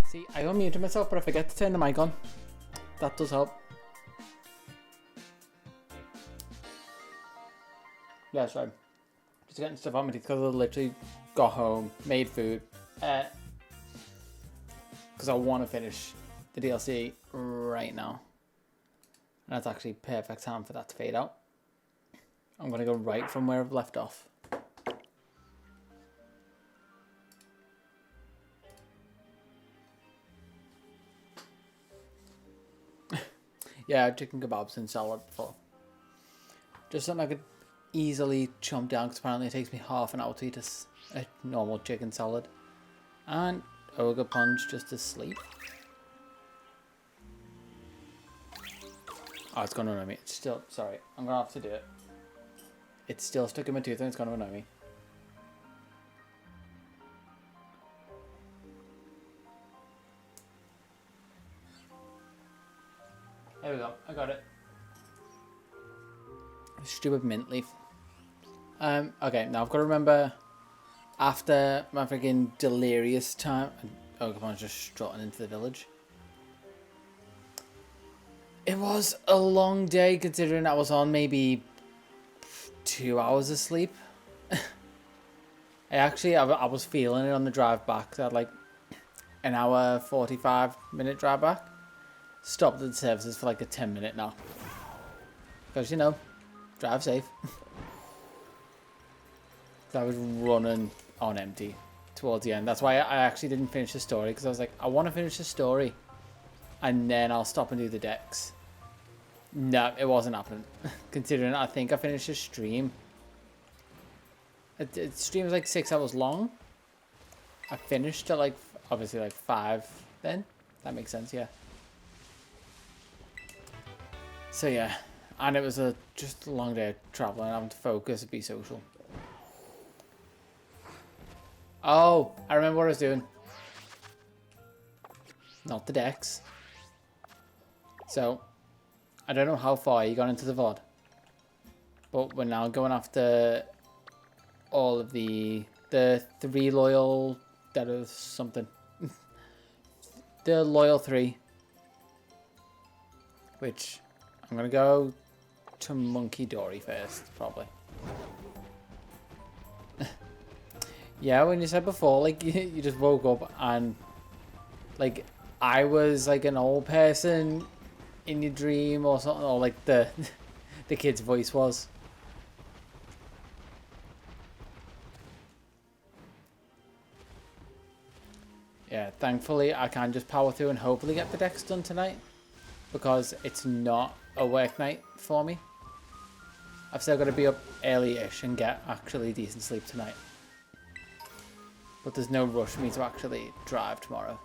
See, I unmuted myself, but I forget to turn the mic on. That does help. Yeah, sorry. Just getting stuff on my teeth because I literally got home, made food. Because I want to finish the DLC right now. And that's actually perfect time for that to fade out. I'm going to go right from where I've left off. Yeah, chicken kebabs and salad before. Just something I could easily chomp down because apparently it takes me half an hour to eat a normal chicken salad. And ogre punch just to sleep. Oh, it's going to annoy me. It's still, sorry, I'm going to have to do it. It's still stuck in my tooth and it's going to annoy me. There we go, I got it. Stupid mint leaf. Okay, now I've got to remember after my freaking delirious time. Oh, come on, just strutting into the village. It was a long day considering I was on maybe 2 hours of sleep. I was feeling it on the drive back. So I had like an hour 45-minute drive back. Stopped at the services for like a 10-minute now. Because, you know, drive safe. So I was running on empty towards the end. That's why I actually didn't finish the story. Because I was like, I want to finish the story. And then I'll stop and do the decks. No, it wasn't happening. Considering I think I finished the stream. The stream was like 6 hours long. I finished at like, obviously like 5 then. That makes sense, yeah. So yeah, and it was just a long day of traveling, having to focus and be social. Oh, I remember what I was doing. Not the decks. So, I don't know how far you got into the VOD. But we're now going after all of the 3 loyal, that is something. The loyal 3. Which, I'm going to go to Monkey Dory first, probably. Yeah, when you said before, like, you just woke up and, like, I was, like, an old person in your dream or something, or, like, the kid's voice was. Yeah, thankfully, I can just power through and hopefully get the decks done tonight. Because it's not a work night for me. I've still got to be up early-ish and get actually decent sleep tonight. But there's no rush for me to actually drive tomorrow.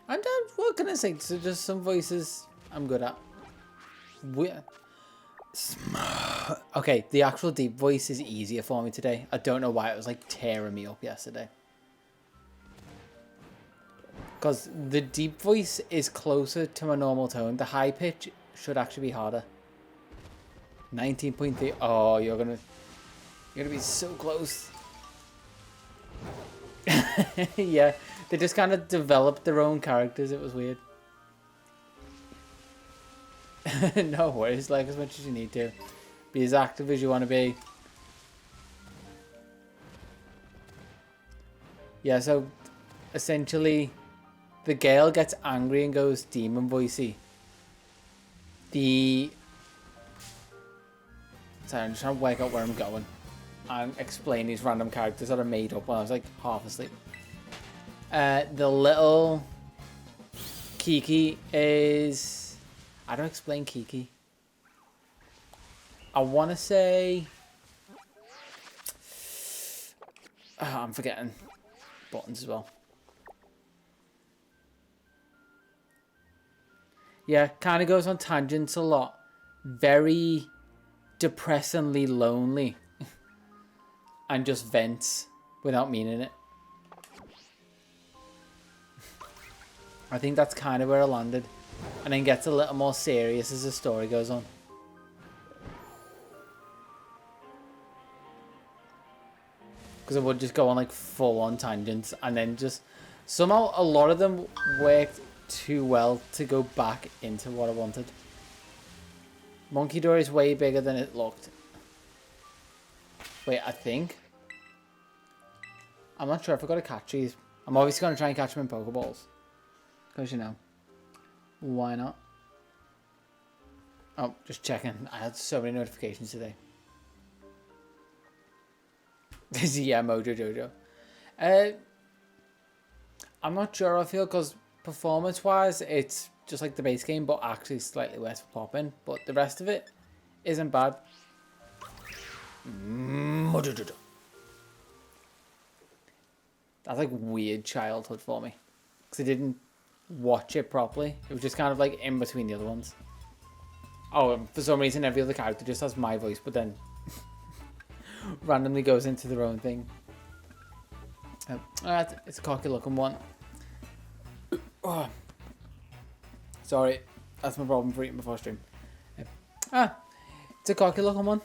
And what can I say? So just some voices I'm good at. Okay, the actual deep voice is easier for me today. I don't know why it was like tearing me up yesterday. Because the deep voice is closer to my normal tone. The high pitch should actually be harder. 19.3. Oh, you're gonna be so close. Yeah, they just kind of developed their own characters. It was weird. No worries, like as much as you need to. Be as active as you want to be. Yeah, so essentially the Gale gets angry and goes demon voicey. Sorry, I'm just trying to work out where I'm going and explain these random characters that are made up when I was like half asleep. The little Kiki is... I don't explain Kiki. I want to say... Oh, I'm forgetting buttons as well. Yeah, kind of goes on tangents a lot. Very depressingly lonely. And just vents without meaning it. I think that's kind of where I landed. And then gets a little more serious as the story goes on. because I would just go on like full on tangents, and then just somehow a lot of them worked too well to go back into what I wanted. Monkey Dory is way bigger than it looked. Wait, I think. I'm not sure if I got to catch these. I'm obviously going to try and catch them in Pokeballs. Because, you know, why not? Oh, just checking. I had so many notifications today. Yeah, Mojo Jojo. I'm not sure I feel, because performance-wise, it's just like the base game, but actually slightly worse for popping. But the rest of it isn't bad. Mojo Jojo. That's like weird childhood for me, because I didn't watch it properly. It was just kind of like in between the other ones. Oh, and for some reason every other character just has my voice, but then randomly goes into their own thing. Alright, it's a cocky looking one. Oh. Sorry, that's my problem for eating before stream. It's a cocky looking one.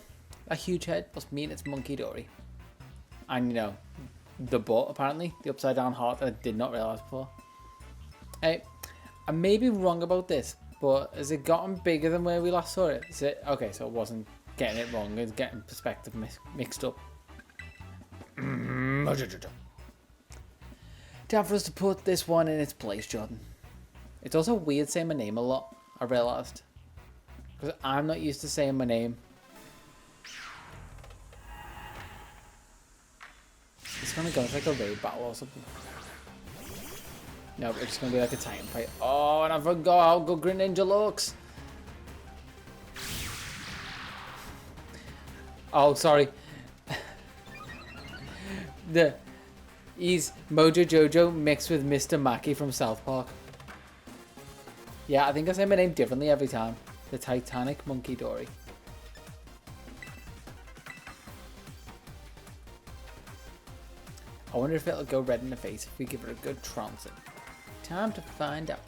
A huge head must mean it's Monkey Dory. And you know, the butt apparently, the upside down heart that I did not realise before. Hey, I may be wrong about this, but has it gotten bigger than where we last saw it? Is it okay? So it wasn't getting it wrong; it's getting perspective mixed up. Time for us to put this one in its place, Jordan. It's also weird saying my name a lot. I realised, because I'm not used to saying my name. It's gonna go into like a raid battle or something. No, it's gonna be like a time fight. Oh, and I forgot how good Green Ninja looks. Oh, sorry. He's Mojo Jojo mixed with Mr. Mackey from South Park. Yeah, I think I say my name differently every time. The Titanic Monkey Dory. I wonder if it'll go red in the face if we give it a good trouncing. Time to find out.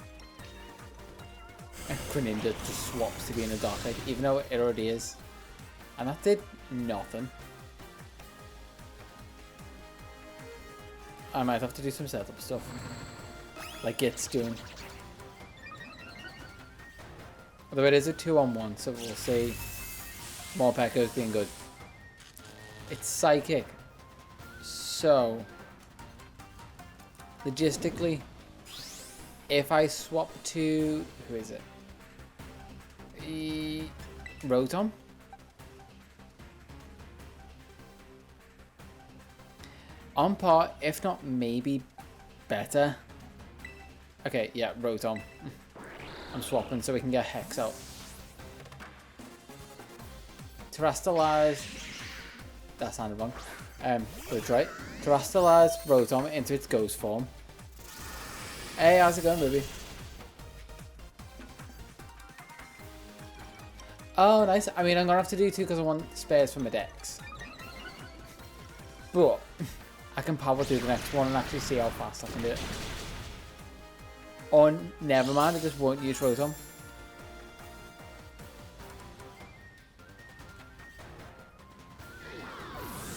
And Greninja just swaps to be in a dark egg, even though it already is. And that did nothing. I might have to do some setup stuff. Like it's doing. Although it is a 2-on-1, so we'll see more Pekos being good. It's psychic. So, logistically, if I swap to, who is it? Rotom? On par, if not maybe better. Okay, yeah, Rotom. I'm swapping so we can get Hex out. Terastallize. That sounded wrong. Good, right? Terastallize Rotom into its ghost form. Hey, how's it going, baby? Oh, nice. I mean, I'm gonna have to do two because I want spares for my decks. But I can power through the next one and actually see how fast I can do it. Oh, never mind. I just won't use Rotom.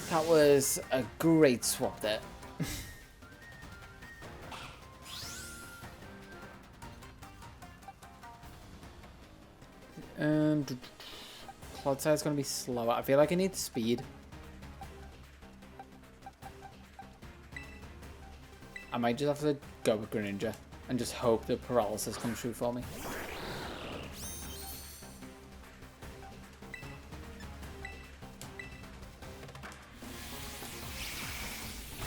That was a great swap there. Clodside is going to be slower. I feel like I need speed. I might just have to go with Greninja and just hope that paralysis comes true for me.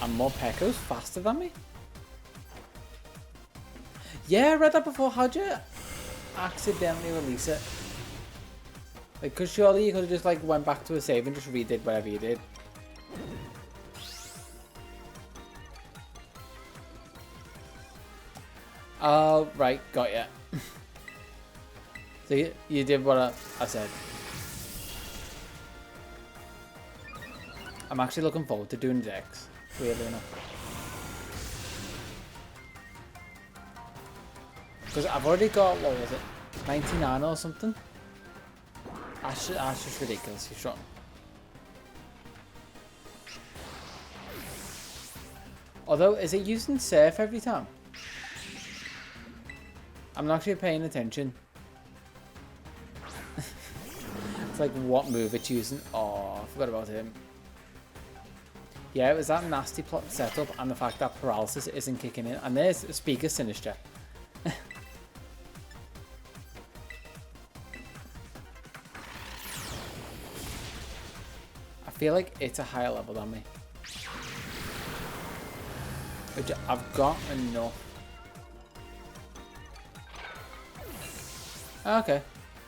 And more Pekos faster than me? Yeah, I read that before. How'd you accidentally release it? Like, cause surely you could have just like went back to a save and just redid whatever you did. Oh, right, got ya. So you did what I said. I'm actually looking forward to doing decks, weirdly enough. Because I've already got, what was it, 99 or something? That's just ridiculous, you're strong. Although, is it using Surf every time? I'm not actually paying attention. It's like what move it's using. Oh, I forgot about him. Yeah, it was that nasty plot setup and the fact that paralysis isn't kicking in. And there's Speaker Sinister. I feel like it's a higher level than me. Which I've got enough. Okay.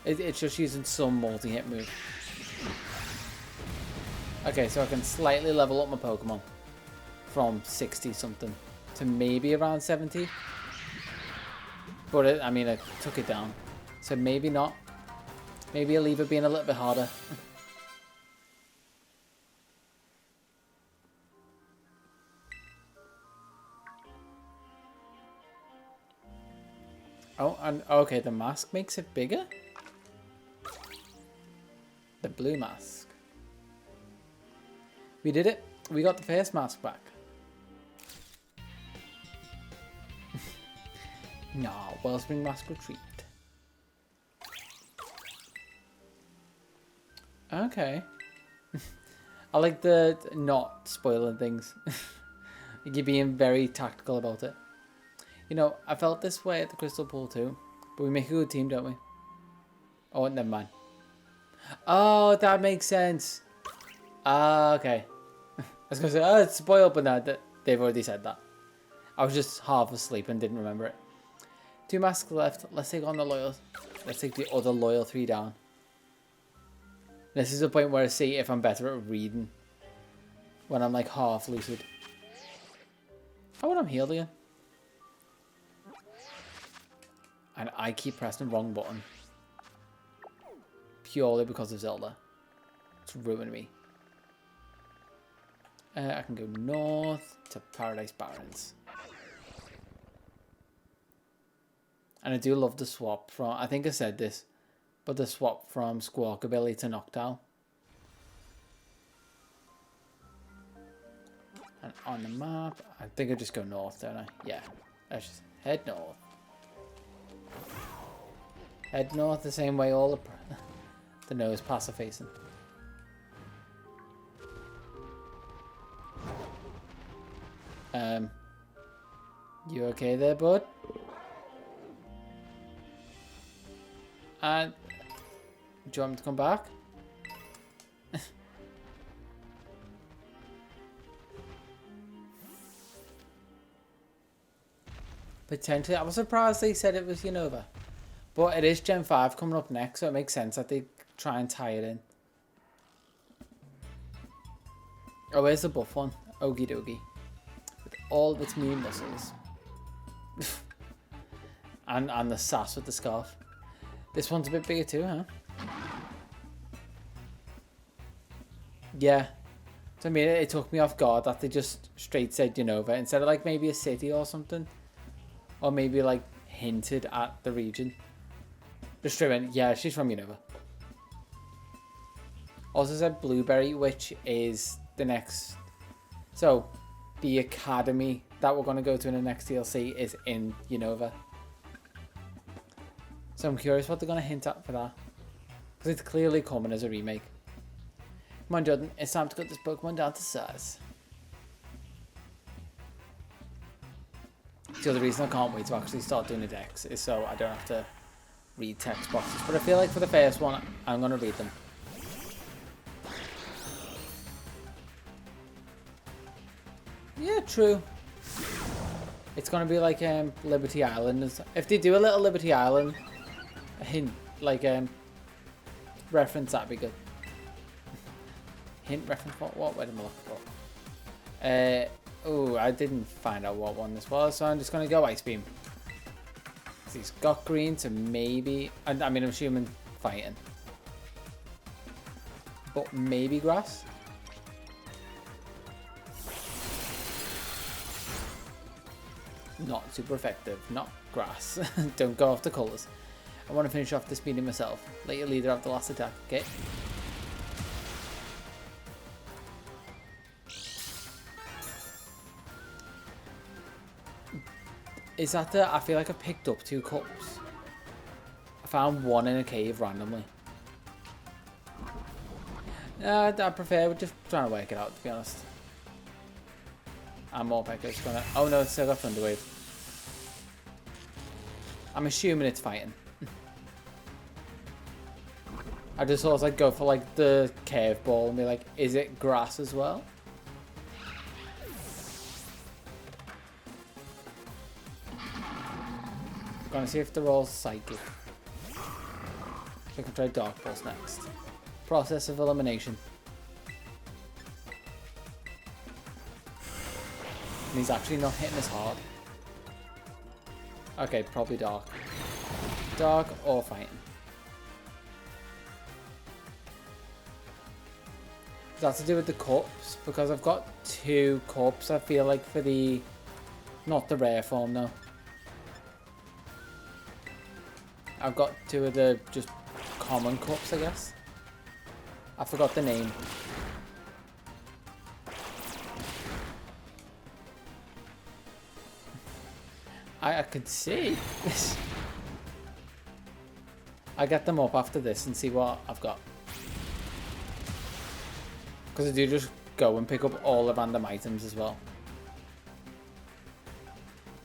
It's just using some multi-hit move. Okay, so I can slightly level up my Pokemon from 60 something to maybe around 70. But I mean, I took it down. So maybe not. Maybe I'll leave it being a little bit harder. Oh, and okay, the mask makes it bigger? The blue mask. We did it. We got the first mask back. No, Wellspring Mask retreat. Okay. I like the not spoiling things. You're being very tactical about it. You know, I felt this way at the Crystal Pool too. But we make a good team, don't we? Oh, never mind. Oh, that makes sense. Ah, okay. I was going to say, oh, it's spoiled, but no, they've already said that. I was just half asleep and didn't remember it. 2 masks left. Let's take on the loyal. Let's take the other loyal 3 down. This is the point where I see if I'm better at reading. When I'm like half lucid. How would I'm healed again? And I keep pressing the wrong button. Purely because of Zelda. It's ruining me. I can go north to Paradise Barrens. And I do love the swap from, I think I said this, but the swap from Squawkabilly to Noctowl. And on the map, I think I just go north, don't I? Yeah, let's just head north. Head north the same way all the nose pass are facing. You okay there, bud? And do you want me to come back? Potentially. I was surprised they said it was Unova. But it is Gen 5 coming up next, so it makes sense that they try and tie it in. Oh, where's the buff one? Okie dokie. With all of its mean muscles. and the sass with the scarf. This one's a bit bigger too, huh? Yeah. So I mean, it took me off guard that they just straight said Unova instead of like maybe a city or something. Or maybe like hinted at the region. Just straight in, yeah, she's from Unova. Also said Blueberry, which is the next... So, the academy that we're going to go to in the next DLC is in Unova. So I'm curious what they're going to hint at for that. Because it's clearly coming as a remake. Come on, Jordan, it's time to cut this Pokemon down to size. The other reason I can't wait to actually start doing the decks is so I don't have to read text boxes. But I feel like for the first one, I'm going to read them. Yeah, true. It's going to be like Liberty Island. If they do a little Liberty Island hint, like reference, that'd be good. Hint reference, what word am I looking for? Oh, I didn't find out what one this was, so I'm just going to go Ice Beam. He's got green, so maybe... I mean, I'm assuming fighting. But maybe grass? Not super effective. Not grass. Don't go off the colours. I want to finish off this meeting myself. Let your leader have the last attack, okay? Is that the... I feel like I picked up 2 cups. I found one in a cave randomly. I prefer just trying to work it out, to be honest. And more Pekka's gonna... Oh no, it's still got Thunderwave. I'm assuming it's fighting. I just always like go for like the curveball and be like, is it grass as well? Gonna see if they're all psychic. I can try Dark Pulse next. Process of elimination. And he's actually not hitting as hard. Okay, probably Dark. Dark or fighting. That's to do with the cups, because I've got 2 cups, I feel like, for the... Not the rare form, though. I've got 2 of the just common cups, I guess. I forgot the name. I could see this. I'll get them up after this and see what I've got. Because I do just go and pick up all the random items as well.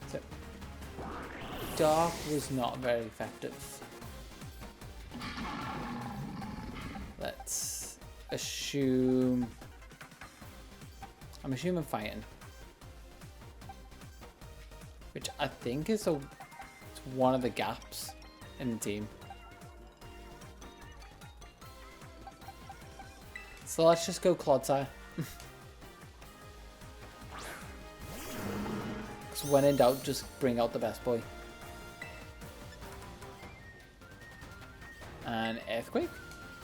So, Dark was not very effective. Let's assume... I'm assuming fighting. Which I think is it's one of the gaps in the team. So let's just go Clodsire. Because when in doubt, just bring out the best boy. And Earthquake?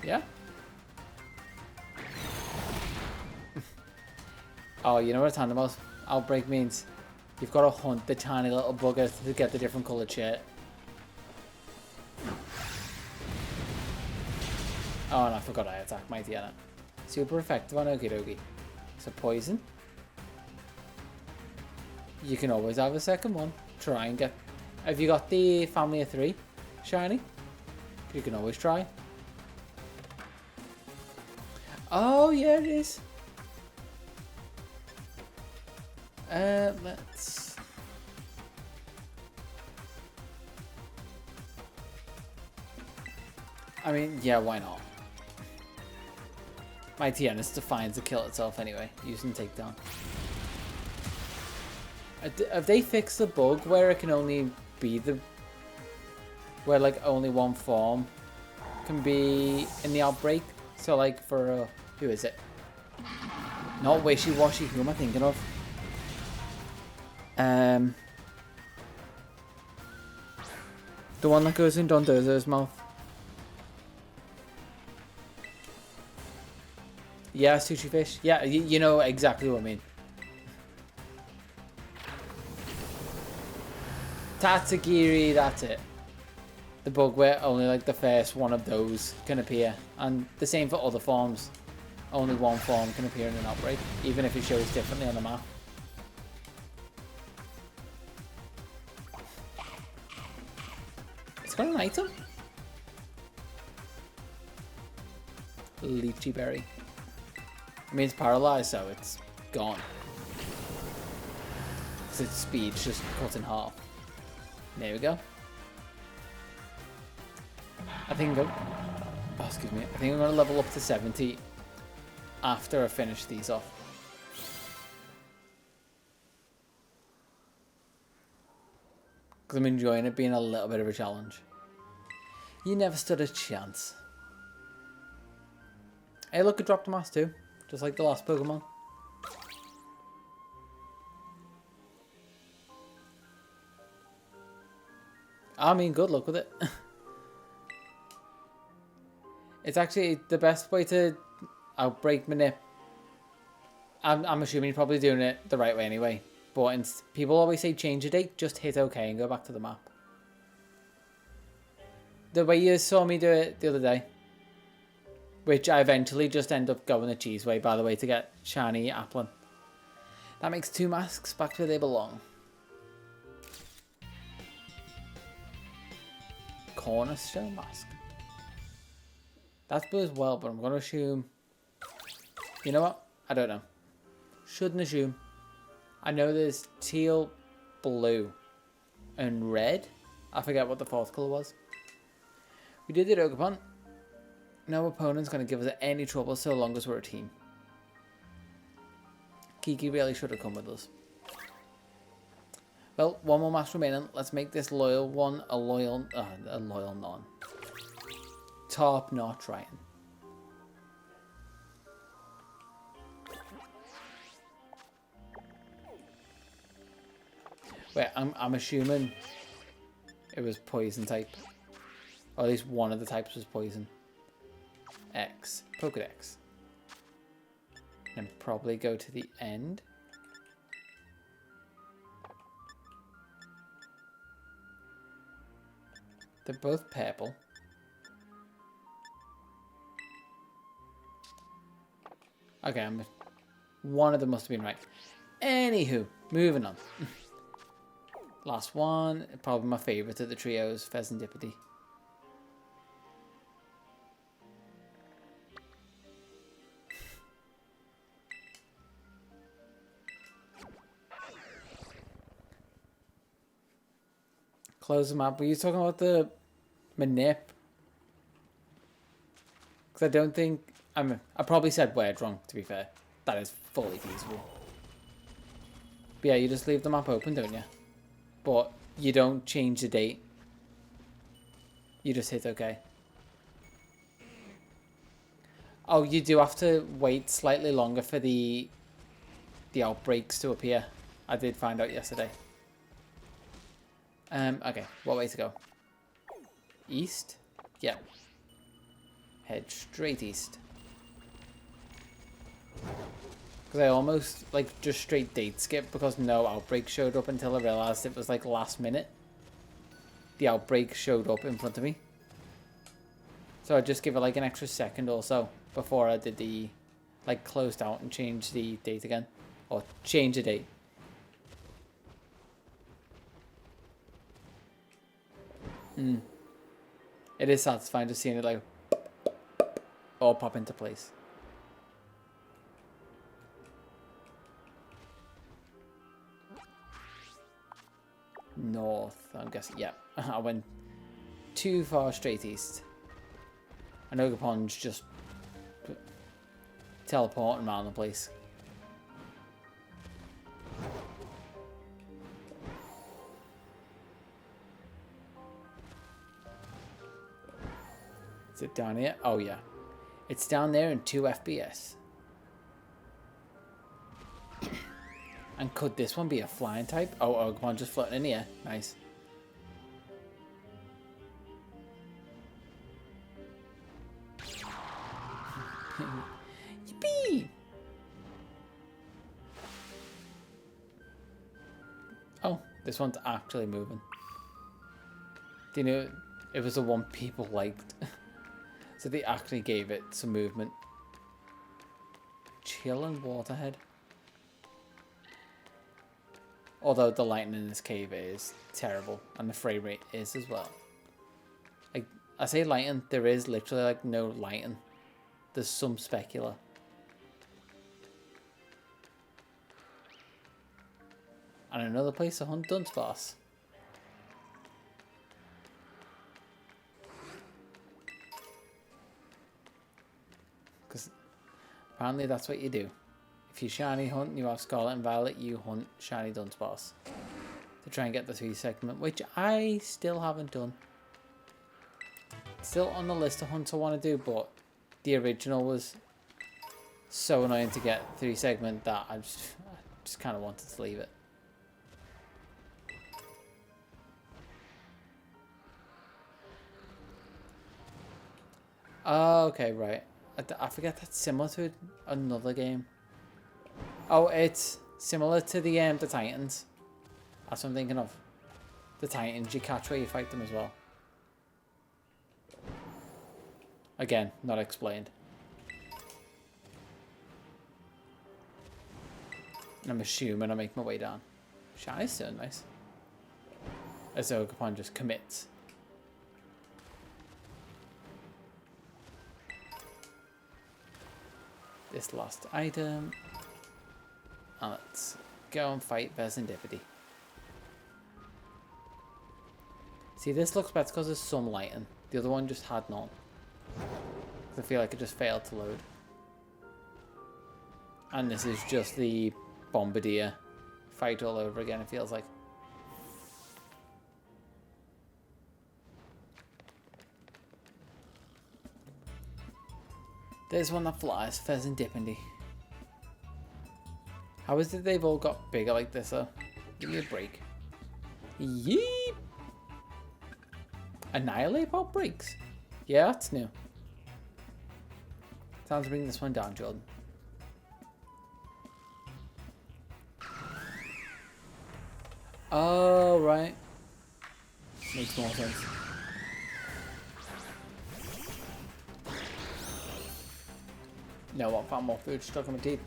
Yeah. Oh, you know what a tandem outbreak means? You've got to hunt the tiny little buggers to get the different coloured shit. Oh, and I forgot I attacked Mighty Anna. Super effective on Okie Dokie. So poison. You can always have a second one. Try and get... Have you got the family of 3 shiny? You can always try. Oh yeah, it is. Let's... I mean, yeah, why not? My Tiana's defines to kill itself anyway, using takedown. Have they fixed the bug where it can only be the... Where like only one form can be in the outbreak? So like for... who is it? Not Wishy-Washy, who am I thinking of? The one that goes in Dondozo's mouth. Yeah, sushi fish. Yeah, you know exactly what I mean. Tatsugiri, that's it. The bug where only like the first one of those can appear. And the same for other forms. Only one form can appear in an outbreak, even if it shows differently on the map. It's got an item. Lychee berry. I mean, it's paralyzed, so it's gone. Because its speed's just cut in half. There we go. I think I'm excuse me. I think I'm going to level up to 70 after I finish these off. Because I'm enjoying it being a little bit of a challenge. You never stood a chance. Hey, look, it dropped a mask too. Just like the last Pokemon. I mean, good luck with it. It's actually the best way to outbreak manip. I'm assuming you're probably doing it the right way anyway. But people always say change a date, just hit OK and go back to the map. The way you saw me do it the other day. Which I eventually just end up going the cheese way, by the way, to get shiny Applin. That makes 2 masks back where they belong. Cornerstone Mask. That's blue as well, but I'm going to assume... You know what? I don't know. Shouldn't assume. I know there's teal, blue, and red. I forget what the fourth colour was. We did the Ogerpon. No opponent's going to give us any trouble so long as we're a team. Kiki really should have come with us. Well, one more mask remaining. Let's make this loyal one a loyal non. Top notch Ryan. Wait, I'm assuming it was poison type. Or at least one of the types was poison. X. Pokedex. And probably go to the end. They're both purple. Okay, one of them must have been right. Anywho, moving on. Last one, probably my favourite of the trios, Pheasantipity. Close them up. Were you talking about the manip? Because I don't think... I probably said word wrong, to be fair. That is fully feasible. But yeah, you just leave the map open, don't you? But you don't change the date. You just hit OK. Oh, you do have to wait slightly longer for the outbreaks to appear. I did find out yesterday. Okay, what way to go? East? Yeah. Head straight east. Because I almost, like, just straight date skip because no outbreak showed up until I realised it was, like, last minute. The outbreak showed up in front of me. So I just give it, like, an extra second or so before I did the, like, closed out and changed the date again. Or change the date. It is satisfying just seeing it, like, all pop into place. North, I'm guessing. Yeah, I went too far straight east. And Ogerpon's just teleporting around the place. Is it down here? Oh yeah. It's down there in 2 FPS. And could this one be a flying type? Oh, Ogerpon just floating in here. Nice. Yippee! Oh, this one's actually moving. Do you know, it was the one people liked. So they actually gave it some movement. Chill and Waterhead. Although the lighting in this cave is terrible, and the frame rate is as well. Like, I say lighting, there is literally like no lighting. There's some specular. And another place to hunt Dunsparce. Because apparently that's what you do. If you shiny hunt and you have Scarlet and Violet, you hunt shiny Dunsparce to try and get the 3 segment, which I still haven't done. It's still on the list of hunts I want to do, but the original was so annoying to get 3 segment that I just kind of wanted to leave it. Oh, okay, right. I forget that's similar to another game. Oh, it's similar to the Titans. That's what I'm thinking of. The Titans, you catch where you fight them as well. Again, not explained. And I'm assuming I make my way down. Shini's so nice. As Ogerpon just commits. this last item. And let's go and fight Serendipity. See, this looks better because there's some lighting. The other one just had none. I feel like it just failed to load. And this is just the Bombardier fight all over again, it feels like. There's one that flies, Serendipity. How is it they've all got bigger like this, though? Give me a break. Yeep! Annihilate pop breaks? Yeah, that's new. Time to bring this one down, Jordan. Oh, right. Makes more sense. No, I found more food stuck in my teeth.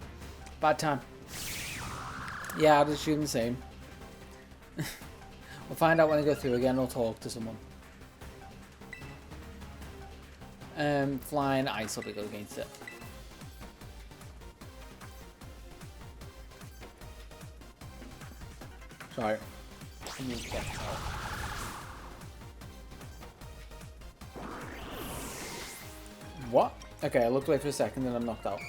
Bad time. Yeah, I'll just assume the same. We'll find out when I go through again or talk to someone. Flying ice will be good against it. Sorry. I need to get this out. What? Okay, I looked away for a second and I'm knocked out.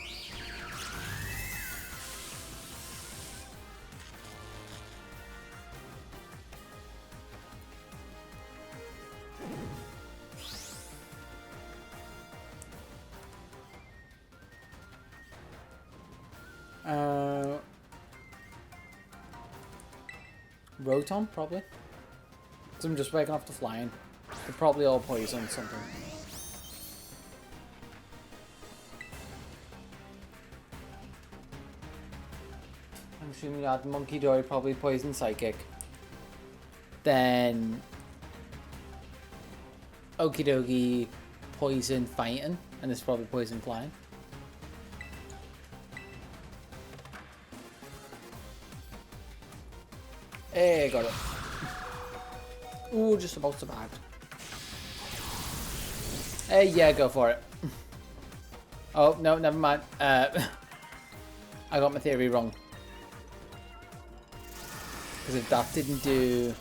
Rotom, probably. Because I'm just waking off the flying. They're probably all poison something. I'm assuming that Monkey Dory probably poison psychic. Then Okie dokie poison fighting, and it's probably poison flying. Hey, got it. Ooh, just about survived. Hey, yeah, go for it. Oh, no, never mind. I got my theory wrong. Because if that didn't do...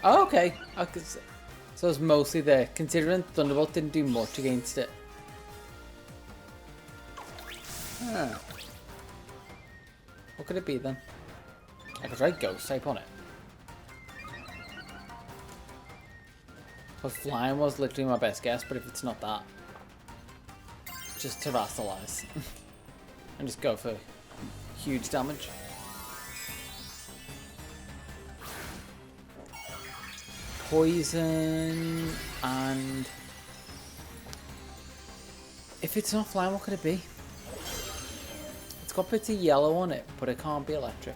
Oh, okay. So it's mostly there. Considering Thunderbolt didn't do much against it. Huh. What could it be then? I could try Ghost type on it. But flying was literally my best guess, but if it's not that, just Terrasilize. And just go for huge damage. Poison and... If it's not flying, what could it be? It's got bits of yellow on it, but it can't be electric.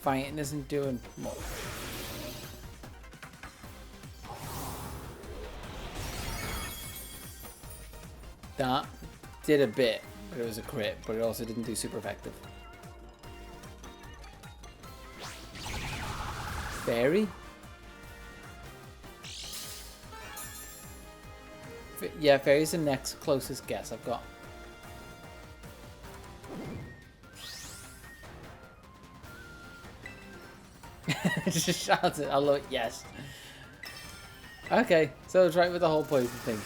Fighting isn't doing much. That did a bit, but it was a crit, but it also didn't do super effective. Fairy? Yeah, Fairy's the next closest guess I've got. Just shout it. I love it. Yes. Okay, so it's right with the whole poison thing.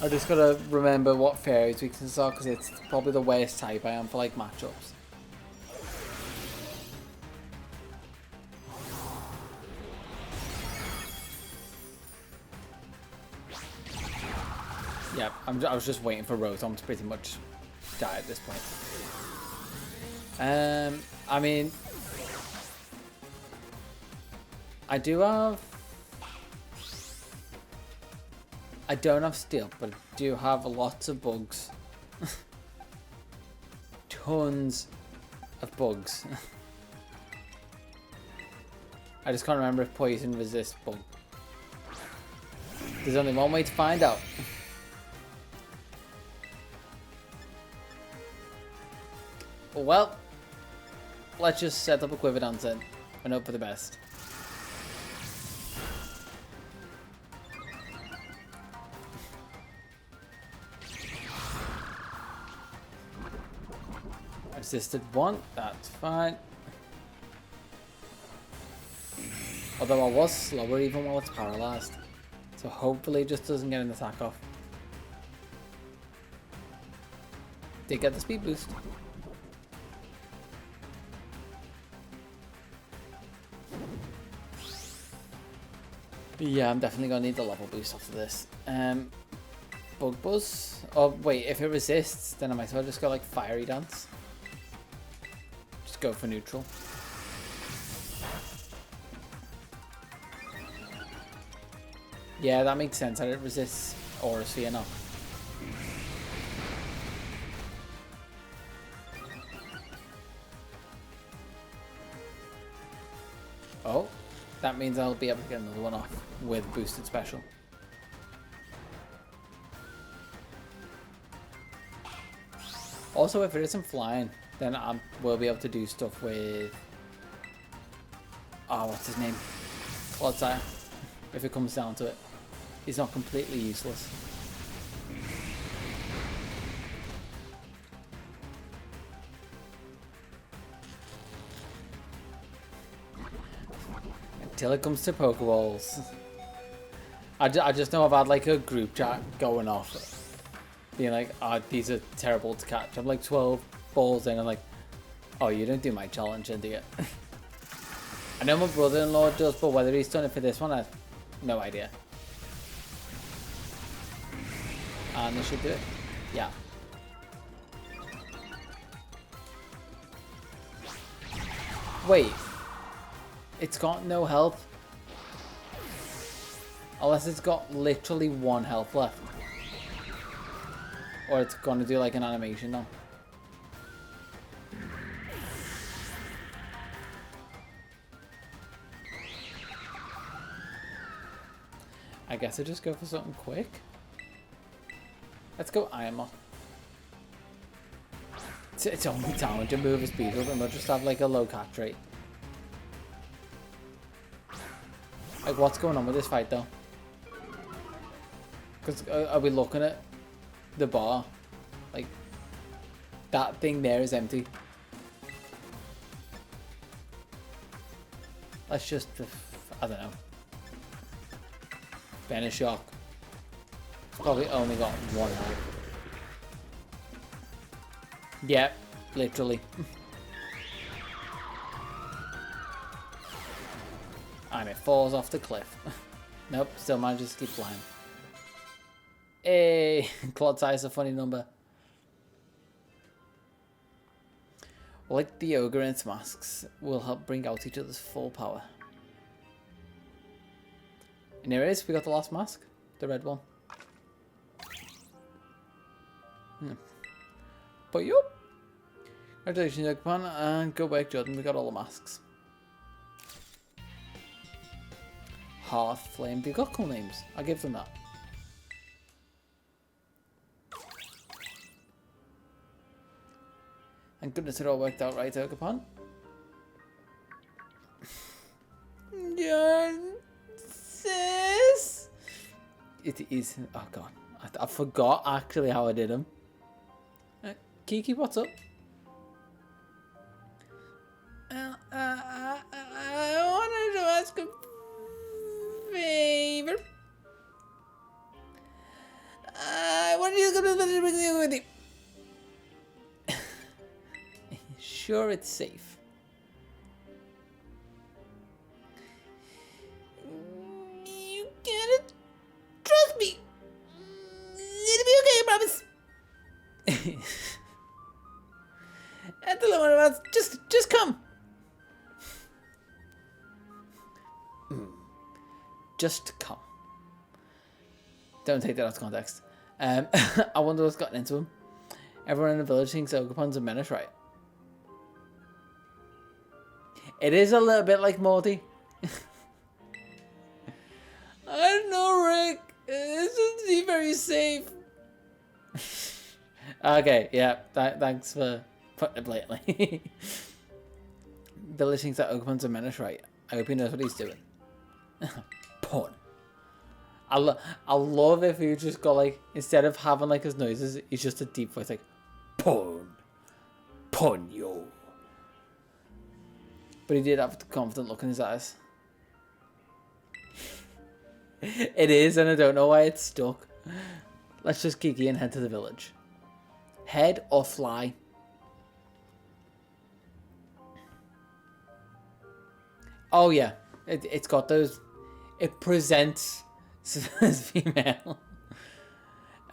I just gotta remember what Fairy's weaknesses are because it's probably the worst type I am for like matchups. Yeah, I was just waiting for Rotom to pretty much die at this point. I mean, I don't have steel, but I do have lots of bugs. Tons of bugs. I just can't remember if poison resists bug. There's only one way to find out. Well, let's just set up a quiver dance then and hope for the best. resisted one, that's fine. Although I was slower even while it's paralyzed. So hopefully it just doesn't get an attack off. Did get the speed boost. Yeah, I'm definitely gonna need the level boost after this. Bug Buzz. Oh wait, if it resists, then I might as well just go like Fiery Dance. Just go for neutral. Yeah, that makes sense. I didn't resist Aura Sphere now. Oh, that means I'll be able to get another one off with boosted special. Also, if it isn't flying, then I will be able to do stuff with... Oh, what's his name? Clodsire. If it comes down to it. He's not completely useless. Until it comes to Pokeballs. I just know I've had like a group chat going off. Being like, oh, these are terrible to catch. I'm like 12 balls in. I'm like, oh, you don't do my challenge, do you? I know my brother-in-law does, but whether he's done it for this one, I have no idea. And they should do it. Yeah. Wait. It's got no health. Unless it's got literally 1 health left. Or it's gonna do like an animation now. I guess I just go for something quick. Let's go Iron Man. It's only time to move his speed up and we'll just have like a low catch rate. Like what's going on with this fight though? Because are we looking at the bar? Like that thing there is empty. Let's just, I don't know. Banish Shock. Probably only got 1 health. Yep, literally. And it falls off the cliff. Nope, still manages to keep flying. Hey, Clodsire is a funny number. Like the ogre and its masks will help bring out each other's full power. And here it is, we got the last mask, the red one. But yup. Congratulations, Japan, and go back, Jordan. We got all the masks. Hearth, Flame, they've got cool names. I'll give them that. Thank goodness it all worked out right, Ogapan. Sis. It is. Oh god, I forgot actually how I did them. Kiki, what's up? I wanted to ask a favor. What are you going to bring with you? Sure, it's safe. You gotta trust me. It'll be okay, I promise. At the lower ones, just come. Just come. Don't take that out of context. I wonder what's gotten into him. Everyone in the village thinks Ogapon's a menace, right? It is a little bit like Morty. I don't know, Rick. This doesn't seem very safe. Okay, yeah. Thanks for putting it blatantly. Village thinks that Ogapon's a menace, right? I hope he knows what he's doing. Pun. I love if he just got like, instead of having like his noises, he's just a deep voice like, pun. Ponyo. But he did have the confident look in his eyes. It is, and I don't know why it's stuck. Let's just Kiki and head to the village. Head or fly? Oh yeah, it's got those. It presents as female.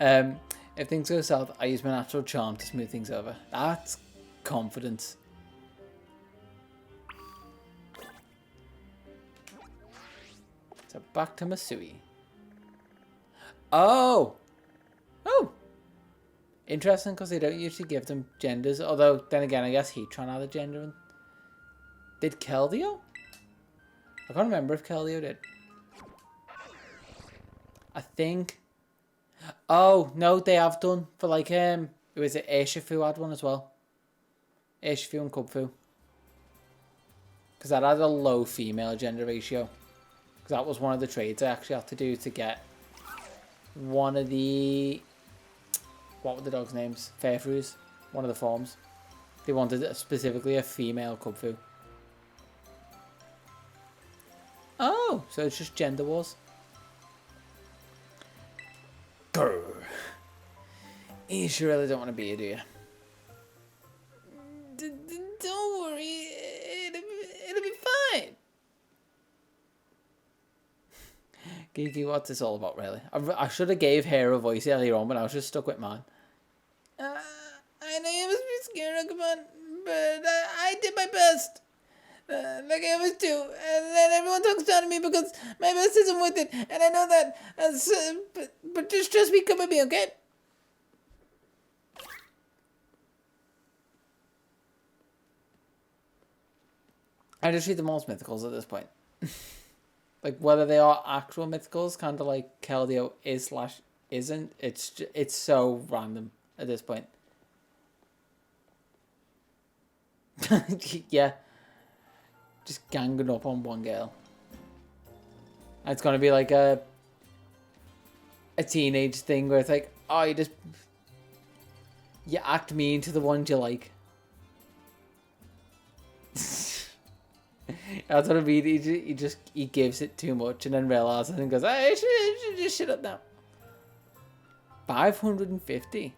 If things go south, I use my natural charm to smooth things over. That's confidence. So back to Masui. Oh! Oh! Interesting, because they don't usually give them genders. Although, then again, I guess Heatran had a gender. And did Keldeo? I can't remember if Keldeo did. I think... Oh, no, they have done. For like, it was Urshifu had one as well. Urshifu and Kubfu. Because that had a low female gender ratio. Because that was one of the trades I actually had to do to get one of the... What were the dogs' names? Fairfrews. One of the forms. They wanted specifically a female Kubfu. Oh, so it's just gender wars. Grr. You sure really don't want to be here, do you? Don't worry, it'll be fine. Gigi, what's this all about, really? I should have gave her a voice earlier on, but I was just stuck with mine. I know you must be scared, Pokemon, but I did my best. Like I always do, and then everyone talks down to me because my best isn't with it, and I know that. But just trust me, come with me, okay? I just treat them all as mythicals at this point. Like whether they are actual mythicals, kind of like Keldeo is / isn't. It's so random at this point. Yeah. Just ganging up on one girl. And it's gonna be like a teenage thing where it's like, oh, you act mean to the ones you like. That's what I mean. He gives it too much and then realizes and goes, I should just shut up now. 550.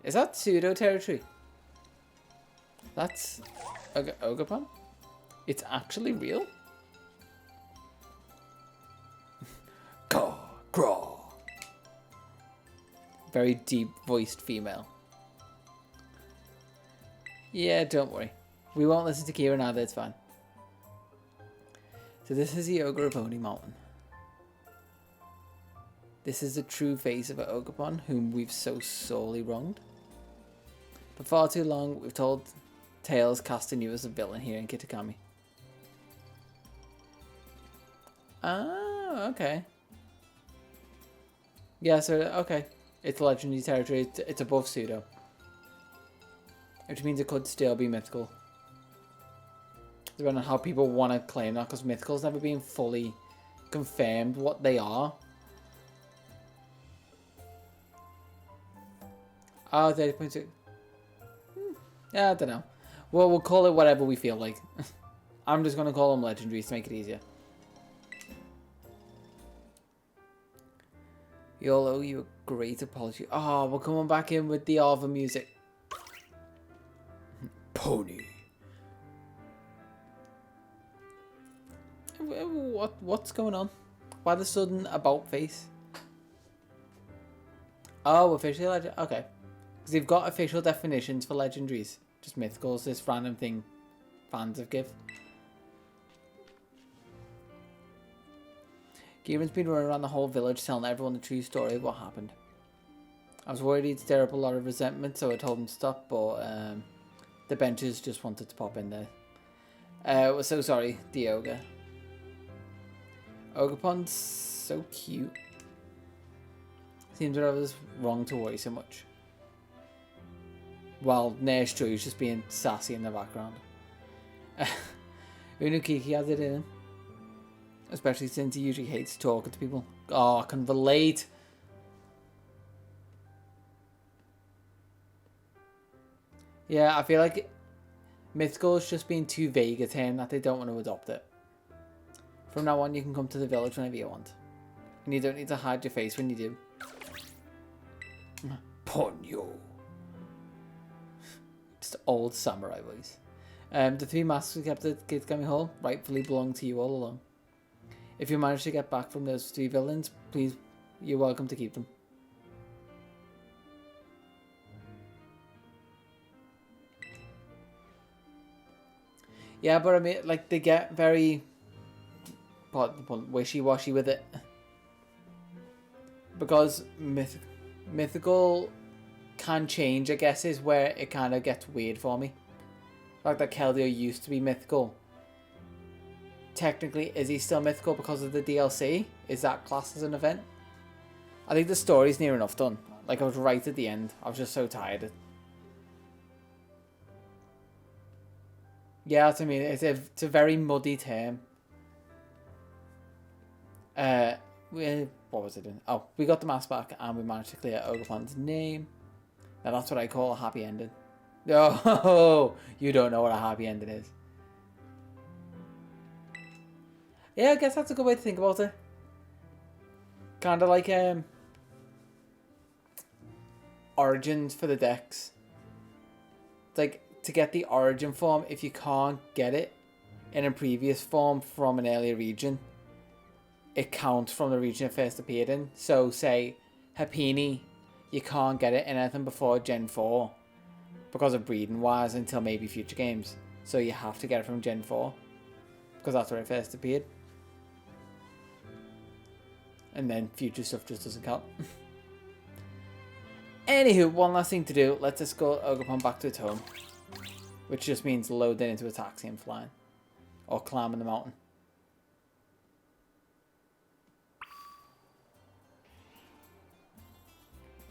Is that pseudo territory? That's Ogerpon? It's actually real? Craw. Very deep voiced female. Yeah, don't worry. We won't listen to Kira now, that's fine. So this is the Ogerpony Mountain. This is the true face of Ogerpon, whom we've so sorely wronged. For far too long, we've told tales casting you as a villain here in Kitakami. Ah, okay. Yeah, so, okay. It's legendary territory, it's above pseudo. Which means it could still be mythical. Depending on how people want to claim that, because mythical's never been fully confirmed what they are. Oh, 30.2. Yeah, I don't know. Well, we'll call it whatever we feel like. I'm just going to call them legendaries to make it easier. You'll owe you a great apology. Oh, we're coming back in with the Arva music. Pony. What's going on? Why the sudden about face? Oh, officially legend. Okay. Because they've got official definitions for legendaries. Just mythicals, this random thing fans have give. Kieran's been running around the whole village telling everyone the true story of what happened. I was worried he'd stir up a lot of resentment, so I told him to stop, but the benches just wanted to pop in there. We're so sorry, Dioga. Ogerpon's so cute. Seems that I was wrong to worry so much. While Nurse Joy's just being sassy in the background. Unukiki has it in him. Especially since he usually hates talking to people. Oh, I can relate. Yeah, I feel like Mythical is just being too vague a term that they don't want to adopt it. From now on, you can come to the village whenever you want. And you don't need to hide your face when you do. Ponyo. Just old samurai voice. The 3 masks we kept at Kitakami Hall rightfully belong to you all along. If you manage to get back from those 3 villains, please, you're welcome to keep them. Yeah, but I mean, like, they get very wishy-washy with it. Because mythical can change, I guess, is where it kind of gets weird for me. Like that Keldeo used to be mythical. Technically, is he still mythical because of the DLC? Is that classed as an event? I think the story's near enough done. Like, I was right at the end. I was just so tired. Yeah, that's what I mean. It's a very muddy term. What was it in? Oh, we got the mask back and we managed to clear Ogerpon's name. Now that's what I call a happy ending. Oh, you don't know what a happy ending is. Yeah, I guess that's a good way to think about it. Kind of like origins for the decks. It's like to get the origin form, if you can't get it in a previous form from an earlier region, it counts from the region it first appeared in. So say Happiny, you can't get it in anything before Gen 4 because of breeding wise until maybe future games. So you have to get it from Gen 4 because that's where it first appeared. And then future stuff just doesn't count. Anywho, one last thing to do. Let's escort Ogerpon back to its home. Which just means loading into a taxi and flying. Or climbing the mountain.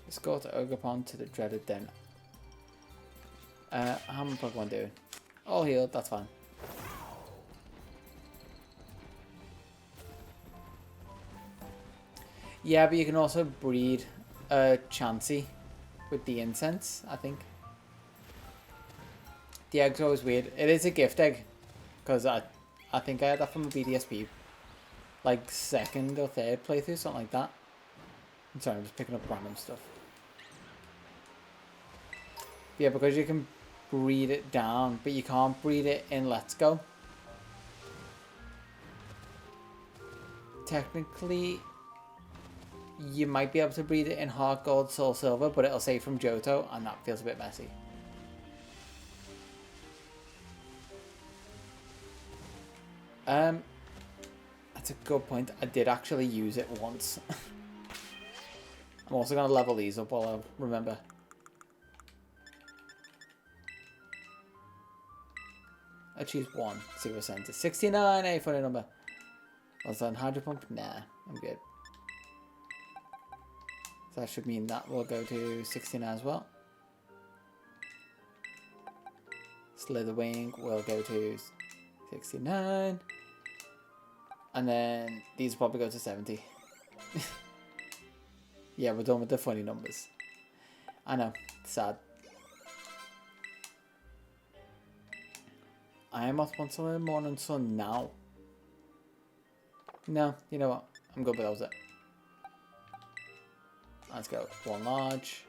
Escort Ogerpon to the dreaded den. How many Pokemon doing? All healed, that's fine. Yeah, but you can also breed a Chansey with the incense, I think. The egg's always weird. It is a gift egg. Because I think I had that from a BDSP. Like 2nd or 3rd playthrough, something like that. I'm sorry, I'm just picking up random stuff. Yeah, because you can breed it down, but you can't breed it in Let's Go. Technically, you might be able to breed it in Heart Gold, Soul Silver, but it'll say from Johto, and that feels a bit messy. That's a good point. I did actually use it once. I'm also going to level these up while I remember. I choose 1. See what sent it. 69, a funny number. Was that on Hydro Pump? Nah, I'm good. So that should mean that will go to 69 as well. Slitherwing will go to 69. And then these will probably go to 70. Yeah, we're done with the funny numbers. I know, it's sad. I am off once in the morning sun now. No, you know what? I'm good without it. Let's go. 1 large.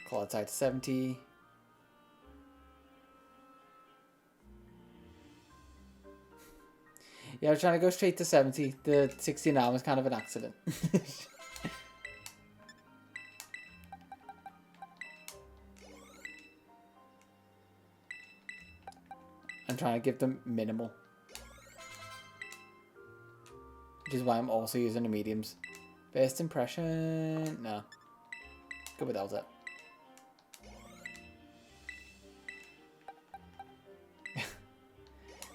Call it to 70. Yeah, I was trying to go straight to 70. The 69 was kind of an accident. I'm trying to give them minimal. Which is why I'm also using the mediums. First impression... No. Go without it.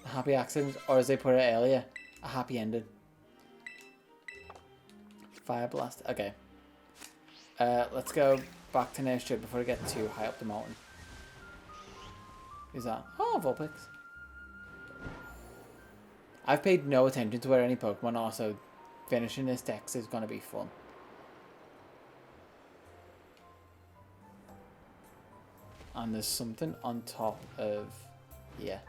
A happy accident, or as they put it earlier, a happy ending. Fire blast. Okay. Let's go back to Nurture before I get too high up the mountain. Who's that? Oh, Vulpix. I've paid no attention to where any Pokemon are, so finishing this dex is going to be fun. And there's something on top of here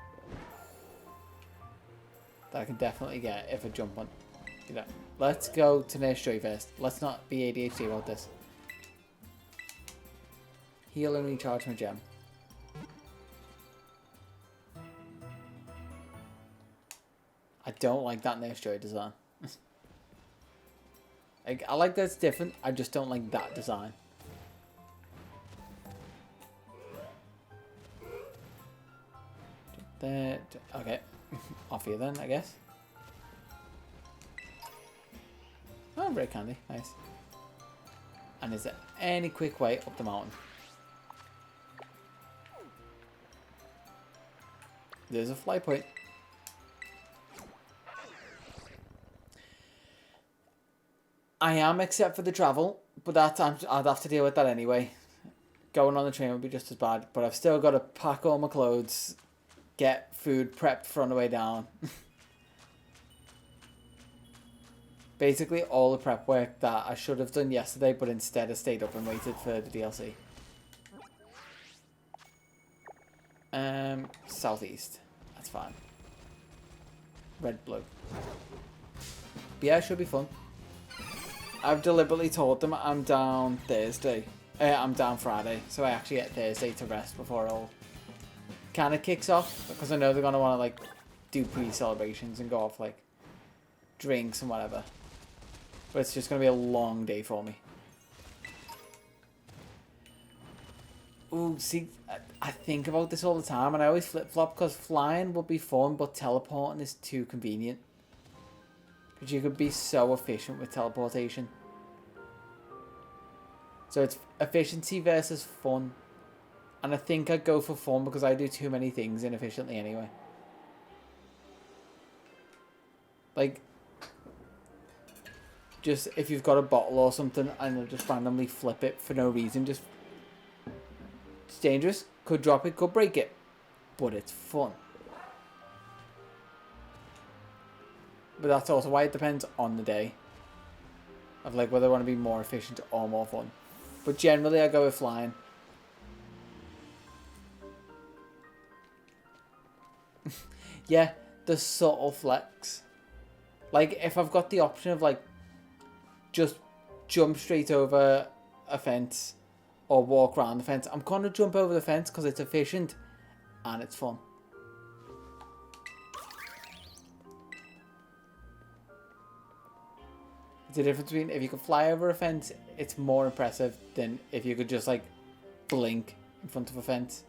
that I can definitely get if I jump on. You know, let's go to Nurse Joy first. Let's not be ADHD about this. Heal and recharge my gem. I don't like that Nurse Joy design. I like that it's different. I just don't like that design. There, okay, off here then, I guess. Oh, break candy, nice. And is there any quick way up the mountain? There's a fly point. I am, except for the travel, but that I'd have to deal with that anyway. Going on the train would be just as bad, but I've still got to pack all my clothes, get food prepped for on the way down. Basically all the prep work that I should have done yesterday, but instead I stayed up and waited for the DLC. Southeast. That's fine. Red, blue. But yeah, it should be fun. I've deliberately told them I'm down Thursday. I'm down Friday, so I actually get Thursday to rest before it all kind of kicks off, because I know they're gonna want to like do pre-celebrations and go off like drinks and whatever. But it's just gonna be a long day for me. Ooh, see, I think about this all the time, and I always flip-flop, because flying would be fun, but teleporting is too convenient. Because you could be so efficient with teleportation. So it's efficiency versus fun. And I think I'd go for fun because I do too many things inefficiently anyway. Like, just if you've got a bottle or something and you'll just randomly flip it for no reason, just... It's dangerous. Could drop it, could break it. But it's fun. But that's also why it depends on the day. Of like whether I want to be more efficient or more fun. But generally I go with flying. Yeah, the subtle flex. Like if I've got the option of like just jump straight over a fence or walk around the fence, I'm gonna jump over the fence because it's efficient and it's fun. It's the difference between if you could fly over a fence, it's more impressive than if you could just like blink in front of a fence.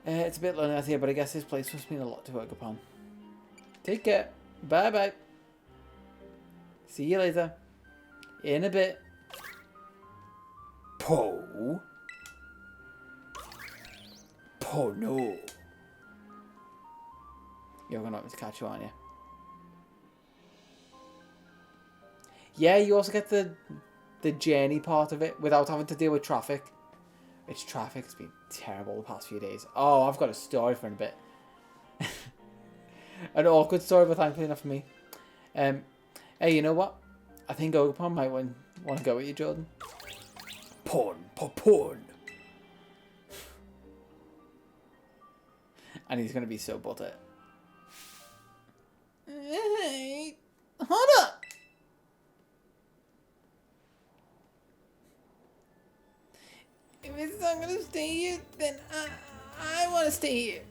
It's a bit lonely out here, but I guess this place must mean a lot to work upon. Take care. Bye bye. See you later. In a bit. Po. Po no. You're gonna want me to catch you, aren't you? Yeah, you also get the journey part of it without having to deal with traffic. Which traffic's been terrible the past few days. Oh, I've got a story for in a bit. An awkward story, but thankfully enough for me. Hey, you know what? I think Ogapon might want to go with you, Jordan. Porn. And he's going to be so buttered. Hey, hold up. If it's not going to stay here, then I want to stay here.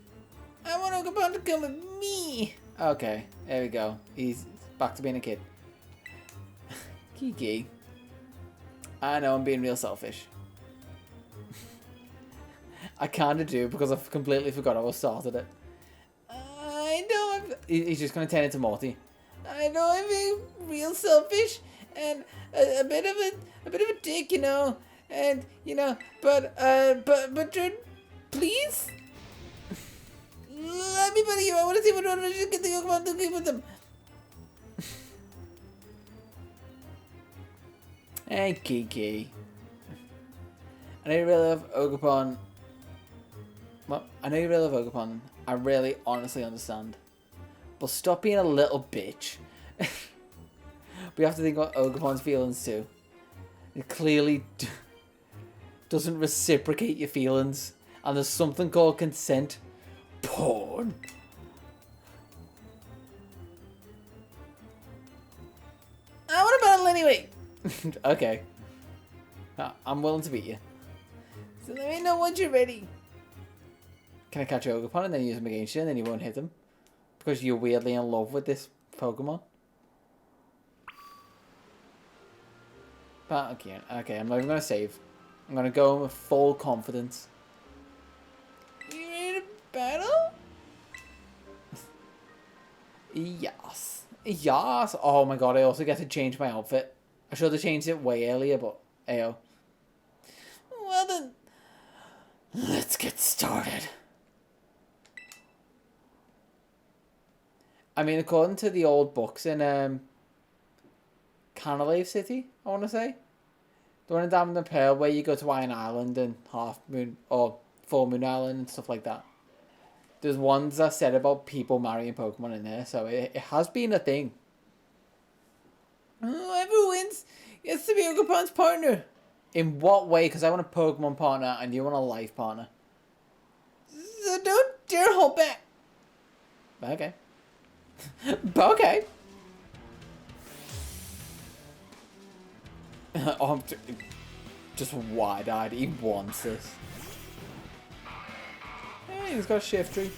I want Ogapon to come with me. Okay, there we go. He's back to being a kid. Kiki. I know I'm being real selfish. I kind of do because I've completely forgot how I started it. I know he's just going to turn into Morty. I know I'm being real selfish and a bit of a dick, you know. And you know, but Jordan, please. Let me buddy you. I want to see what I should get the Ogapon to keep with them. Hey, Kiki. I know you really love Ogapon. Well, I know you really love Ogapon. I really honestly understand. But stop being a little bitch. We have to think about Ogapon's feelings too. You clearly doesn't reciprocate your feelings. And there's something called consent. Porn. I want to battle anyway. Okay. I'm willing to beat you. So let me know once you're ready. Can I catch Ogerpon and then use him against you and then you won't hit him? Because you're weirdly in love with this Pokemon? But okay, I'm not even going to save. I'm going to go with full confidence. You ready to battle? Yes. Yes. Oh my god, I also get to change my outfit. I should have changed it way earlier, but ayo. Well then, let's get started. I mean, according to the old books in Canalave City, I want to say. The one in Diamond and Pearl where you go to Iron Island and Half Moon, or Full Moon Island and stuff like that. There's ones that said about people marrying Pokemon in there, so it has been a thing. Whoever wins gets to be Ogerpon's partner. In what way? Because I want a Pokemon partner and you want a life partner. So don't dare hold back. Okay. Okay. Oh, I'm just wide-eyed. He wants this. Hey, he's got a Shiftry.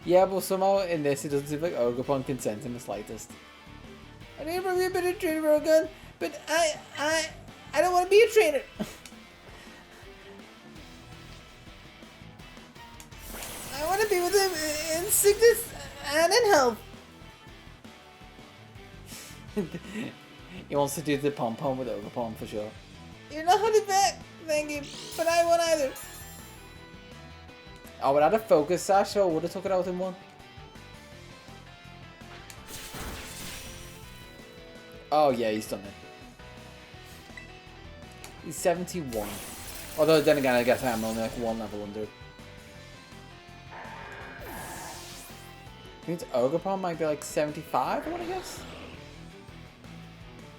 Yeah, but somehow in this it doesn't seem like Ogerpon consents in the slightest. I need to be a bit of a trainer for a gun, but I don't want to be a trainer. I want to be with him in sickness and in health. He wants to do the pom-pom with Ogerpon for sure. You're not holding back, thank you, but I won't either. I would have had a focus sash, so I would have took it out in one. Oh yeah, he's done it. He's 71. Although then again, I guess I'm only like one level under. I think Ogerpon might be like 75, I want to guess.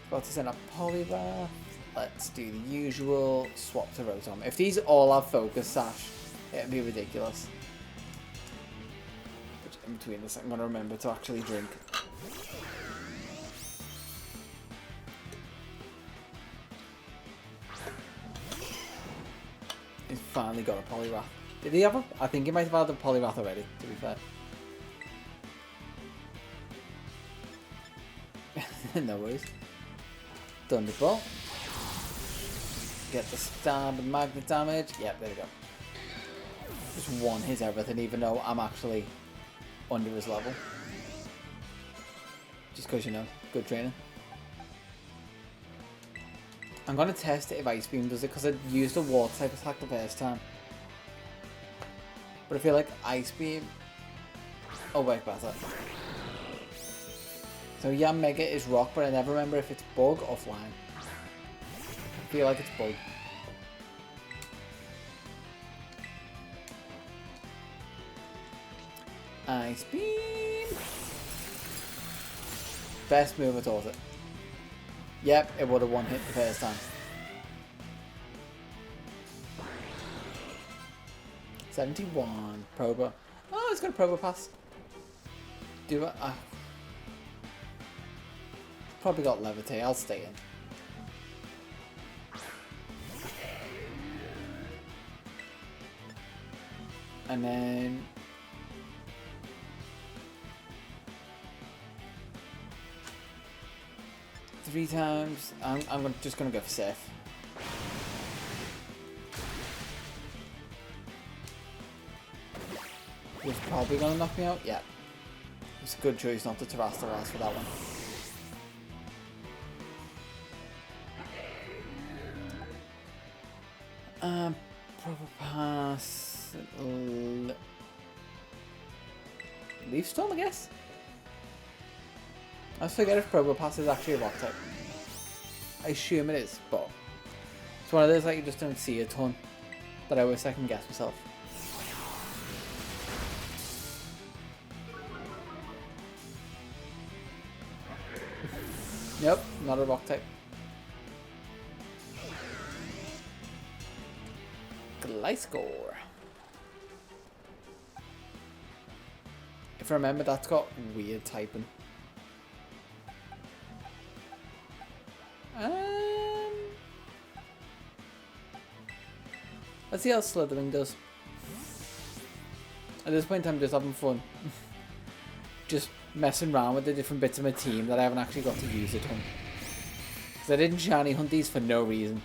About to send a Poliwrath. Let's do the usual swap to Rotom. If these all have focus sash, it'd be ridiculous. But in between this, I'm gonna remember to actually drink. He's finally got a Poliwrath. Did he have a? I think he might have had a Poliwrath already, to be fair. No worries. Thunderbolt. Get the stab and magnet damage. Yep, there we go. Just one hit everything, even though I'm actually under his level. Just because, you know, good training. I'm going to test it if Ice Beam does it, because I used a water type attack the first time. But I feel like Ice Beam will work better. So yeah, Mega is rock, but I never remember if it's bug or flying. I feel like it's bug. Ice Beam. Best move I taught it. Yep, it would have one hit the first time. 71. Probo. Oh, it's got a Probo Pass. Do it. Probably got Levitate. I'll stay in. And then... three times. I'm just going to go for safe. He's probably going to knock me out. Yeah. It's a good choice not to Terrestrialize for that one. Proper pass. Leaf Storm, I guess. I forget if Probo Pass is actually a rock type. I assume it is, but it's one of those like you just don't see a ton. But I always second guess myself. Nope, not a rock type. Gliscor. If I remember, that's got weird typing. Let's see how Slithering does. At this point I'm just having fun. Just messing around with the different bits of my team that I haven't actually got to use it on. Because I didn't shiny hunt these for no reason.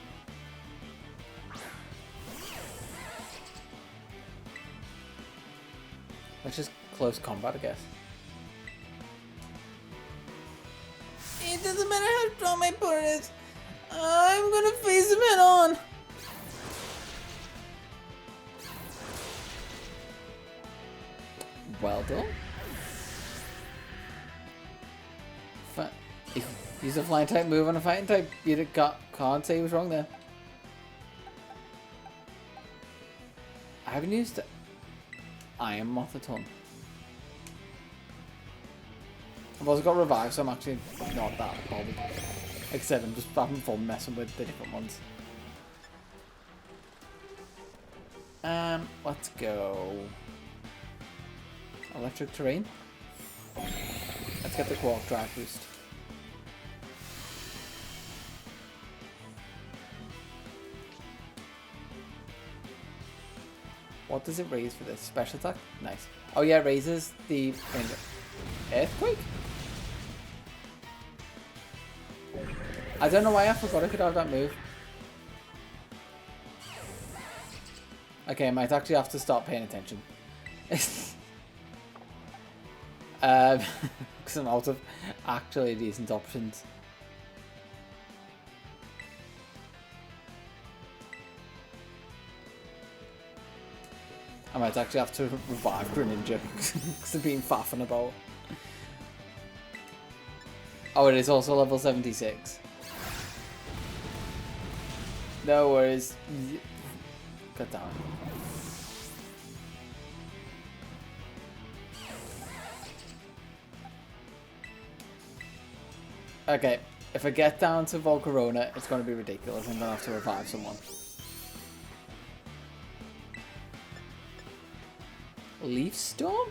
Let's just close combat, I guess. It doesn't matter how strong my opponent is. I'm gonna face him head on. Well done. Use a flying type move on a fighting type. You can't say he was wrong there. I haven't used Iron Moth a ton. I've also got Revive, so I'm actually not that bothered. Like I said, I'm just having fun messing with the different ones. Let's go. Electric Terrain. Let's get the Quark Drive boost. What does it raise for this? Special attack? Nice. Oh yeah, it raises the Earthquake? I don't know why I forgot I could have that move. Okay, I might actually have to start paying attention. Because I'm out of actually decent options. I might actually have to revive Greninja because I've been faffing about. Oh, it is also level 76. No worries. Cut down. Okay, if I get down to Volcarona, it's going to be ridiculous. I'm going to have to revive someone. Leaf Storm?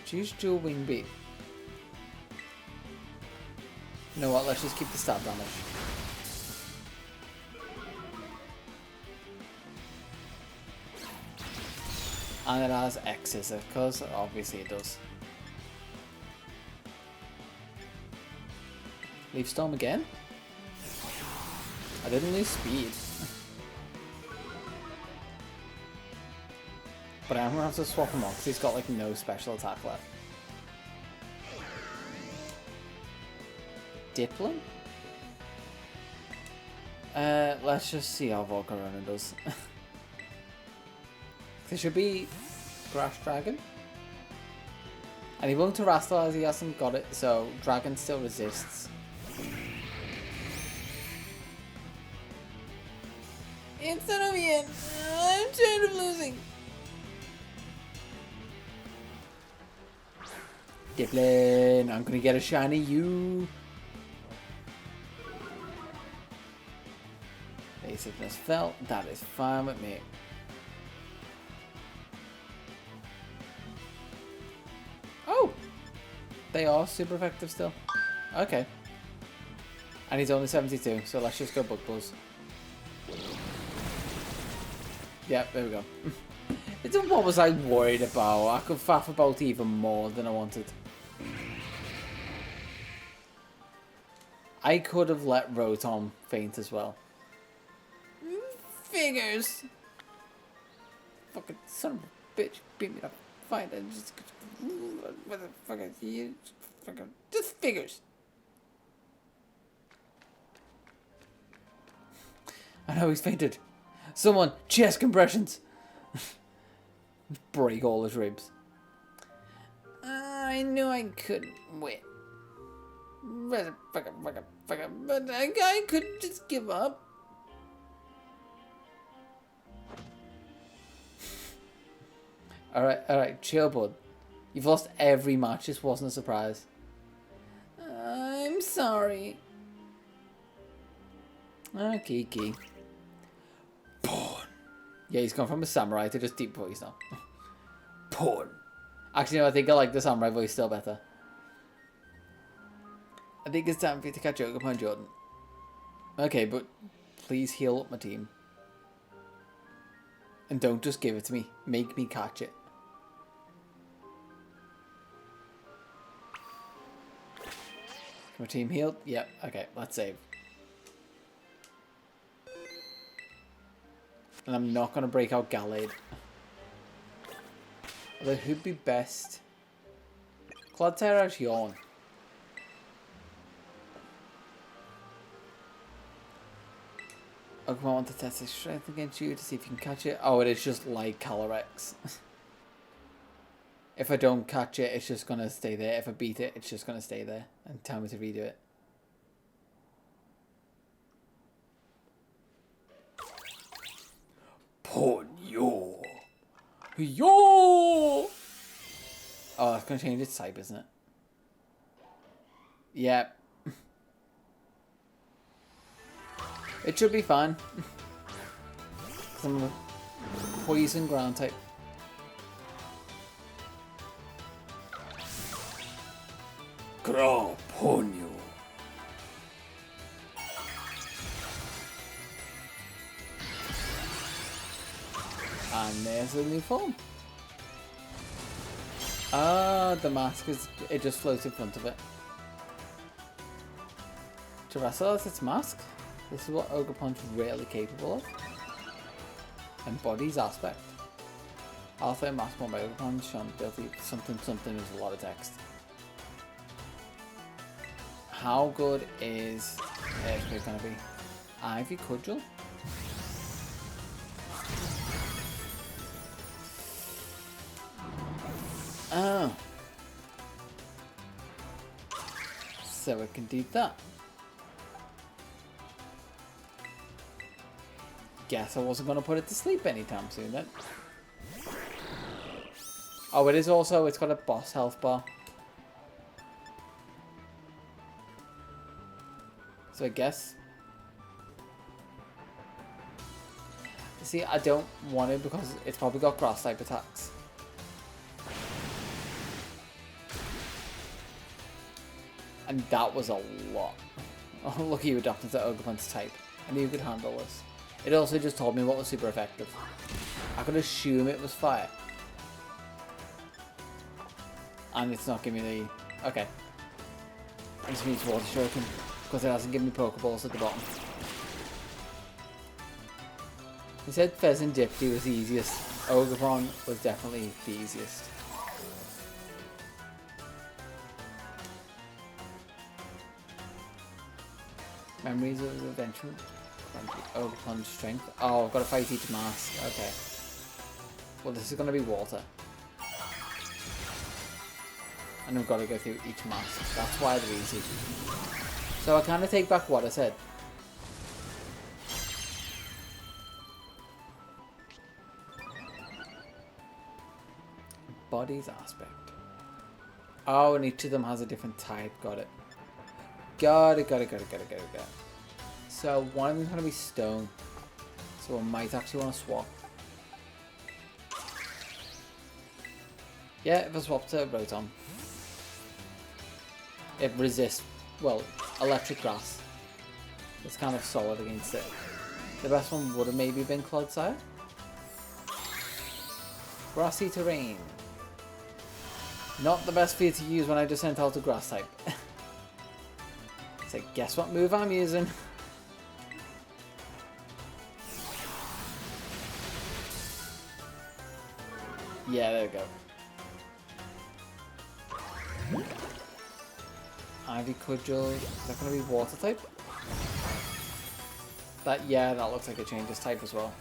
Choose dual wing beat. You know what, let's just keep the stat damage. And it has X's, of course, obviously it does. Leaf Storm again? I didn't lose speed. But I'm gonna have to swap him on because he's got like no special attack left. Dipplin? Let's just see how Volcarona does. There should be Grass Dragon. And he won't Terrestrialize, he hasn't got it, so Dragon still resists. It's not over yet. I'm tired of losing. Dipplin, I'm gonna get a shiny you. Basic felt, that is fine with me. Oh! They are super effective still. Okay. And he's only 72, so let's just go Bug Buzz. Yep, there we go. What was I worried about? I could faff about even more than I wanted. I could have let Rotom faint as well. Figures. Fucking son of a bitch beat me up. Fine, I just motherfucker, you fucking just figures. I know he's fainted. Someone chest compressions. Break all his ribs. I knew I couldn't win. But I couldn't just give up. Alright, chill, bud. You've lost every match, this wasn't a surprise. I'm sorry. Okay, key. Pawn. Yeah, he's gone from a samurai to just deep voice now. Pawn. Actually, no, I think I like the samurai voice still better. I think it's time for you to catch Ogerpon, Jordan. Okay, but please heal up my team. And don't just give it to me. Make me catch it. My team healed? Yep. Okay, let's save. And I'm not going to break out Gallade. Although who'd be best? Clodsire out Yawn. I want to test his strength against you to see if you can catch it. Oh, it is just like Calyrex. If I don't catch it, it's just going to stay there. If I beat it, it's just going to stay there and tell me to redo it. Ponyo. Yo! Oh, it's going to change its type, isn't it? Yep. It should be fine. I'm a poison ground type. Ponyo. And there's a new form. Ah, the mask is, it just floats in front of it. To wrestle as its mask? This is what Ogerpon's really capable of. Embodies aspect. Alpha mask one by Ogerpon, shown ability, something with a lot of text. How good is Earthquake gonna be? Ivy Cudgel? Oh. So it can do that. Guess I wasn't going to put it to sleep anytime soon then. Oh, it is also, it's got a boss health bar. So I guess. See, I don't want it because it's probably got grass type attacks. And that was a lot. Oh, look at you adapting to Ogerpon's type. I knew you could handle this. It also just told me what was super effective. I could assume it was fire. And it's not giving me the... Okay. I just need water shuriken because it hasn't given me Pokeballs at the bottom. He said Pheasant Dipty was the easiest. Ogerpon was definitely the easiest. Memories of the adventure. Ogerpon's strength. Oh, I've got to fight each mask. Okay. Well, this is going to be water. And I've got to go through each mask. That's why they're easy. So I kind of take back what I said. Body's aspect. Oh, and each of them has a different type. Got it. Got it. So one of them's going to be stone. So I might actually want to swap. Yeah, if I swap to Rotom. It resists, well, electric grass. It's kind of solid against it. The best one would have maybe been Clodsire. Grassy terrain. Not the best for you to use when I just sent out a grass type. So guess what move I'm using? Yeah, there we go. Ivy Cudgel. Is that going to be water type? That, yeah, that looks like it changes type as well.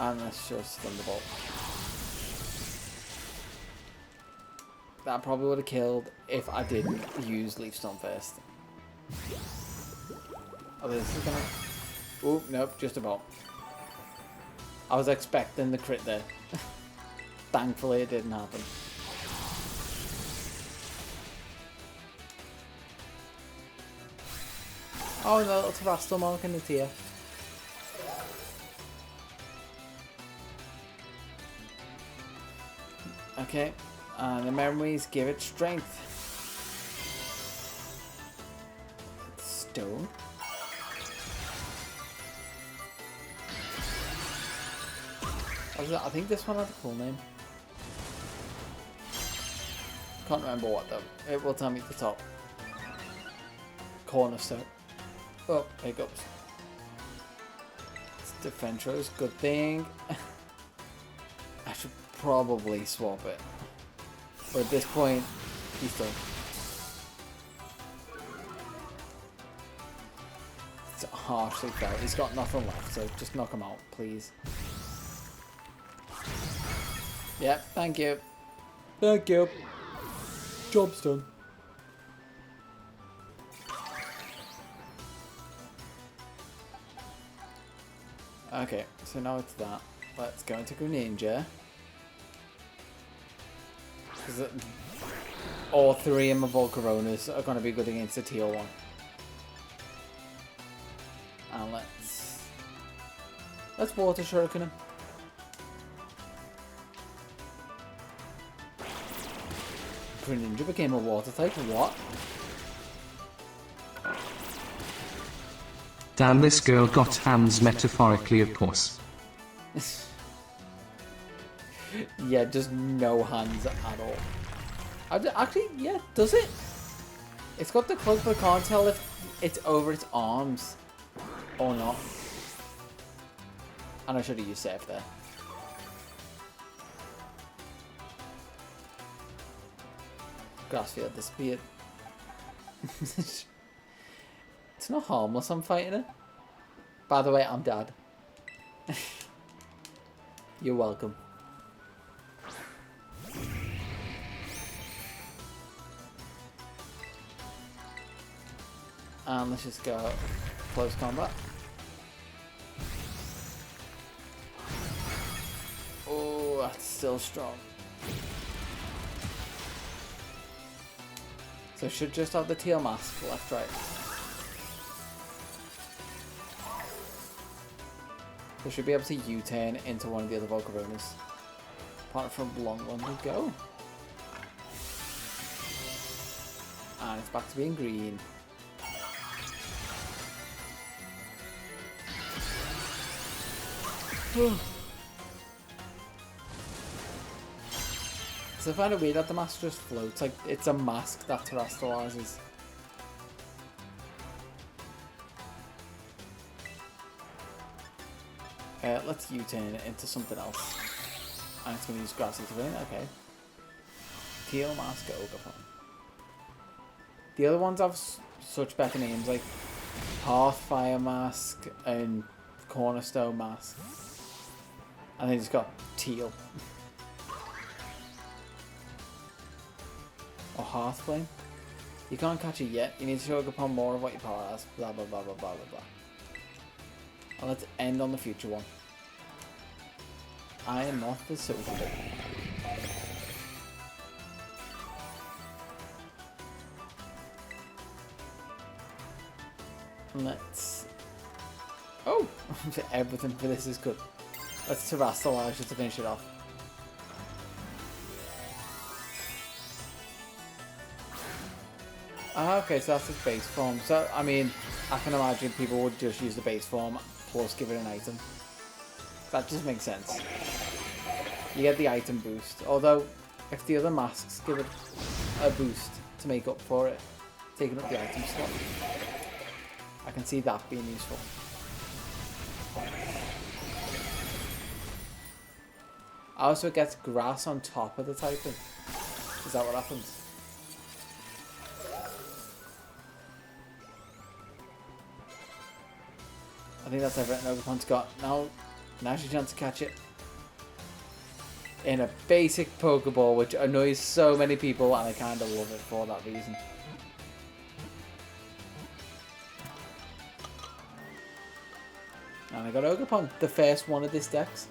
And that's just Thunderbolt. That probably would have killed if I didn't use Leaf Storm first. Oh, this is gonna... Oh, nope, just about. I was expecting the crit there. Thankfully, it didn't happen. Oh, the little terrestrial mark in the tier. Okay, and the memories give it strength. Stone. I think this one had a cool name. Can't remember what though. It will tell me at the top. Cornerstone. Oh, hiccups. It's Defentro's good thing. I should probably swap it. But at this point, he's done. It's harshly felt. He's got nothing left, so just knock him out, please. Yep, thank you. Thank you. Job's done. Okay, so now it's that. Let's go into Greninja. Because all three of my Volcaronas are going to be good against the Teal one. And let's Water Shuriken him. Greninja became a water type. What? Damn, this girl got hands, metaphorically of course. Yeah, just no hands at all. Actually, yeah, does it? It's got the cloak, but I can't tell if it's over its arms or not. And I should have used safe there. Grassfield disappeared. It's not harmless, I'm fighting it. By the way, I'm Dad. You're welcome. And let's just go close combat. Oh, that's still strong. So should just have the Teal Mask left, right. So should be able to U-turn into one of the other Volcaronas. Apart from long one to go. And it's back to being green. So I find it weird that the mask just floats, like it's a mask that terrestrializes. Let's U-turn it into something else. And it's going to use Grassy to win, okay. Teal Mask, Ogre. The other ones have such better names, like Hearthfire Mask and Cornerstone Mask. And then it's got Teal. Or Hearthflame. You can't catch it yet. You need to show upon more of what your power has. Blah blah blah blah blah blah blah. And let's end on the future one. I am not the social. Let's. Oh, everything for this is good. Let's terrestrialize just to finish it off. Okay, so that's its base form. So, I mean, I can imagine people would just use the base form plus give it an item. That just makes sense. You get the item boost. Although, if the other masks give it a boost to make up for it, taking up the item slot, I can see that being useful. Also, it gets grass on top of the typing. Is that what happens? I think that's everything Overpond's got. Now's your chance to catch it. In a basic Pokeball, which annoys so many people, and I kind of love it for that reason. And I got Ogerpon, the first one of this dex.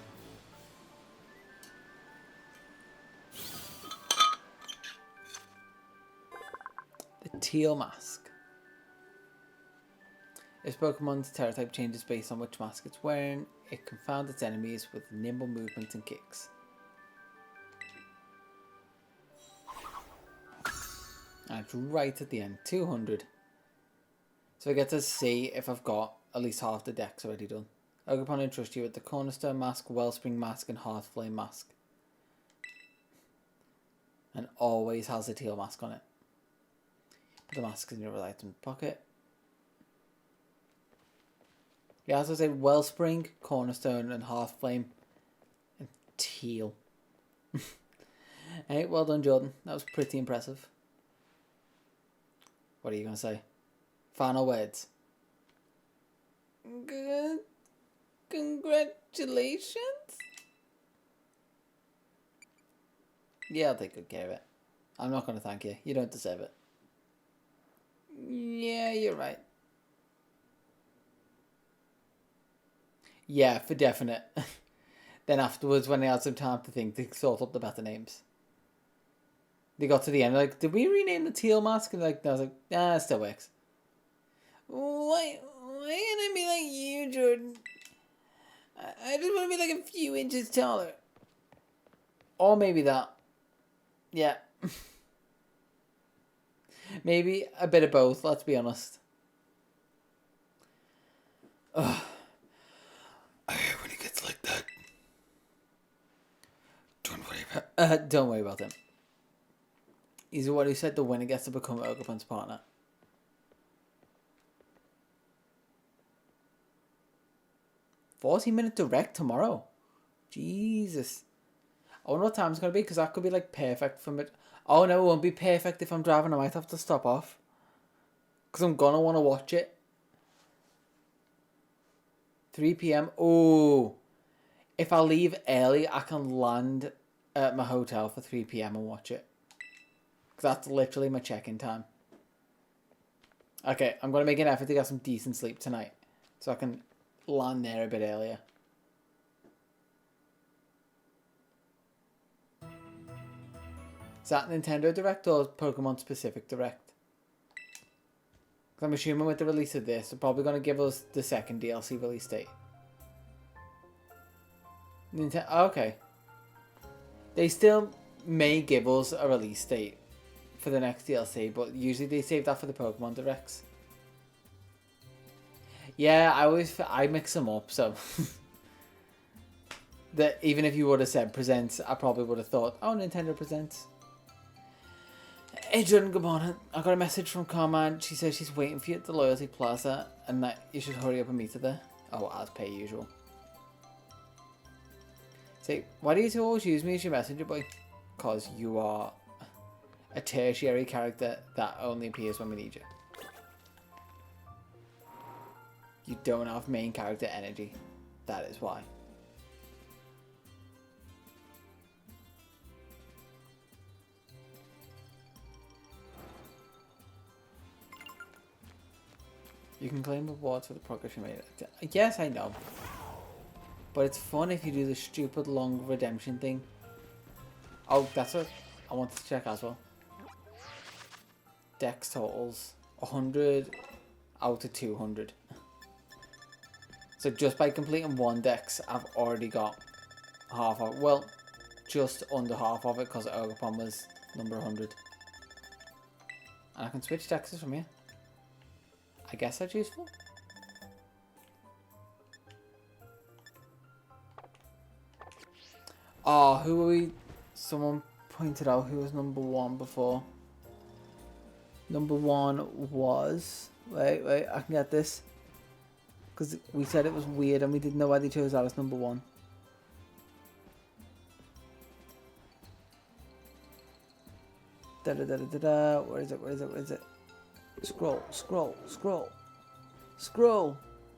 The Teal Mask. If Pokemon's Terra type changes based on which mask it's wearing, it confounds its enemies with nimble movements and kicks. And it's right at the end, 200. So I get to see if I've got at least half the decks already done. Ogerpon entrusts you with the Cornerstone Mask, Wellspring Mask, and Heartflame Mask. And always has a Teal Mask on it. Put the mask in your right item pocket. Yeah, as I say, Wellspring, Cornerstone, and Heartflame, and Teal. Hey, well done, Jordan. That was pretty impressive. What are you going to say? Final words. Good. Congratulations. Yeah, I'll take good care of it. I'm not going to thank you. You don't deserve it. Yeah, you're right. Yeah, for definite. Then afterwards, when they had some time to think, they sort up the better names. They got to the end, like, did we rename the Teal Mask? And like, I was like, nah, it still works. Why can't I be like you, Jordan? I just want to be like a few inches taller. Or maybe that. Yeah. Maybe a bit of both, let's be honest. Ugh. I hate when he gets like that. Don't worry about him. He's the one who said the winner gets to become Ogerpon's partner. "40-minute direct tomorrow." Jesus. I wonder what time it's going to be, because that could be like perfect for me. Oh no, it won't be perfect if I'm driving. I might have to stop off. Because I'm going to want to watch it. 3 p.m. Oh. If I leave early, I can land at my hotel for 3 p.m. and watch it. Because that's literally my check-in time. Okay, I'm going to make an effort to get some decent sleep tonight. So I can land there a bit earlier. Is that Nintendo Direct or Pokemon specific Direct? Because I'm assuming with the release of this, they're probably going to give us the second DLC release date. Okay. They still may give us a release date for the next DLC, but usually they save that for the Pokemon Directs. Yeah, I mix them up, so that even if you would have said Presents, I probably would have thought, oh, Nintendo Presents. Hey Jordan, good morning. I got a message from Carmine. She says she's waiting for you at the Loyalty Plaza and that you should hurry up and meet her there. Oh, as per usual. Say, why do you two always use me as your messenger boy? Because you are a tertiary character that only appears when we need you. You don't have main character energy. That is why. You can claim rewards for the progress you made. Yes, I know. But it's fun if you do the stupid long redemption thing. Oh, that's what I wanted to check as well. Dex totals. 100 out of 200. So just by completing one dex, I've already got half of it. Well, just under half of it because Ogerpon was number 100. And I can switch dexes from here. I guess that's useful. Oh, who are we? Someone pointed out who was number 1 before. Number 1 was... Wait, I can get this. Because we said it was weird and we didn't know why they chose that as number 1. Da-da-da-da-da-da. Where is it? Scroll.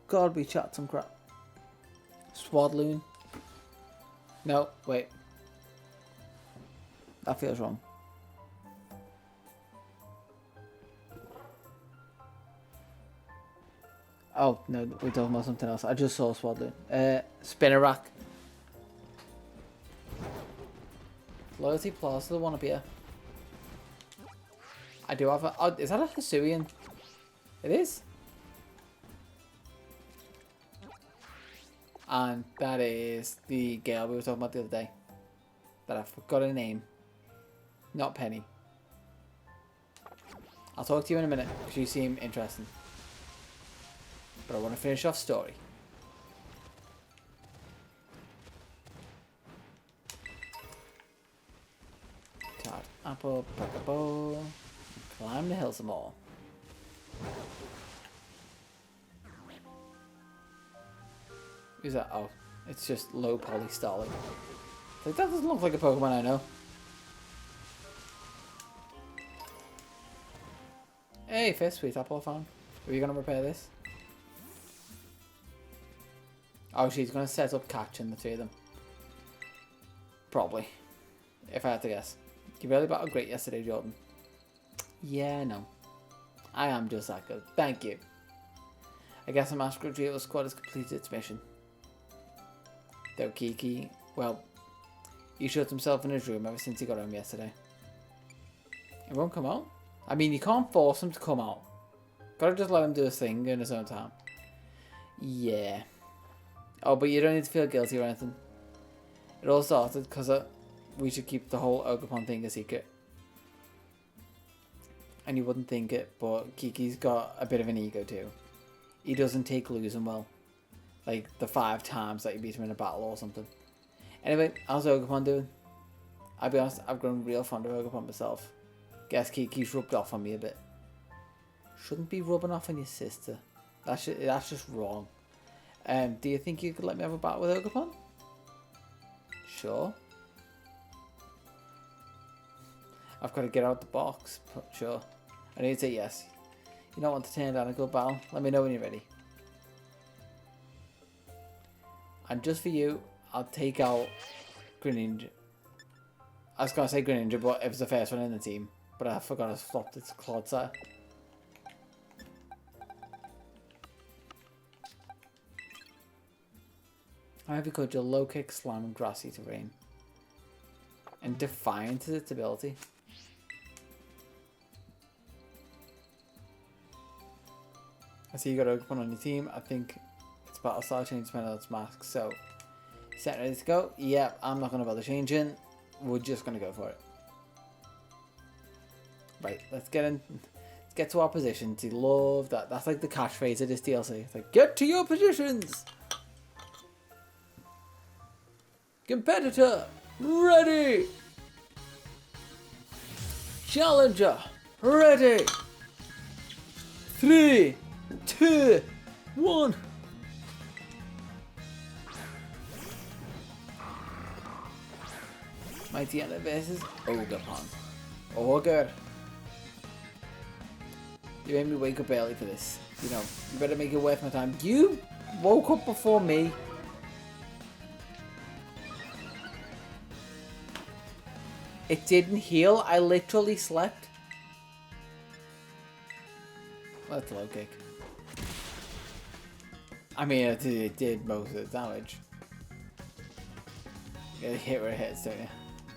God, we chat some crap. Swadloon. No, wait. That feels wrong. Oh, no, we're talking about something else. I just saw Swadloon. Spinnerack. Loyalty Plaza, the one up here. I do have a... Oh, is that a Hisuian? It is. And that is the girl we were talking about the other day. That I forgot her name. Not Penny. I'll talk to you in a minute because you seem interesting. But I want to finish off story. Tart, apple, bowl. Climb the hill some more. Who's that? Oh, it's just low poly Starling. Like, that doesn't look like a Pokemon I know. Hey, Fist, sweet apple fan. Are you gonna repair this? Oh, she's gonna set up catching the two of them. Probably. If I had to guess. You really battled great yesterday, Jordan. Yeah, no. I am just that good. Thank you. I guess the Master Retrieval Squad has completed its mission. Though Kiki, well, he shut himself in his room ever since he got home yesterday. He won't come out? I mean, you can't force him to come out. Gotta just let him do his thing in his own time. Yeah. Oh, but you don't need to feel guilty or anything. It all started because we should keep the whole Ogerpon thing a secret. And you wouldn't think it, but Kiki's got a bit of an ego too. He doesn't take losing well. Like the 5 times that you beat him in a battle or something. Anyway, how's Ogerpon doing? I'll be honest, I've grown real fond of Ogerpon myself. Guess Kiki's rubbed off on me a bit. Shouldn't be rubbing off on your sister. That's just wrong. Do you think you could let me have a battle with Ogerpon? Sure. I've got to get out the box, but sure. I need to say yes. You don't want to turn down a good battle? Let me know when you're ready. And just for you, I'll take out Greninja. I was going to say Greninja, but it was the first one in the team. But I forgot to swap its Clodsire. Ivy Cudgel, Low Kick, Slam, and Grassy Terrain. And Defiant is its ability. I see you got Ogerpon on your team. I think it's Battle Style change depending on its mask. So, set ready to go? Yep, I'm not going to bother changing. We're just going to go for it. Right, let's get in. Let's get to our positions. You love that. That's like the catchphrase of this DLC. It's like, get to your positions! Competitor, ready! Challenger, ready! 3, 2, 1. Mighty Anna versus Ogerpon. Ogre. You made me wake up early for this. You know, you better make it worth my time. You woke up before me. It didn't heal. I literally slept. That's low kick. I mean, it did most of the damage. You gotta hit where it hits, don't you?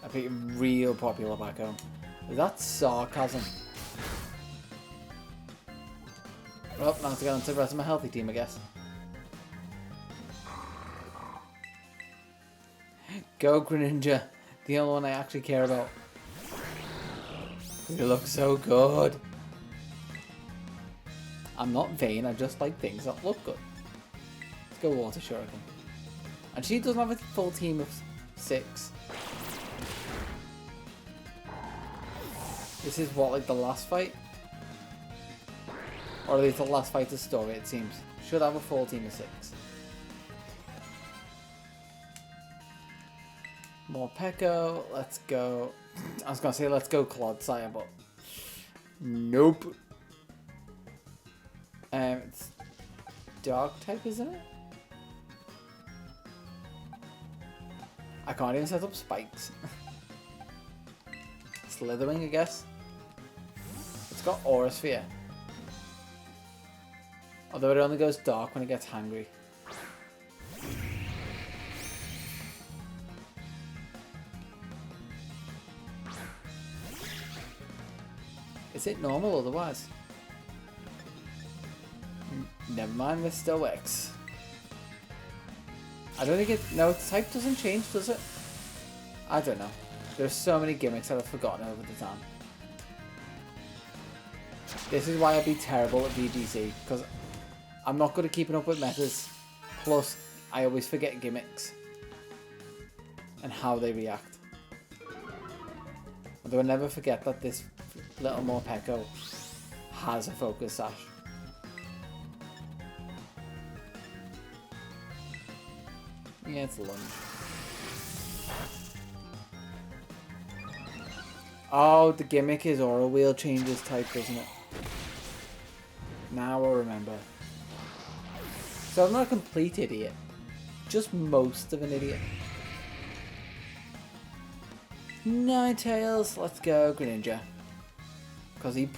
I think you're real popular back home. Is that sarcasm? Well, now to go on to the rest of my healthy team, I guess. Go Greninja. The only one I actually care about. You look so good. I'm not vain, I just like things that look good. Let's go Water Shuriken. And she doesn't have a full team of 6. This is what, like the last fight? Or at least the last fight of the story, it seems. Should have a full team of 6. More Peko, let's go. I was gonna say let's go Clodsire, but nope. It's Dark type, isn't it? I can't even set up spikes. Slithering, I guess. It's got Aura Sphere. Although it only goes dark when it gets hungry. Is it normal otherwise? Never mind, this still works. I don't think it... No, its type doesn't change, does it? I don't know. There's so many gimmicks that I've forgotten over the time. This is why I'd be terrible at VGC, because I'm not good at keeping up with metas. Plus, I always forget gimmicks and how they react. Although I never forget that this little Morpeko has a focus sash. Yeah, it's a lunge. Oh, the gimmick is Aura Wheel changes type, doesn't it? Now I remember. So I'm not a complete idiot. Just most of an idiot. Ninetales, let's go, Greninja. Because he's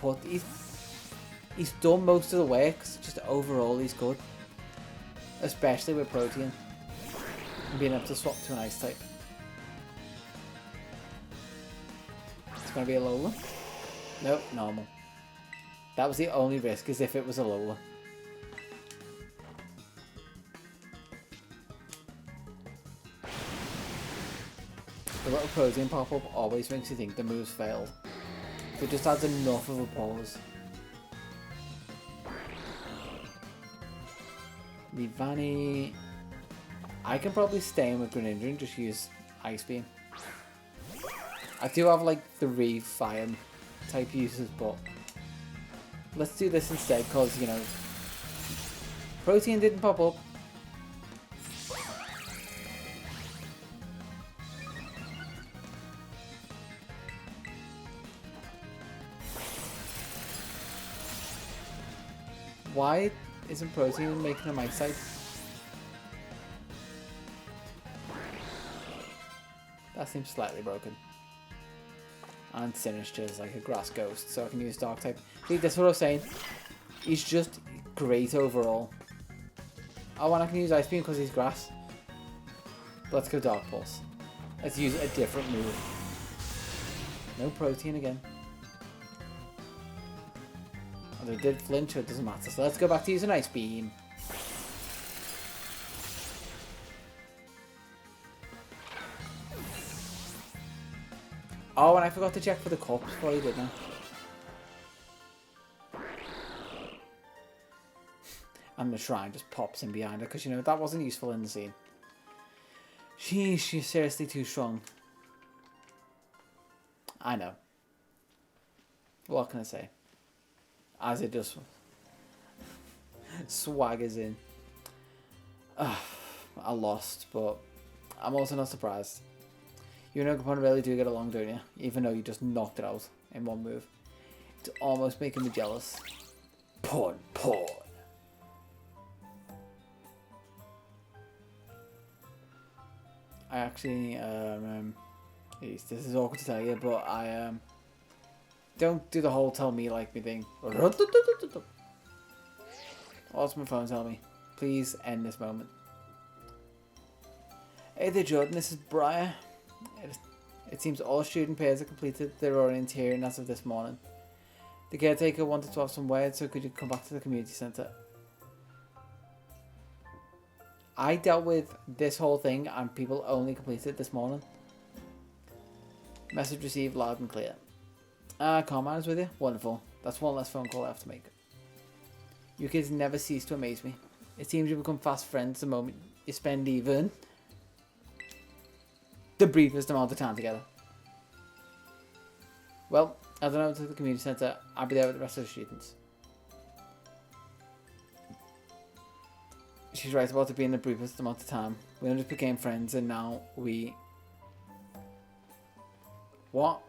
done most of the work, just overall he's good. Especially with Protean. And being able to swap to an Ice type. It's going to be a Lola. Nope, normal. That was the only risk, as if it was a Lola. The little Protean pop-up always makes you think the move's failed. It just adds enough of a pause. Livani. I can probably stay in with Greninja and just use Ice Beam. I do have like 3 fire type uses, but let's do this instead because, you know, Protean didn't pop up. Why isn't Protean making a Ice type? That seems slightly broken. And Sinister is like a grass ghost, so I can use Dark type. See, that's what I was saying. He's just great overall. Oh, and I can use Ice Beam because he's grass. Let's go Dark Pulse. Let's use a different move. No Protean again. Although it did flinch, so it doesn't matter. So let's go back to using Ice Beam. Oh, and I forgot to check for the cups before you did, now. And the shrine just pops in behind her, because, you know, that wasn't useful in the scene. She's seriously too strong. I know. What can I say? As it just swaggers in. I lost, but I'm also not surprised. You and Pokemon really do get along, don't you? Even though you just knocked it out in one move. It's almost making me jealous. Porn. I actually, this is awkward to tell you, but I, don't do the whole tell me like me thing. What's my phone tell me? Please end this moment. Hey there, Jordan, this is Briar. It seems all student pairs have completed their orienteering as of this morning. The caretaker wanted to have some words, so could you come back to the community centre? I dealt with this whole thing and people only completed it this morning. Message received loud and clear. Carmine is with you? Wonderful. That's one less phone call I have to make. You kids never cease to amaze me. It seems you become fast friends the moment you spend even the briefest amount of time together. Well, I don't know to the community centre. I'll be there with the rest of the students. She's right about it being the briefest amount of time. We only just became friends and now we... What?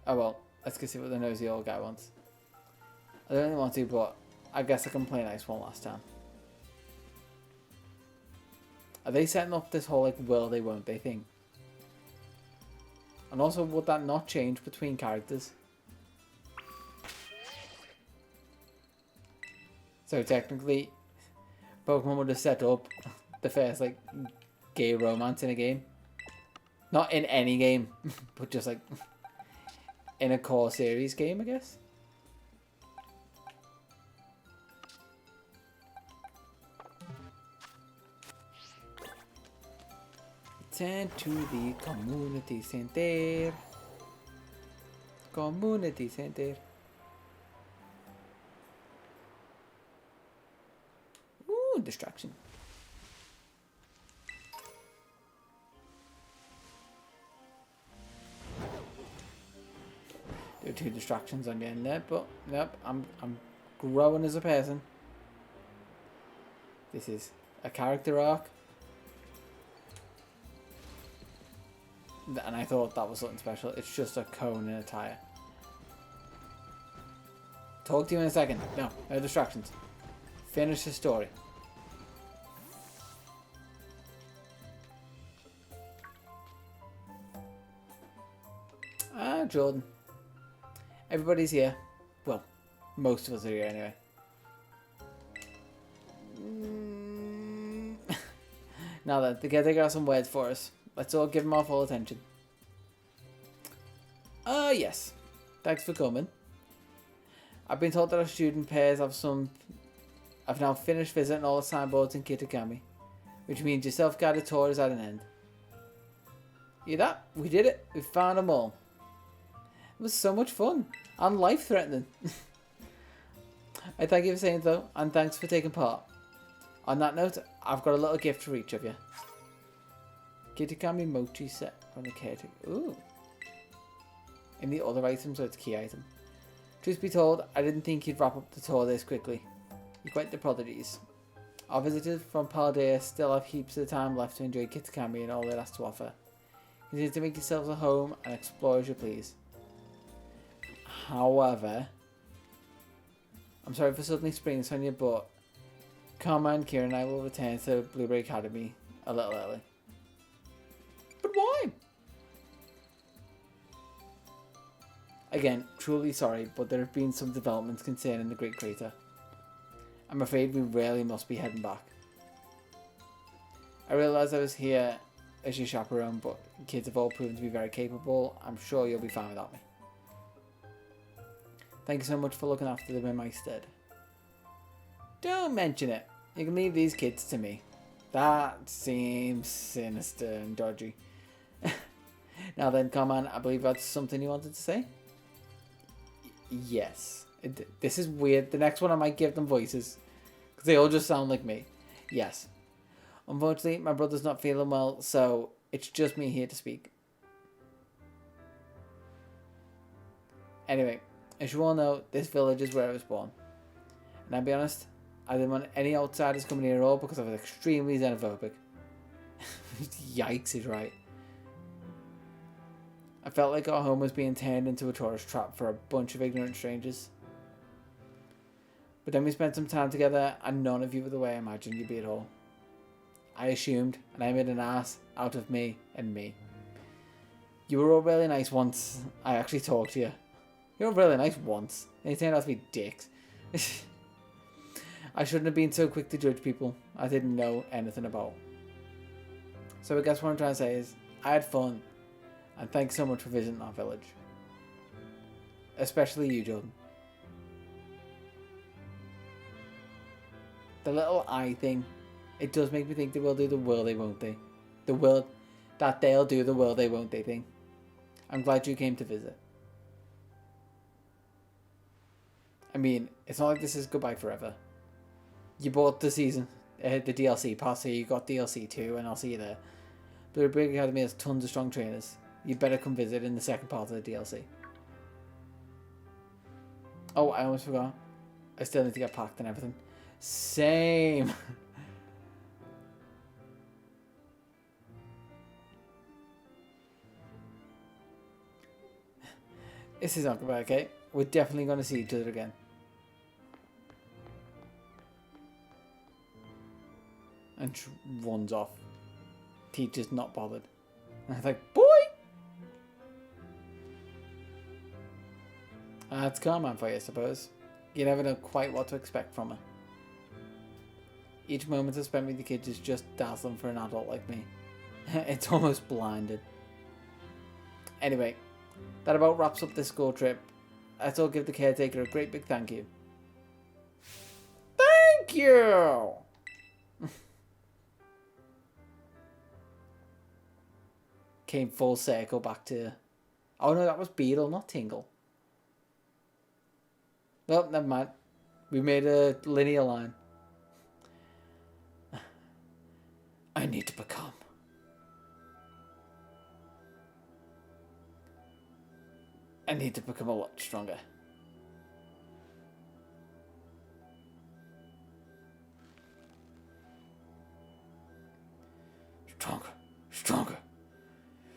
Oh well, let's go see what the nosy old guy wants. I don't really want to, but I guess I can play nice one last time. Are they setting up this whole like will they won't they thing? And also, would that not change between characters? So technically, Pokemon would have set up the first like gay romance in a game. Not in any game, but just like in a core series game, I guess. Sent to the community center. Community center. Ooh, distraction. There are 2 distractions on the end there, but nope, I'm growing as a person. This is a character arc. And I thought that was something special. It's just a cone and a tire. Talk to you in a second. No distractions. Finish the story. Ah, Jordan. Everybody's here. Well, most of us are here anyway. Now then, the caretaker has some words for us. Let's all give him our full attention. Yes. Thanks for coming. I've been told that our student pairs have now finished visiting all the signboards in Kitakami, which means your self-guided tour is at an end. Hear that? We did it. We found them all. It was so much fun and life-threatening. I thank you for saying so, and thanks for taking part. On that note, I've got a little gift for each of you. Kitakami mochi set from the caretaker. Ooh. In the other item, so it's a key item. Truth be told, I didn't think you'd wrap up the tour this quickly. You're quite the prodigies. Our visitors from Paldea still have heaps of time left to enjoy Kitakami and all it has to offer. Continue to make yourselves at home and explore as you please. However, I'm sorry for suddenly springing this on you, but Karma and Kira and I will return to Blueberry Academy a little early. But why? Again, truly sorry, but there have been some developments concerning the Great Crater. I'm afraid we really must be heading back. I realise I was here as your chaperone, but kids have all proven to be very capable. I'm sure you'll be fine without me. Thank you so much for looking after them in my stead. Don't mention it. You can leave these kids to me. That seems sinister and dodgy. Now then, come on. I believe that's something you wanted to say? Yes. This is weird. The next one I might give them voices, because they all just sound like me. Yes. Unfortunately, my brother's not feeling well, so it's just me here to speak. Anyway, as you all know, this village is where I was born. And I'll be honest, I didn't want any outsiders coming here at all because I was extremely xenophobic. Yikes is right. I felt like our home was being turned into a tourist trap for a bunch of ignorant strangers. But then we spent some time together and none of you were the way I imagined you'd be at all. I assumed, and I made an ass out of me and me. You were all really nice once I actually talked to you. You were really nice once. They turned out to be dicks. I shouldn't have been so quick to judge people I didn't know anything about. So I guess what I'm trying to say is, I had fun. And thanks so much for visiting our village. Especially you, Jordan. The little eye thing, it does make me think they will do the will they won't they. The will that they'll do the will they won't they thing. I'm glad you came to visit. I mean, it's not like this is goodbye forever. You bought the season, the DLC pass, so you got DLC 2 and I'll see you there. Blueberry Academy has tons of strong trainers. You better come visit in the second part of the DLC. Oh, I almost forgot. I still need to get packed and everything. Same. This is not goodbye, okay? We're definitely going to see each other again. And runs off. Teacher's not bothered. And I was like, boy! That's Carmine for you, I suppose. You never know quite what to expect from her. Each moment I spent with the kids is just dazzling for an adult like me. It's almost blinded. Anyway, that about wraps up this school trip. Let's all give the caretaker a great big thank you. Thank you! came full circle back to... Oh no, that was Beetle, not Tingle. Well, never mind. We made a linear line. I need to become. I need to become a lot stronger. Stronger, stronger,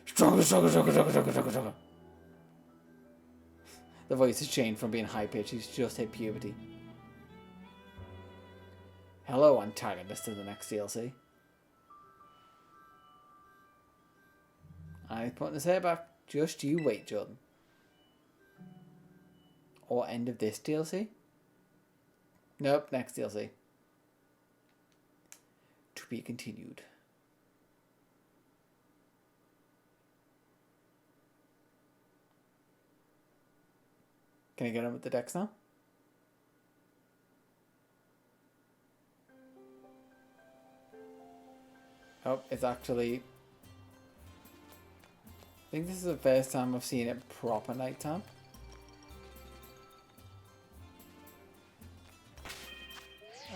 stronger, stronger, stronger, stronger, stronger, stronger, stronger. The voice has changed from being high pitched. He's just hit puberty. Hello, antagonist of the next DLC. I'm putting his hair back. Just you wait, Jordan. Or end of this DLC? Nope, next DLC. To be continued. Can I get on with the decks now? Oh, it's actually... I think this is the first time I've seen it proper nighttime.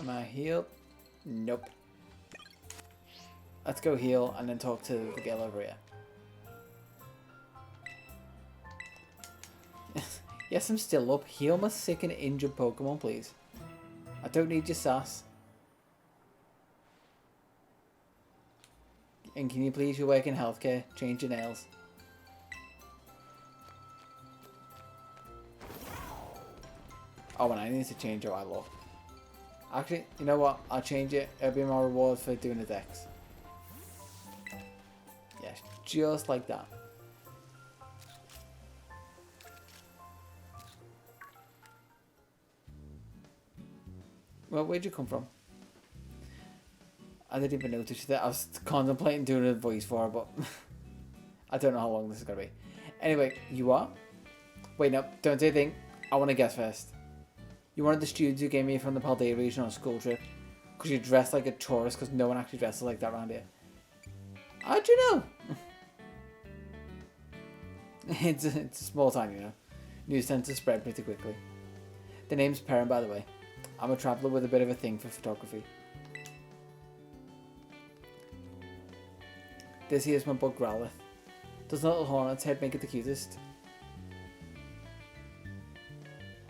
Am I healed? Nope. Let's go heal and then talk to the girl over here. Yes, I'm still up. Heal my sick and injured Pokemon, please. I don't need your sass. And can you please, you work in healthcare, change your nails. Oh, and I need to change how I look. Actually, you know what? I'll change it. It'll be my reward for doing the decks. Yes, just like that. Well, where'd you come from? I didn't even notice that. I was contemplating doing a voice for her, but I don't know how long this is going to be. Anyway, you are? Wait, no, don't say a thing. I want to guess first. You're one of the students who gave me from the PaneyeRewind region on a school trip. Because you dressed like a tourist, because no one actually dresses like that around here. How'd you know? It's a small town, you know. News tends to spread pretty quickly. The name's Perrin, by the way. I'm a traveller with a bit of a thing for photography. This here's my bug Growlithe. Does the little horn on its head make it the cutest?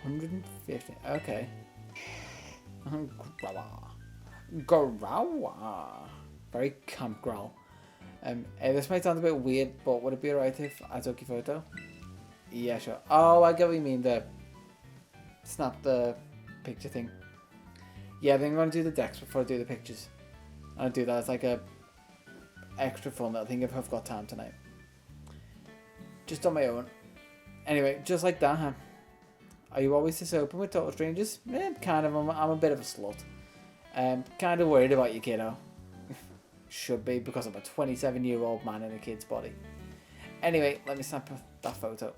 150. Okay. Growl. Very camp growl. This might sound a bit weird, but would it be alright if I took your photo? Yeah, sure. Oh, I get what you mean. The snap the picture thing. Yeah, I think I'm going to do the decks before I do the pictures. I'll do that as like a extra fun little thing if I've got time tonight. Just on my own. Anyway, just like that, huh? Are you always this open with total strangers? Yeah, kind of. I'm a bit of a slut. Kind of worried about you, kiddo. Should be, because I'm a 27-year-old man in a kid's body. Anyway, let me snap that photo.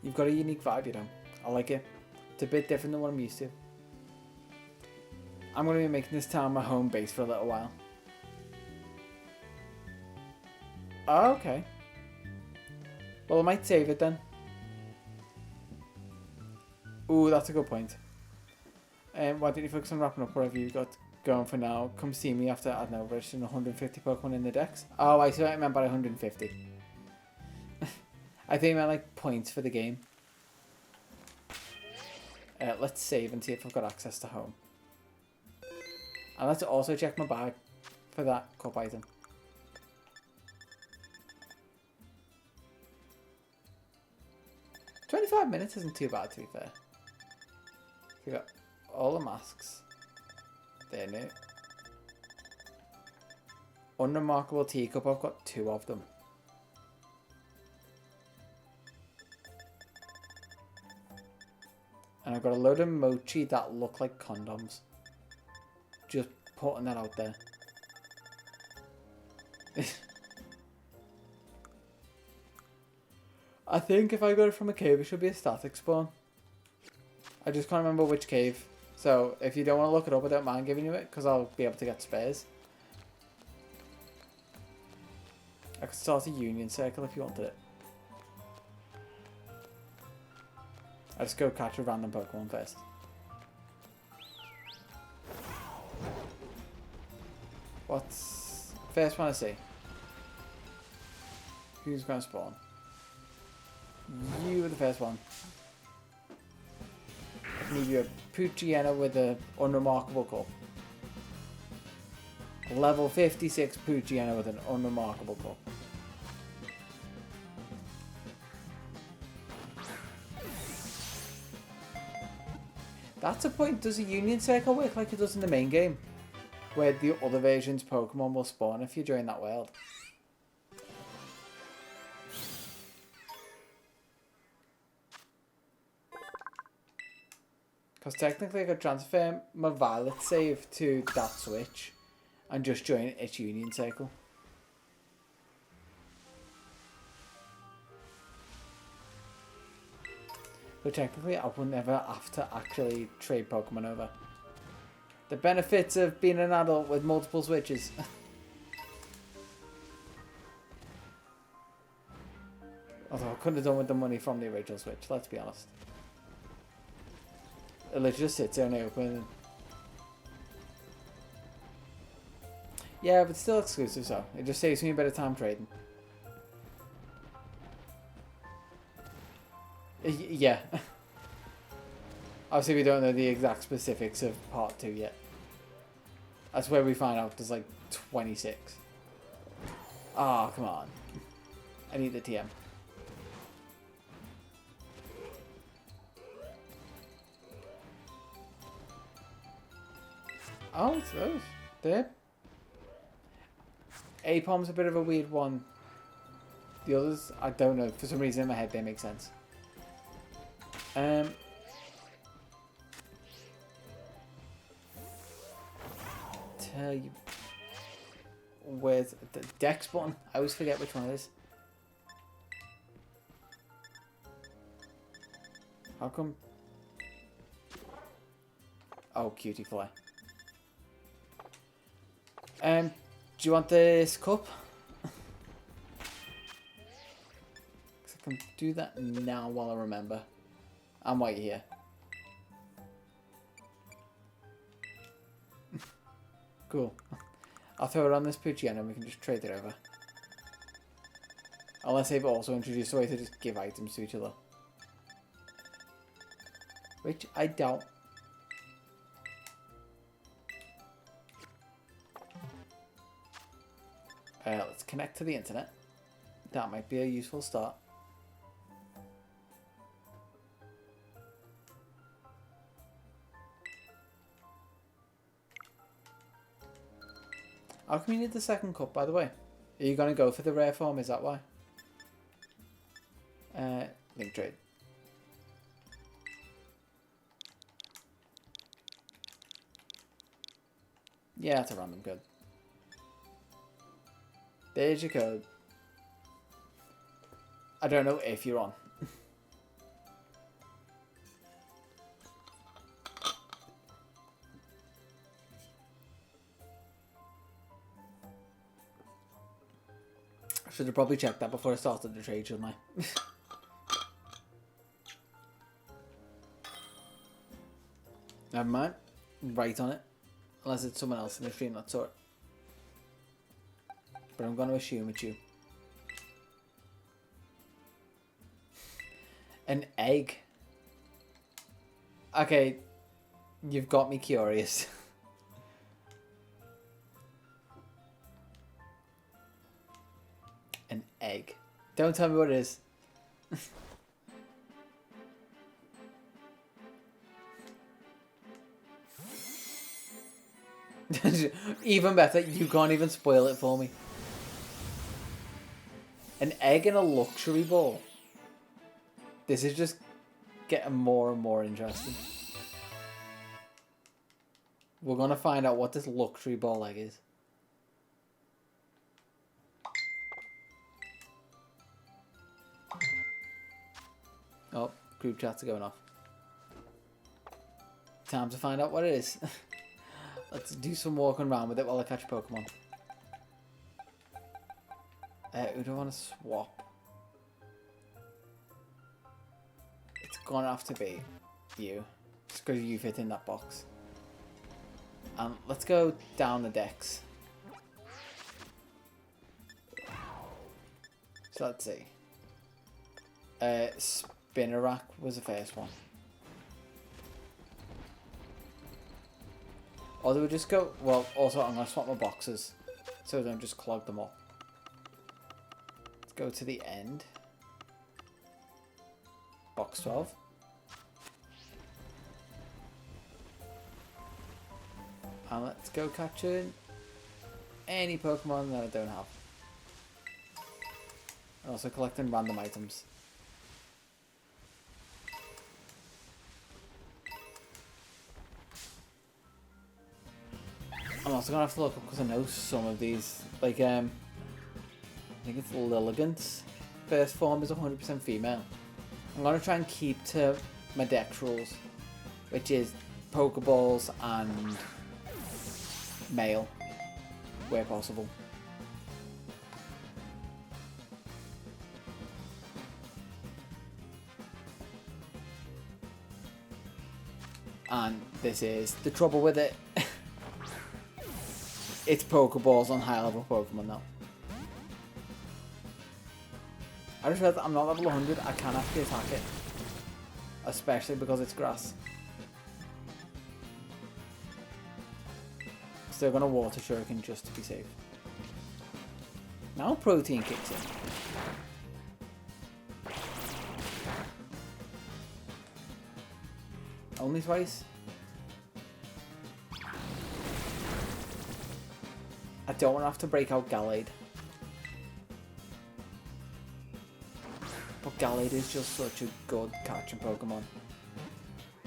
You've got a unique vibe, you know. I like it. It's a bit different than what I'm used to. I'm going to be making this town my home base for a little while. Oh, okay. Well, I might save it then. Ooh, that's a good point. Why don't you focus on wrapping up whatever you got going for now? Come see me after, I don't know, registering 150 Pokemon in the decks. Oh, I see what I meant by 150. I think I meant like points for the game. Let's save and see if I've got access to home. And let's also check my bag for that cup item. "25 minutes isn't too bad, to be fair. We got all the masks. They're new. Unremarkable teacup, I've got 2 of them. And I've got a load of mochi that look like condoms. Just putting that out there. I think if I got it from a cave, it should be a static spawn. I just can't remember which cave. So if you don't want to look it up, I don't mind giving you it, because I'll be able to get spares. I could start a union circle if you wanted it. I'll just go catch a random Pokemon first. What's first one I see? Who's going to spawn? You were the first one. I need you a Poochyena with an unremarkable call. Level 56 Poochyena with an unremarkable call. That's a point. Does a Union Circle work like it does in the main game? Where the other version's Pokemon will spawn if you join that world? Because technically I could transfer my Violet save to that Switch and just join its Union Circle. So technically I would never have to actually trade Pokemon over. The benefits of being an adult with multiple Switches. Although I couldn't have done with the money from the original Switch, let's be honest. It literally just sits there and open. Yeah, but still exclusive, so it just saves me a bit of time trading. Yeah. Obviously we don't know the exact specifics of part 2 yet. That's where we find out there's like 26. Ah, oh, come on. I need the TM. Oh, it's those. There. Apom's a bit of a weird one. The others, I don't know. For some reason in my head they make sense. Tell you where's the Dex button? I always forget which one it is. How come? Oh, cutie fly. Do you want this cup? Because I can do that now while I remember. And while you're here. Cool. I'll throw it on this Poochyena and we can just trade it over. Unless they've also introduced a way to just give items to each other. Which I doubt. Let's connect to the internet. That might be a useful start. How come you need the second cup, by the way? Are you going to go for the rare form? Is that why? Link trade. Yeah, that's a random code. There's your code. I don't know if you're on. I should have probably checked that before I started the trade, shouldn't I? Never mind. Right on it. Unless it's someone else in the stream that saw it. But I'm going to assume it's you. An egg? Okay. You've got me curious. An egg. Don't tell me what it is. Even better, you can't even spoil it for me. An egg in a luxury ball. This is just getting more and more interesting. We're going to find out what this luxury ball egg is. Oh, group chats are going off. Time to find out what it is. Let's do some walking around with it while I catch Pokemon. Who do I want to swap? It's gonna have to be you. Just because you fit in that box. Let's go down the decks. So let's see. Spinner rack was the first one. Or do we just go... Well, also I'm going to swap my boxes. So I don't just clog them up. Let's go to the end. Box 12. And let's go catching any Pokemon that I don't have. And also collecting random items. I'm also gonna have to look up because I know some of these, like I think it's Lilligant's first form is 100% female. I'm gonna try and keep to my dex rules, which is Pokeballs and male, where possible. And this is the trouble with it. It's Pokeballs on high level Pokemon now. I just realized I'm not level 100, I can actually attack it. Especially because it's grass. Still gonna Water Shuriken just to be safe. Now Protein kicks in. Only twice? I don't want to have to break out Gallade. But Gallade is just such a good catching Pokemon.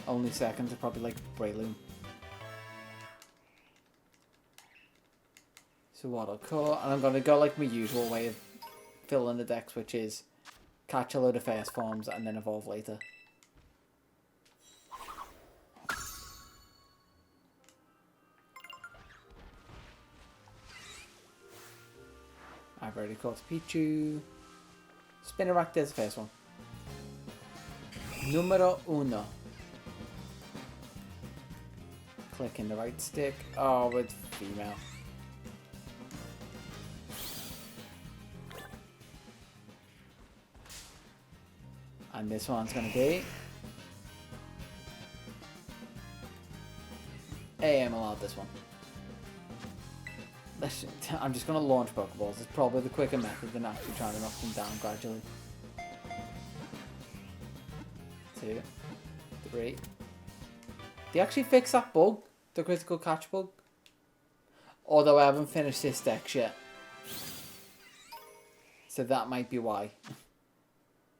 Only second to probably like Breloom. So what I'll call, and I'm going to go like my usual way of filling the decks, which is catch a load of first forms and then evolve later. I've already caught Pichu. Spinnerack, there's the first one. Numero uno. Clicking the right stick. Oh, it's female. And this one's going to be... Hey, I'm allowed this one. I'm just going to launch Pokeballs. It's probably the quicker method than actually trying to knock them down gradually. 2, 3. They actually fixed that bug, the critical catch bug. Although I haven't finished this deck yet. So that might be why.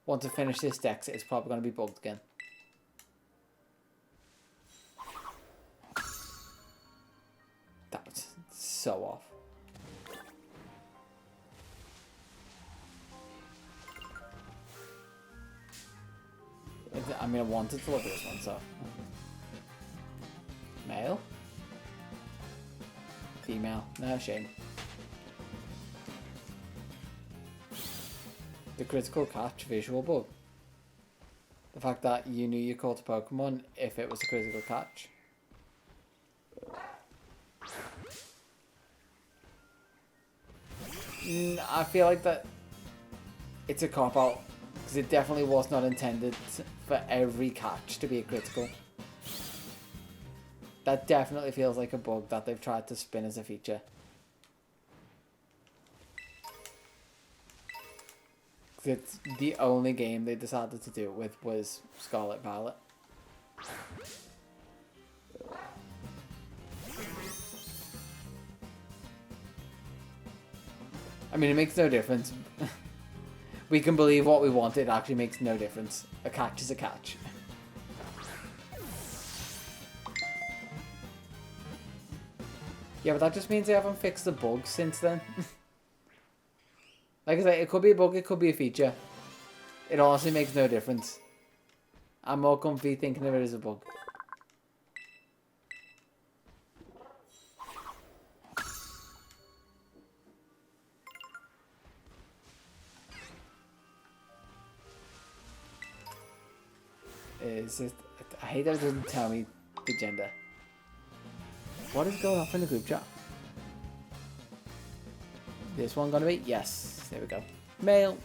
Once I finish this deck, it's probably going to be bugged again. That was so off. I mean, I wanted to look at this one, so. Male? Female? No, shame. The critical catch visual bug. The fact that you knew you caught a Pokemon if it was a critical catch. I feel like that it's a cop-out because it definitely was not intended for every catch to be a critical. That definitely feels like a bug that they've tried to spin as a feature. It's the only game they decided to do it with was Scarlet Violet. I mean, it makes no difference. We can believe what we want, it actually makes no difference. A catch is a catch. Yeah, but that just means they haven't fixed the bugs since then. Like I say, it could be a bug, it could be a feature. It honestly makes no difference. I'm more comfy thinking of it as a bug. Is it? I hate that it doesn't tell me the gender. What is going off in the group chat? This one gonna be? Yes. There we go. Male.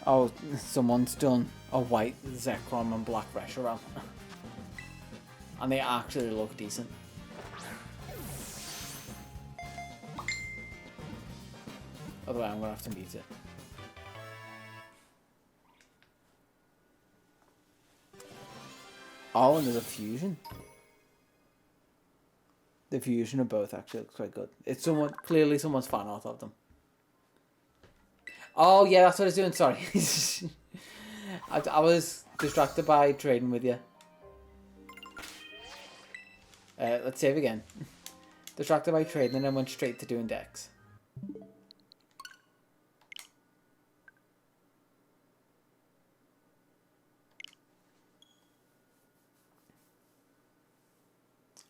Oh, someone's done a white Zekrom and black Reshiram. And they actually look decent. Otherwise I'm gonna have to mute it. Oh, and there's a fusion. The fusion of both actually looks quite good. It's clearly someone's fan art of them. Oh yeah, that's what I was doing, sorry. I was distracted by trading with you. Let's save again. Distracted by trading and then went straight to doing decks.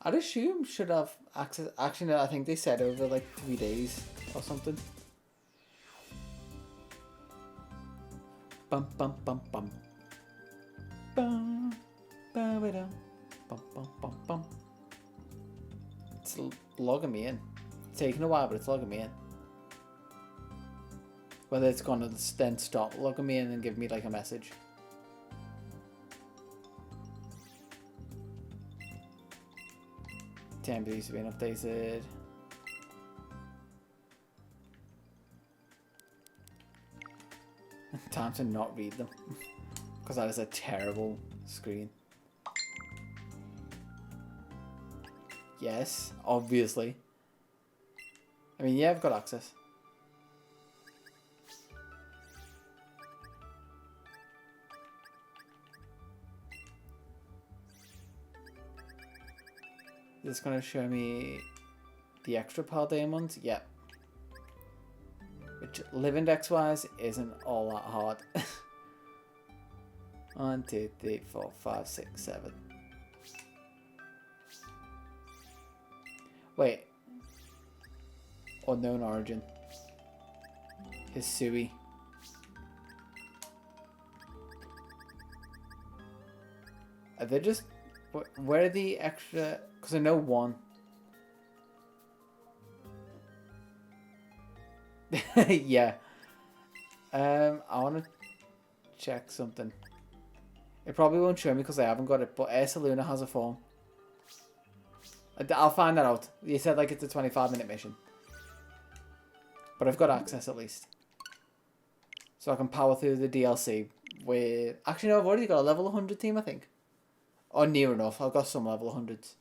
I'd assume should have access. Actually, no, I think they said over like 3 days or something. Bum bum bum bum. Bum bum bum bum bum bum. It's logging me in. It's taking a while, but it's logging me in. Whether it's gonna then stop logging me in and give me like a message. Templates have been updated. Time to not read them. Because that is a terrible screen. Yes, obviously. I mean, yeah, I've got access. Is this going to show me the extra Paldean ones? Yeah. Which, live index wise, isn't all that hard. 1, 2, 3, 4, 5, 6, 7. Wait. Unknown origin. Hisui. Are they just... Where are the extra... Because I know one. Yeah. I want to check something. It probably won't show me because I haven't got it, but Ursa Luna has a form. I'll find that out. You said like it's a 25-minute mission. But I've got access at least. So I can power through the DLC with... Actually, no, I've already got a level 100 team, I think. Or near enough. I've got some level 100s.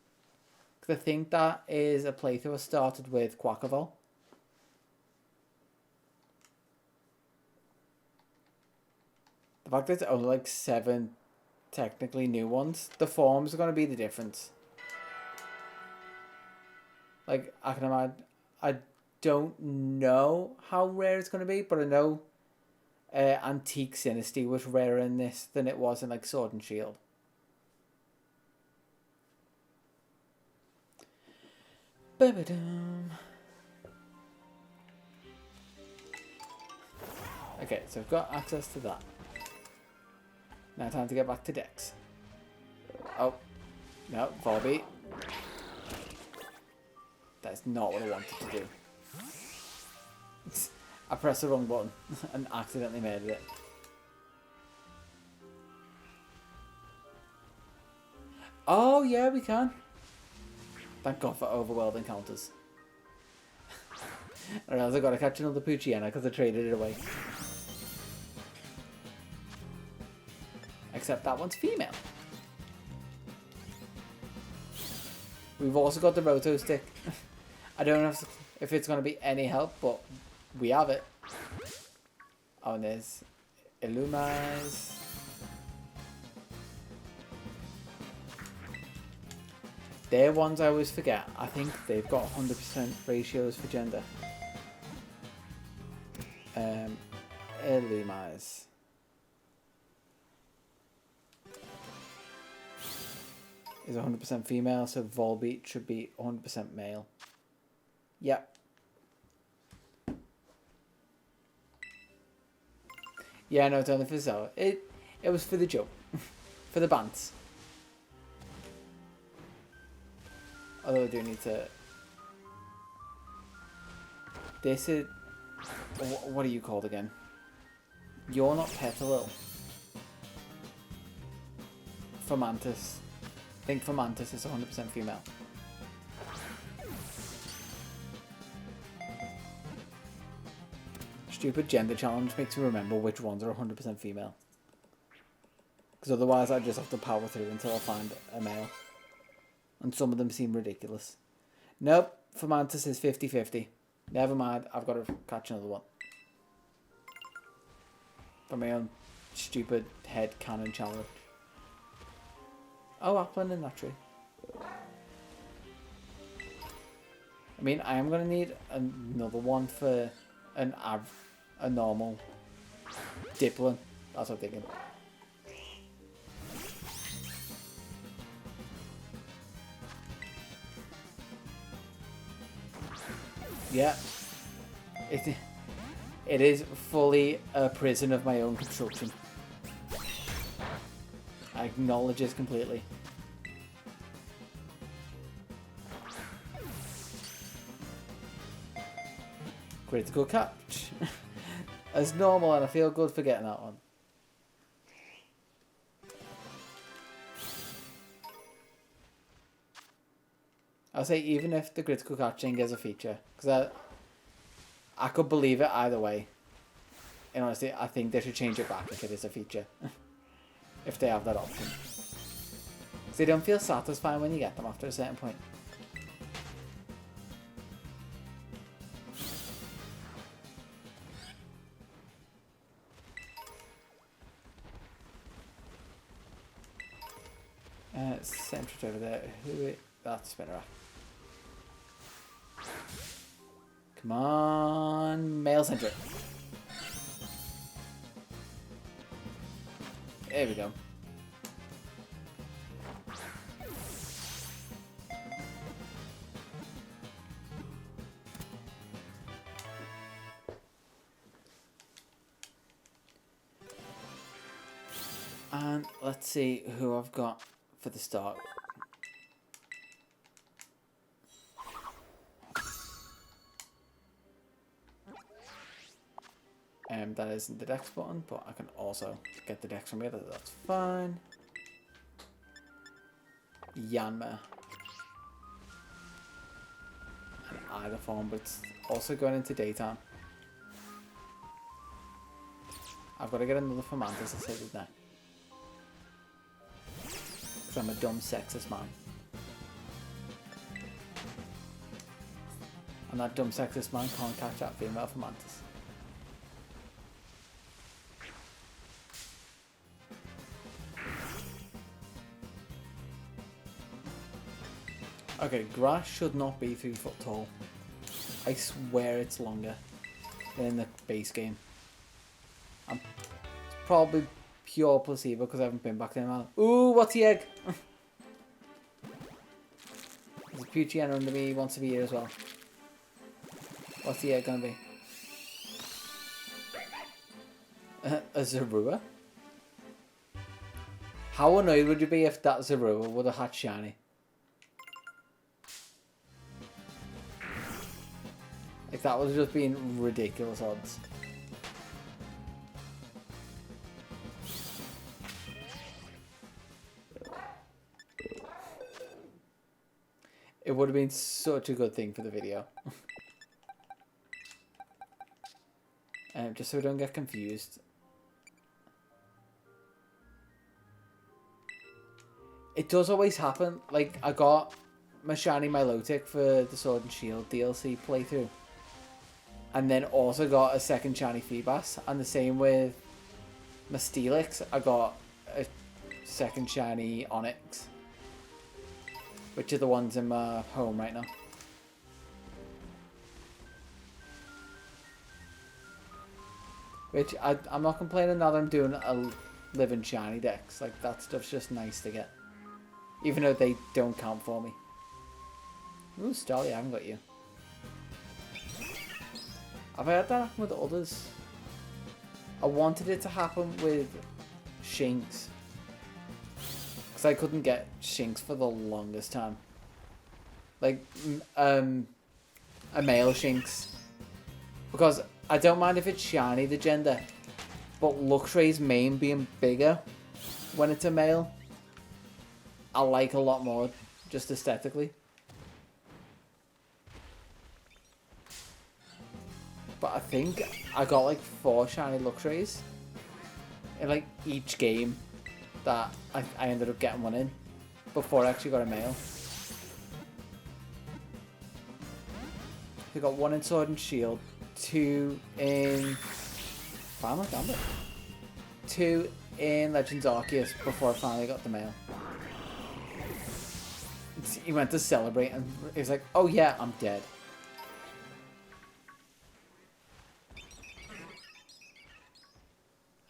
Because I think that is a playthrough I started with Quackavol. The fact that it's only like 7 technically new ones, the forms are going to be the difference. Like, I can imagine, I don't know how rare it's going to be, but I know Antique Synasty was rarer in this than it was in like Sword and Shield. Okay, so I've got access to that. Now time to get back to decks. Oh, no, Volby. That's not what I wanted to do. I pressed the wrong button and accidentally made it. Oh yeah, we can. Thank God for overworld encounters. I realize I gotta catch another Poochyena because I traded it away. Except that one's female. We've also got the Roto Stick. I don't know if it's going to be any help, but we have it. Oh, and there's Illumaz. They're ones I always forget. I think they've got 100% ratios for gender. Illumaz. is 100% female, so Volbeat should be 100% male. Yep. Yeah, no, it's only for Zoe. It was for the joke. For the bants. Although I do need to... This is... What are you called again? You're not Petalil. Fomantis. I think Fomantis is 100% female. Stupid gender challenge makes me remember which ones are 100% female. Because otherwise I just have to power through until I find a male. And some of them seem ridiculous. Nope, Fomantis is 50-50. Never mind, I've got to catch another one. For my own stupid head cannon challenge. Oh, Applin in that tree. I mean, I am going to need another one for a normal Diplin. That's what I'm thinking. Yeah. It is fully a prison of my own construction. I acknowledge this completely. Critical catch. As normal, and I feel good for getting that one. I'll say even if the critical catching is a feature, because I could believe it either way. And honestly, I think they should change it back if it is a feature. If they have that option. Because they don't feel satisfying when you get them after a certain point. Centric over there. That's Spinnerack. Come on, male centric. There we go. And let's see who I've got for the start. That isn't the dex button, but I can also get the dex from here, that's fine. Yanma. And either form, but it's also going into daytime. I've got to get another Fomantis, I said it now. Because I'm a dumb sexist man. And that dumb sexist man can't catch that female Fomantis. Okay, grass should not be 3 foot tall. I swear it's longer than in the base game. It's probably pure placebo because I haven't been back there now. Ooh, what's the egg? There's a Puchiana under me, he wants to be here as well. What's the egg gonna be? A Zorua? How annoyed would you be if that Zorua would have had shiny? Like, that would have just been ridiculous odds. It would have been such a good thing for the video. Just so we don't get confused. It does always happen. Like, I got my shiny Milotic for the Sword and Shield DLC playthrough. And then also got a second shiny Feebas. And the same with my Steelix. I got a second shiny Onyx. Which are the ones in my home right now. Which, I'm not complaining that I'm doing a living shiny dex. Like, that stuff's just nice to get. Even though they don't count for me. Ooh, Starly, I haven't got you. Have I had that happen with others? I wanted it to happen with Shinx. Because I couldn't get Shinx for the longest time. Like, a male Shinx. Because I don't mind if it's shiny, the gender. But Luxray's mane being bigger when it's a male, I like a lot more, just aesthetically. But I think I got like 4 shiny Luxrays in like each game that I ended up getting one in before I actually got a male. I got 1 in Sword and Shield, 2 in Final Gambit, 2 in Legends Arceus before I finally got the male. He went to celebrate and he was like, oh yeah, I'm dead.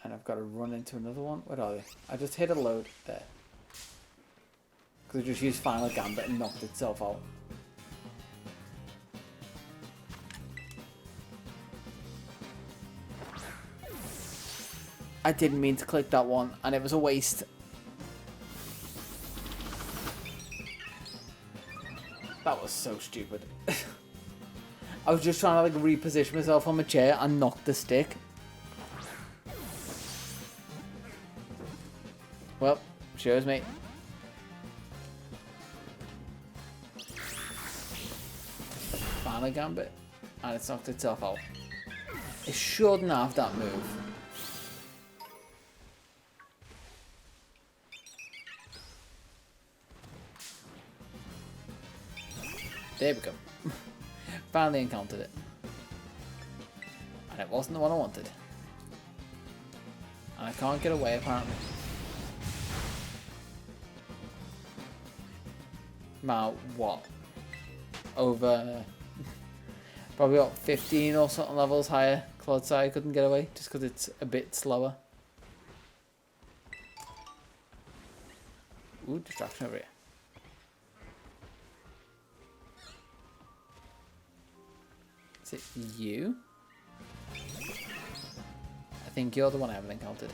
And I've got to run into another one. Where are they? I just hit a load there. Because I just used Final Gambit and knocked itself out. I didn't mean to click that one and it was a waste. That was so stupid. I was just trying to like reposition myself on my chair and knock the stick. Well, shows me. Final Gambit. And it's knocked itself out. It shouldn't have that move. There we go. Finally encountered it. And it wasn't the one I wanted. And I can't get away apparently. About what? Over probably about 15 or something levels higher. Clodside couldn't get away just because it's a bit slower. Ooh, distraction over here. Is it you? I think you're the one I haven't encountered.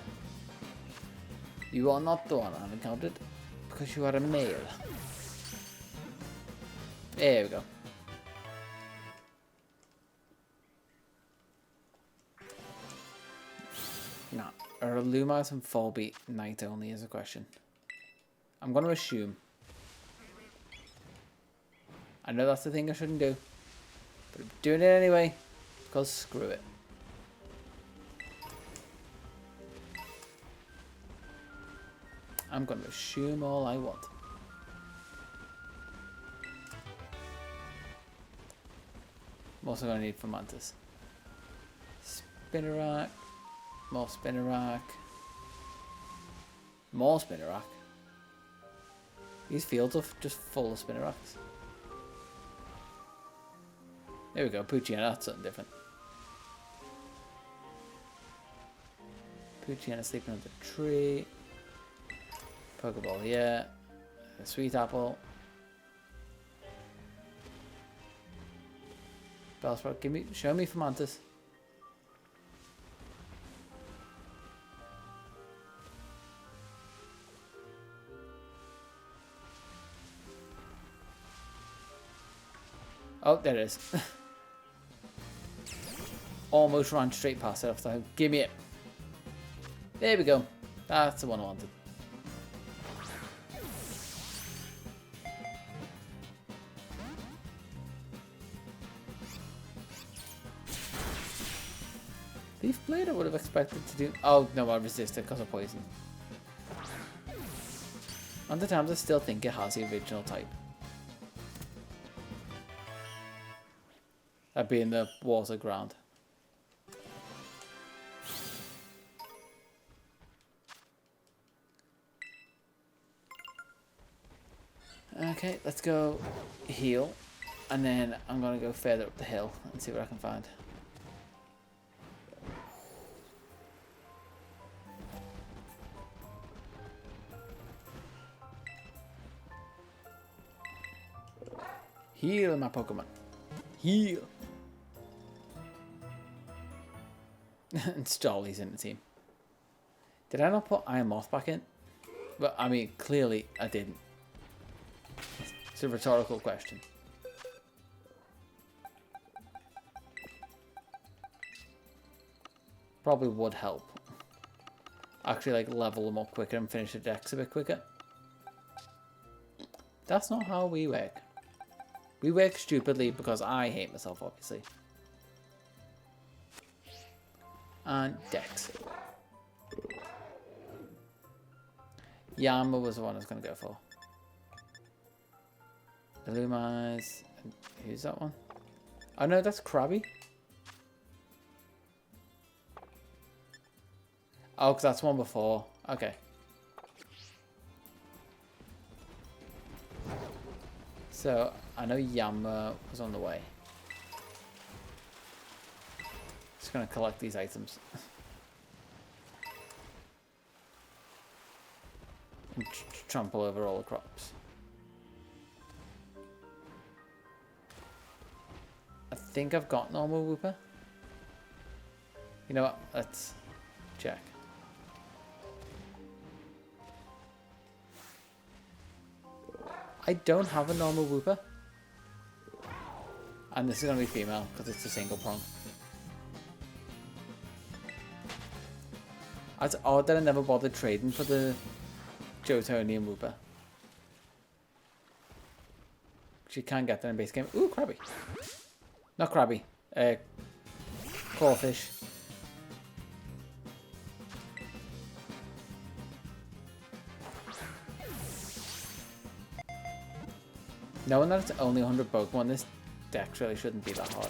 You are not the one I have encountered because you are a male. There we go. No, are Lumas and Volbeat night only is a question. I'm going to assume. I know that's the thing I shouldn't do. But I'm doing it anyway. Because screw it. I'm going to assume all I want. I'm also going to need for Mantis. Spinnerack. More Spinnerack. More Spinnerack. These fields are just full of Spinneracks. There we go, Poochyena, that's something different. Poochyena sleeping under the tree. Pokeball here. A sweet apple. Bellsprout, give me, show me for Mantis. Oh, there it is. Almost ran straight past it off the home. Give me it. There we go. That's the one I wanted. Leaf Blade I would have expected to do. Oh, no, I resisted because of poison. Other times I still think it has the original type. That being the water ground. Okay, let's go heal. And then I'm going to go further up the hill and see what I can find. Heal my Pokemon. Heal. And Starly's in the team. Did I not put Iron Moth back in? But I mean, clearly I didn't. It's a rhetorical question. Probably would help. Actually, like, level them up quicker and finish the decks a bit quicker. That's not how we work. We work stupidly because I hate myself, obviously. And decks. Yama was the one I was going to go for. Illumines. Who's that one? Oh no, that's Krabby. Oh, because that's one before. Okay. So, I know Yama was on the way. Just going to collect these items. And trample over all the crops. I think I've got normal Wooper. You know what? Let's check. I don't have a normal Wooper. And this is going to be female because it's a single prong. It's odd that I never bothered trading for the Johtonian Wooper. You can get that in base game. Ooh, Krabby. Not Krabby. Clawfish. Knowing that it's only 100 Pokemon, this deck really shouldn't be that hard.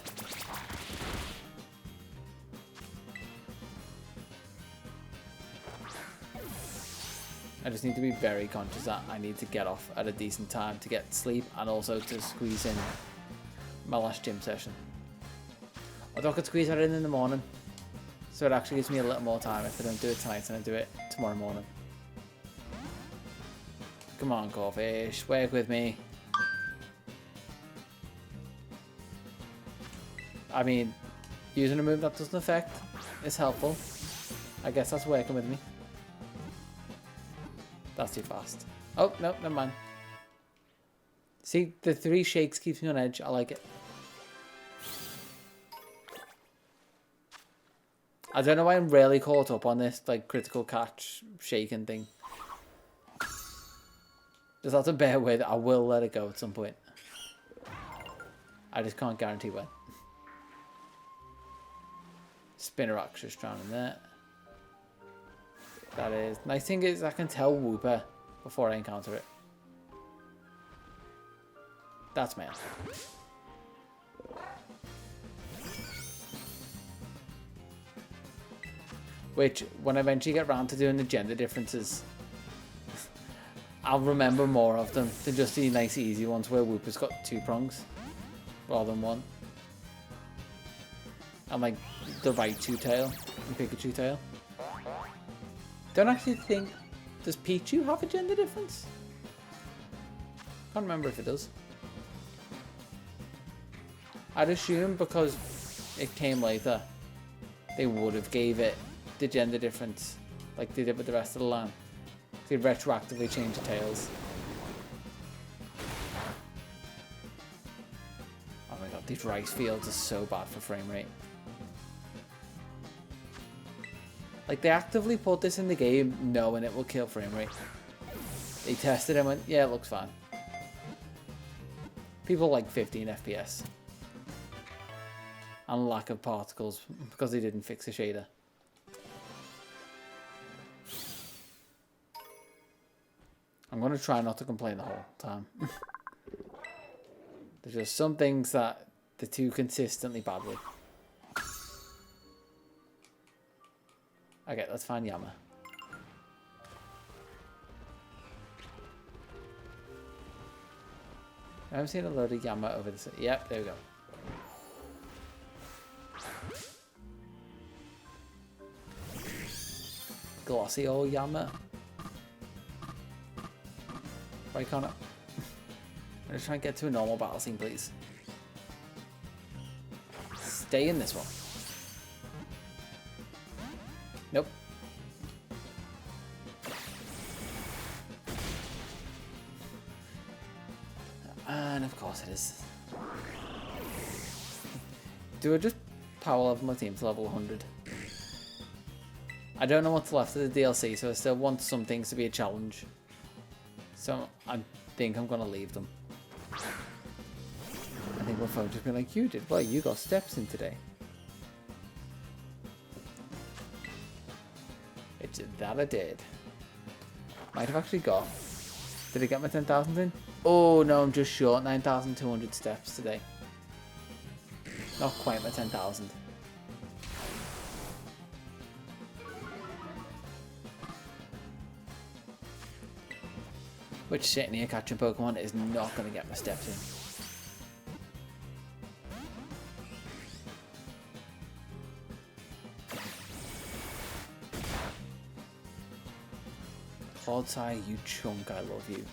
I just need to be very conscious that I need to get off at a decent time to get sleep and also to squeeze in my last gym session. Although I could squeeze that in the morning, so it actually gives me a little more time if I don't do it tonight and I do it tomorrow morning. Come on, Corfish, work with me. I mean, using a move that doesn't affect is helpful. I guess that's working with me. That's too fast. Oh, no, never mind. See, the 3 shakes keeps me on edge. I like it. I don't know why I'm really caught up on this, like, critical catch shaking thing. Just have to bear with it. I will let it go at some point. I just can't guarantee when. Spinnerack's just drowning there. That is. Nice thing is I can tell Wooper before I encounter it. That's male. Which, when I eventually get around to doing the gender differences, I'll remember more of them than just the nice easy ones where Wooper's got 2 prongs rather than 1. And like the Raichu tail and Pikachu tail. Don't actually think, does Pichu have a gender difference? Can't remember if it does. I'd assume because it came later, they would have gave it the gender difference like they did with the rest of the line. They retroactively changed the tails. Oh my god, these rice fields are so bad for frame rate. Like, they actively put this in the game knowing it will kill frame rate. They tested it and went, yeah, it looks fine. People like 15 FPS. And lack of particles because they didn't fix the shader. I'm going to try not to complain the whole time. There's just some things that they're too consistently bad with. Okay, let's find Yama. I've seen a load of Yama over this. Yep, there we go. Glossy old Yama. Why can't it? I'm just trying to get to a normal battle scene, please. Stay in this one. Nope. And of course it is. Do I just power level my team to level 100? I don't know what's left of the DLC, so I still want some things to be a challenge. So I think I'm going to leave them. I think my phone just been like, you did well, you got steps in today. It did that, I did. Might have actually got. Did I get my 10,000 in? Oh no, I'm just short 9,200 steps today. Not quite my 10,000. Which sitting here catching Pokemon is not going to get my steps in. Clodsire, you chunk, I love you.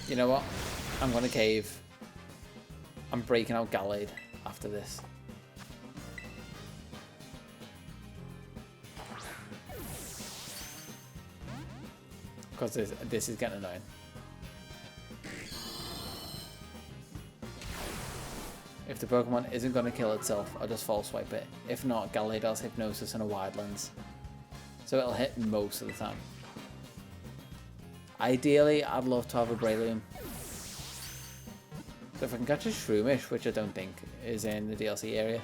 You know what? I'm going to cave. I'm breaking out Gallade after this. Because this is getting annoying. If the Pokemon isn't going to kill itself, I'll just False Swipe it. If not, Gallade has Hypnosis and a Wide Lens. So it'll hit most of the time. Ideally, I'd love to have a Breloom. So if I can catch a Shroomish, which I don't think is in the DLC area,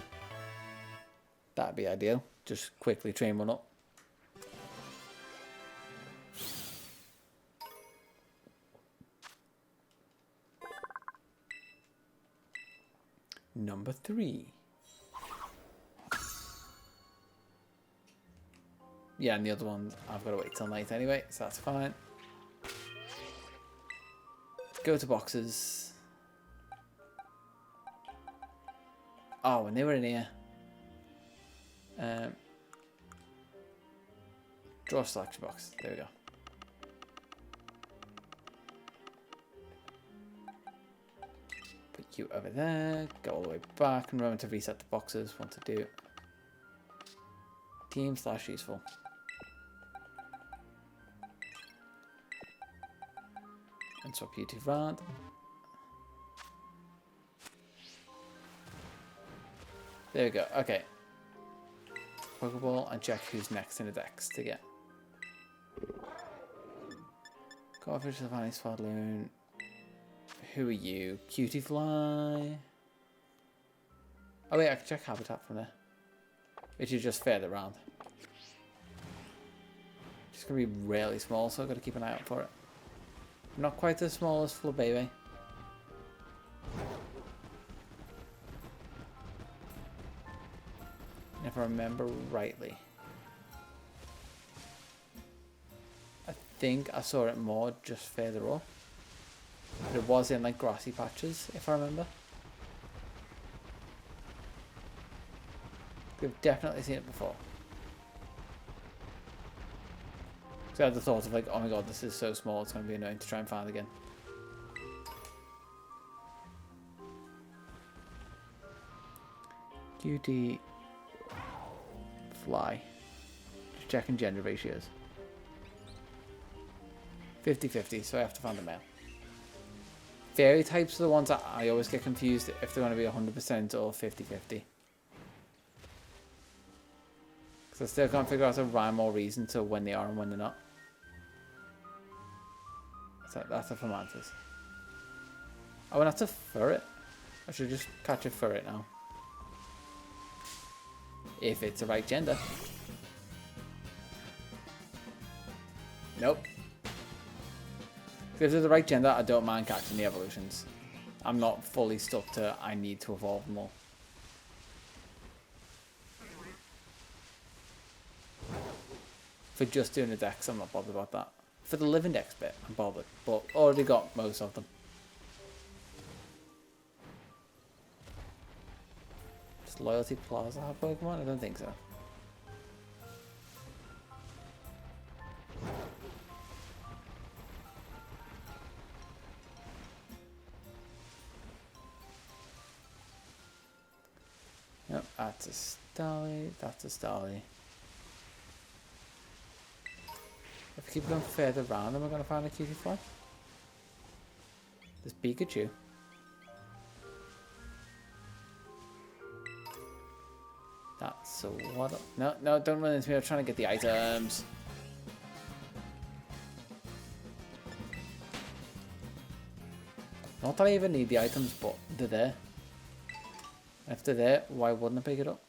that'd be ideal. Just quickly train one up. Number 3. Yeah, and the other one I've got to wait till night anyway, so that's fine. Go to boxes. Oh, when they were in here. Draw a selection box. There we go. Put you over there. Go all the way back and remember to reset the boxes. Want to do team / useful. And swap you to Rad. There we go. Okay. Pokeball and check who's next in the decks to get. Goldfish, Savannah, Swadloon. Who are you? Cutie Fly. Oh wait, I can check habitat from there. Which is just further around. It's gonna be really small, so I've got to keep an eye out for it. Not quite as small as Flabebe. If I remember rightly. I think I saw it more just further up. But it was in like grassy patches, if I remember. We've definitely seen it before. So I had the thought of like, oh my god, this is so small, it's going to be annoying to try and find again. Cutie Fly. Just checking gender ratios. 50-50, so I have to find a male. Fairy types are the ones that I always get confused if they're going to be 100% or 50-50. Because I still can't figure out a rhyme or reason to when they are and when they're not. That's a Fomantis. Oh, and that's a Furret. I should just catch a Furret now. If it's the right gender. Nope. If they're the right gender, I don't mind catching the evolutions. I'm not fully stuck to I need to evolve them all. For just doing the decks, I'm not bothered about that. For the living decks bit, I'm bothered, but already got most of them. Does Loyalty Plaza have Pokemon? I don't think so. Nope, that's a Starly, that's a Starly. If we keep going further around, then we're going to find a cutie fly. There's Pikachu. That's a what? No, no, don't run into me. I'm trying to get the items. Not that I even need the items, but they're there. If they're there, why wouldn't I pick it up?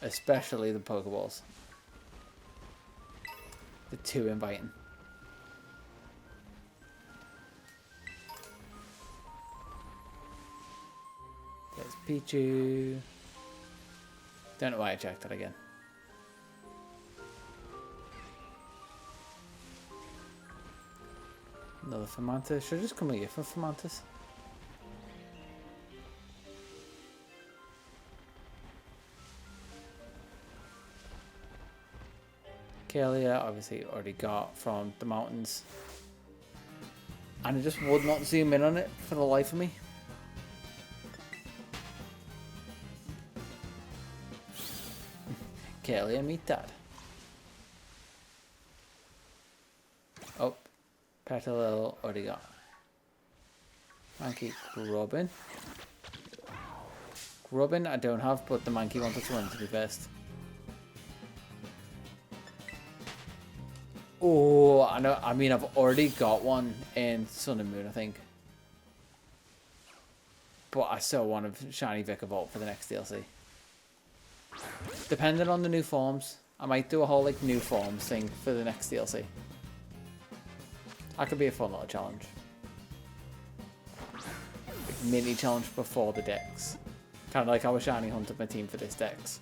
Especially the Pokeballs. They're too inviting. There's Pichu. Don't know why I checked that again. Another Fermantis. Should I just come here for Fermantis? Kalia, obviously already got from the mountains. And I just would not zoom in on it for the life of me. Kalia, meet Dad. Oh, Petalil already got. Monkey Grubbin. Grubbin I don't have, but the monkey wanted to run to be first. Oh, I know. I mean, I've already got one in Sun and Moon, I think. But I still want a shiny Vikavolt for the next DLC. Depending on the new forms, I might do a whole like new forms thing for the next DLC. That could be a fun little challenge. Like mini challenge before the Dex. Kind of like how I shiny hunted my team for this Dex.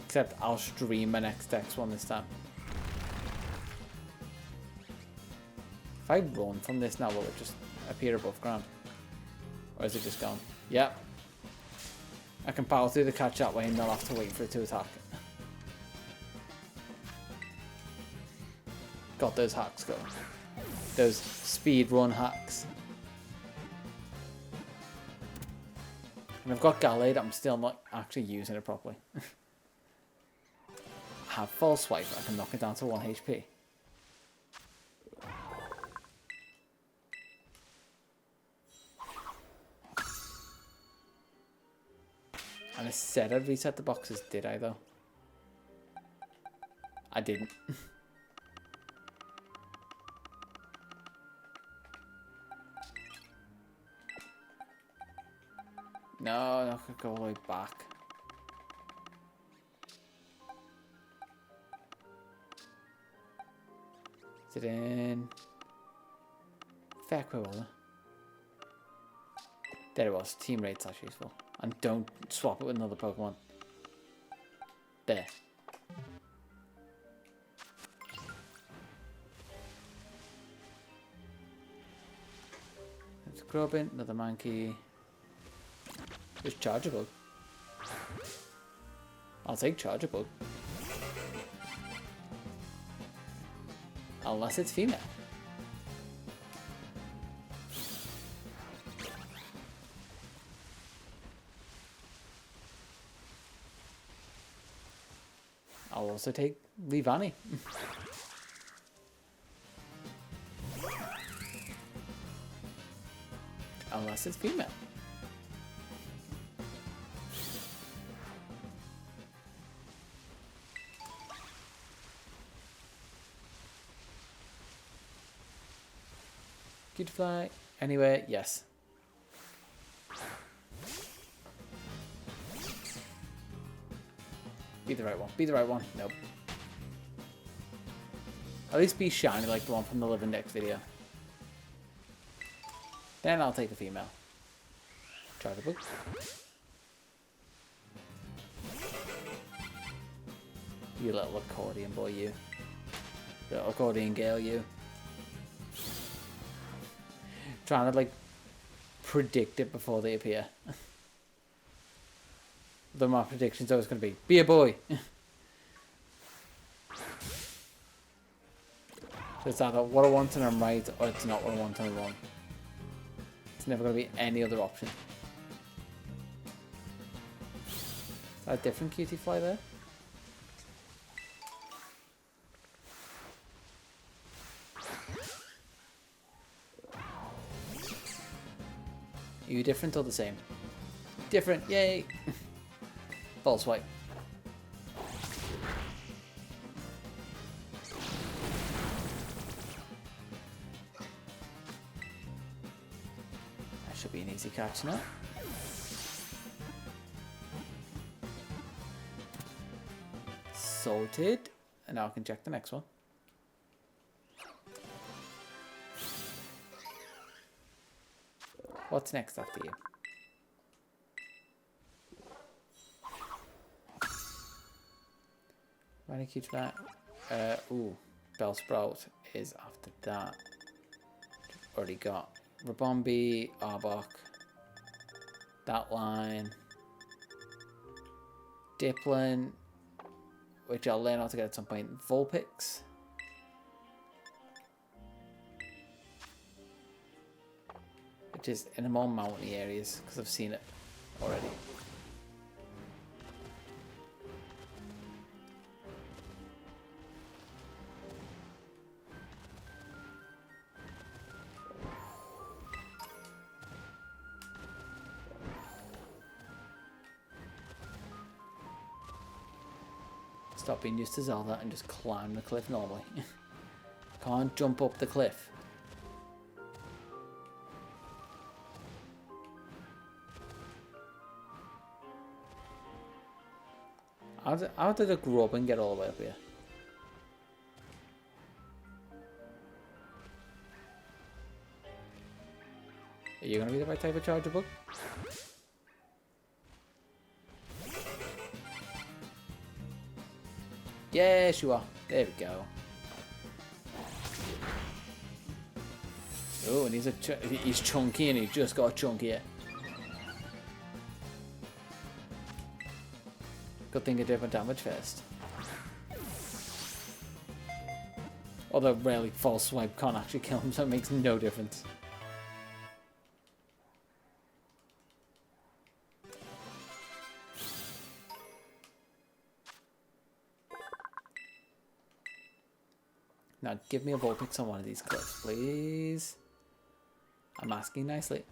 Except I'll stream my next Dex one this time. If I run from this now, will it just appear above ground? Or is it just gone? Yep. I can power through the catch that way and not have to wait for it to attack. Got those hacks going. Those speed run hacks. And I've got Gallade, I'm still not actually using it properly. I have full swipe, I can knock it down to 1 HP. And I said I'd reset the boxes, did I though? I didn't. No, I could go all the way back. Is it in? Fair, where was it? There it was. Team raid's actually useful. And don't swap it with another Pokemon. There. It's Grubbin, another monkey. Just Chargeable. I'll take Chargeable. Unless it's female. I'll also take Livani. Unless it's female. Cute fly. Anywhere, yes. Be the right one. Be the right one. Nope. At least be shiny like the one from the Live Index video. Then I'll take a female. Try the book. You little accordion boy, you. Little accordion girl, you. Trying to like predict it before they appear. Though my prediction's always going to be a boy. So it's either what I want and I'm right, or it's not what I want and I'm wrong. It's never going to be any other option. Is that a different cutie fly there? Are you different or the same? Different, yay! False swipe. That should be an easy catch now. Sorted. And now I can check the next one. What's next after you? Running cute flat. Ooh, Bellsprout is after that. Already got Rabombi, Arbok, that line, Diplin, which I'll learn how to get at some point. Vulpix. Which is in the more mountainy areas, because I've seen it already. Stop being used to Zelda and just climb the cliff normally. Can't jump up the cliff. How did a Grubbin get all the way up here? Are you going to be the right type of charger bug? Yes, you are. There we go. Oh, and he's chunky and he just got chunkier. Good thing I did my damage first. Although rarely false swipe can't actually kill him, so it makes no difference. Now give me a Vulpix on one of these cliffs, please. I'm asking nicely.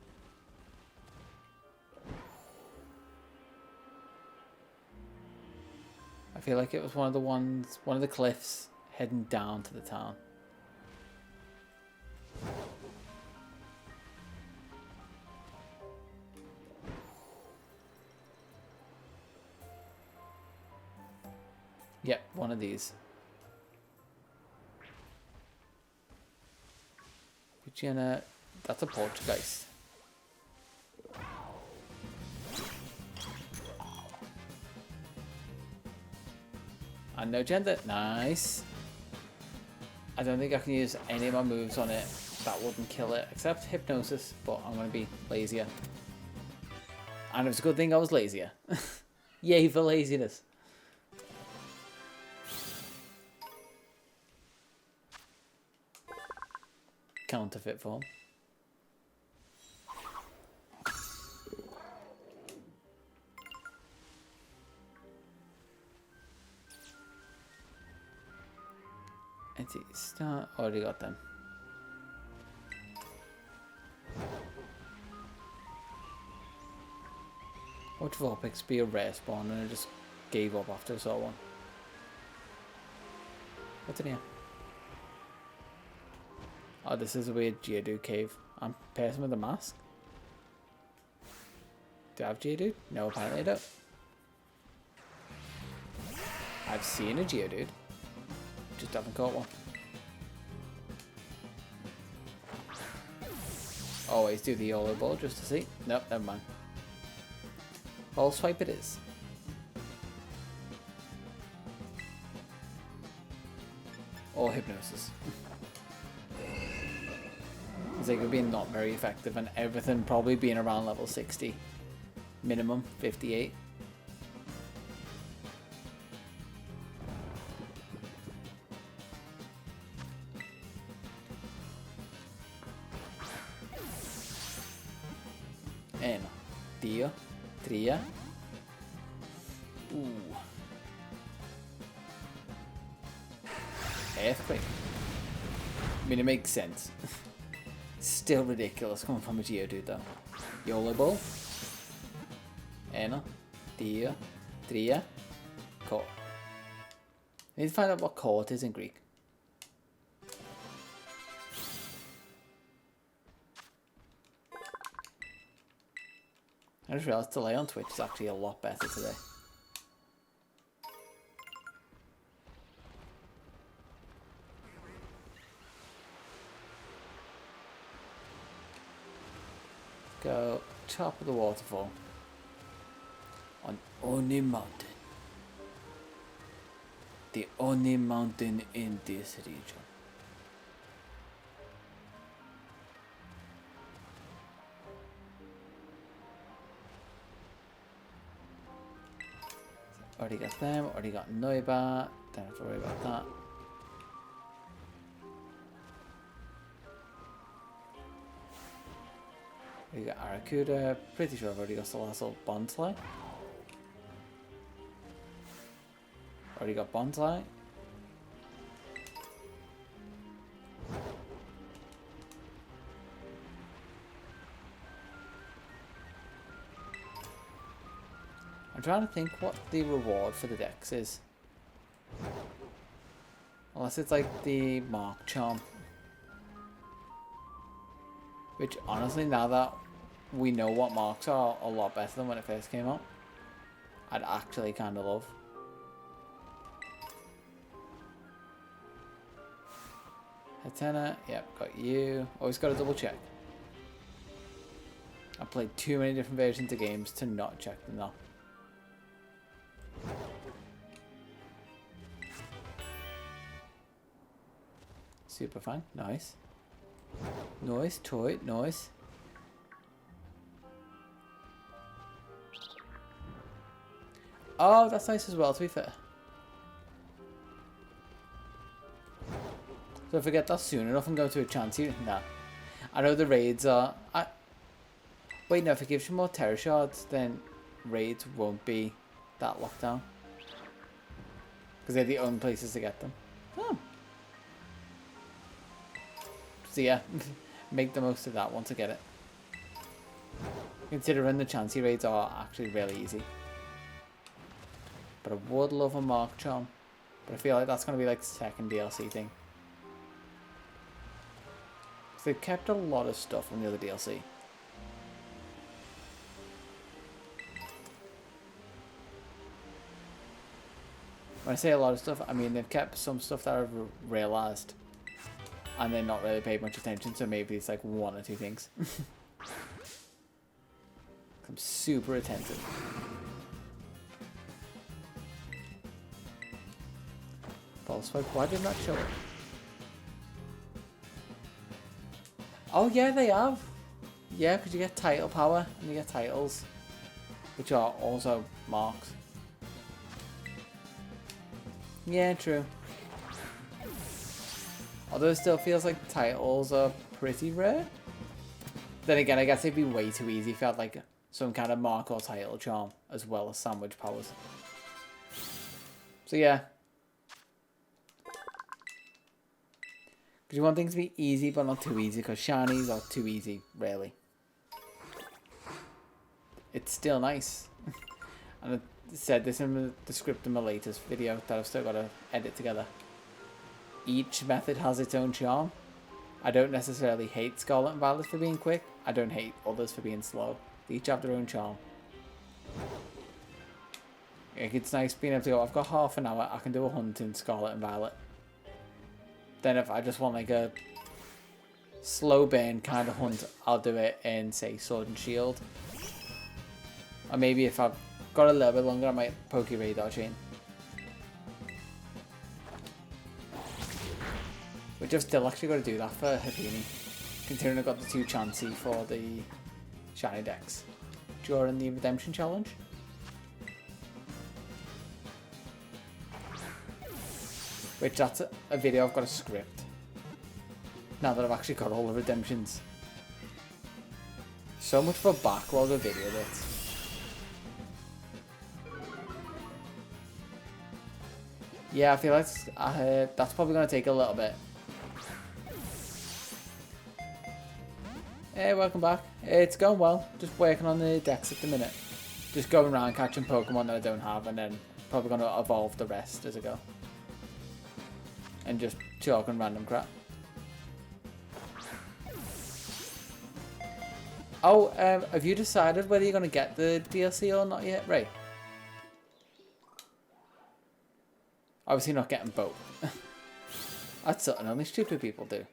I feel like it was one of the cliffs heading down to the town. Yep, one of these. Jenna, that's a Poltergeist. And no gender, nice. I don't think I can use any of my moves on it that wouldn't kill it, except Hypnosis, but I'm going to be lazier. And it's a good thing I was lazier. Yay for laziness. Counterfeit form. Entity start. Already got them. Watch Vulpix be a rare spawn and I just gave up after I saw one. What's in here? Oh, this is a weird Geodude cave. I'm person with a mask. Do I have Geodude? No, apparently I don't. I've seen a Geodude. Just haven't caught one. Always do the YOLO ball just to see. Nope, never mind. Ball swipe it is. Or Hypnosis. sake of being not very effective, and everything probably being around level 60. Minimum 58. En, dio, tria. Ooh. Earthquake. I mean, it makes sense. Still ridiculous coming from a Geodude though. YOLO ball. Eno, dio, tria, court. I need to find out what court is in Greek. I just realised delay on Twitch is actually a lot better today. Go top of the waterfall on Oni Mountain. The only mountain in this region. Already got them, already got Noiba, don't have to worry about that. We got Arrokuda, pretty sure I've already got Colossal Bonsly. Already got Bonsly. I'm trying to think what the reward for the dex is. Unless it's like the Mark Charm. Which honestly, now that we know what marks are a lot better than when it first came out, I'd actually kind of love. Hatena, yep, got you. Always got to double check. I've played too many different versions of games to not check them now. Super fun, nice. Nice, toy, nice. Oh, that's nice as well, to be fair. So if I get that soon enough and go to a Chansey, nah. I know the raids are... Wait, no, if it gives you more Terror Shards, then raids won't be that locked down. Because they're the only places to get them. Oh. So yeah, make the most of that once I get it. Considering the Chansey raids are actually really easy. But I would love a Mark Charm. But I feel like that's going to be like the second DLC thing. Because they've kept a lot of stuff from the other DLC. When I say a lot of stuff, I mean they've kept some stuff that I've realised. And then not really paid much attention, so maybe it's like one or two things. I'm super attentive. False swipe, why did that show it? Oh yeah, they have. Yeah, because you get title power and you get titles, which are also marks. Yeah, true. Although it still feels like titles are pretty rare. Then again, I guess it'd be way too easy if you had like some kind of mark or title charm as well as sandwich powers. So yeah. Because you want things to be easy but not too easy, because shinies are too easy, really. It's still nice. And I said this in the script in my latest video that I've still got to edit together. Each method has its own charm. I don't necessarily hate Scarlet and Violet for being quick. I don't hate others for being slow. They each have their own charm. Like, it's nice being able to go, I've got half an hour, I can do a hunt in Scarlet and Violet. Then if I just want like a slow burn kind of hunt, I'll do it in, say, Sword and Shield. Or maybe if I've got a little bit longer, I might Poke Radar Chain. Which I've still actually got to do that for Happini. Considering I got the 2 Chansey for the shiny decks during the redemption challenge. Which that's a video I've got a script. Now that I've actually got all the redemptions. So much for backlog of video bits. Yeah, I feel like that's probably going to take a little bit. Hey, welcome back. It's going well. Just working on the decks at the minute. Just going around catching Pokemon that I don't have, and then probably going to evolve the rest as I go. And just talking random crap. Oh, have you decided whether you're going to get the DLC or not yet, Ray? Obviously not getting both. That's something only stupid people do.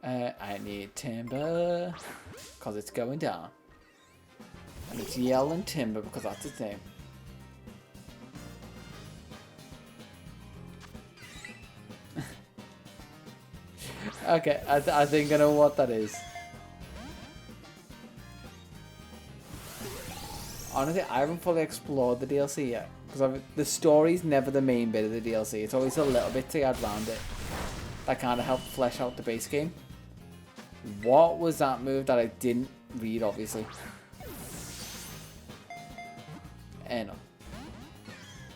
I need timber, because it's going down. And it's yelling timber because that's its name. Okay, I think I know what that is. Honestly, I haven't fully explored the DLC yet. Because the story's never the main bit of the DLC. It's always a little bit to add around it. That kind of helped flesh out the base game. What was that move that I didn't read, obviously? No.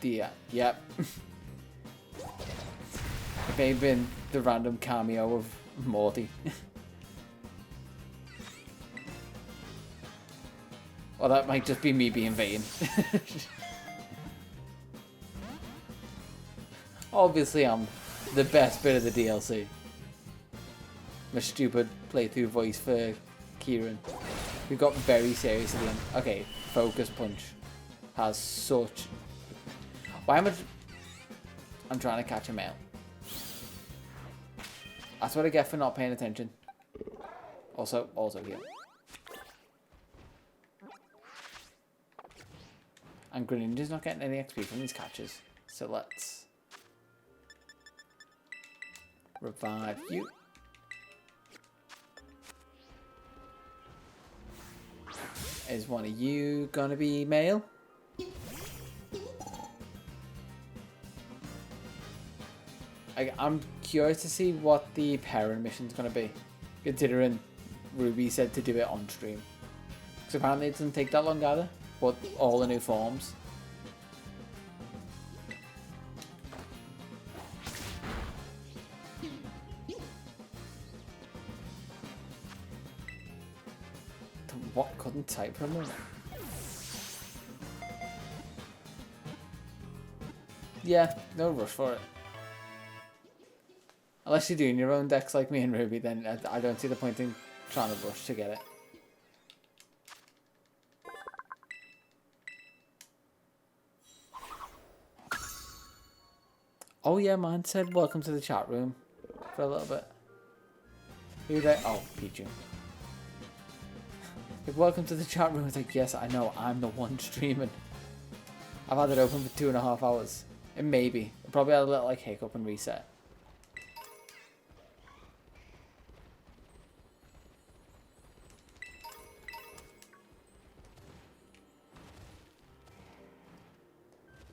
Yep. It may have been the random cameo of Morty. Or that might just be me being vain. Obviously, I'm the best bit of the DLC. My stupid playthrough voice for Kieran. We got very serious at the end. Okay, Focus Punch has such... Why am I... I'm trying to catch a male. That's what I get for not paying attention. Also here. And Greninja's not getting any XP from these catches. So let's... revive you. Is one of you gonna be male? I'm curious to see what the parent mission's gonna be, considering Ruby said to do it on stream. Because apparently it doesn't take that long either, but all the new forms. What couldn't type for a moment? Yeah, no rush for it. Unless you're doing your own decks like me and Ruby, then I don't see the point in trying to rush to get it. Oh yeah, mine said welcome to the chat room for a little bit. Who they? Oh, Pichu. Like, welcome to the chat room. It's like, yes, I know, I'm the one streaming. I've had it open for 2.5 hours. It may be. It probably had a little like hiccup and reset.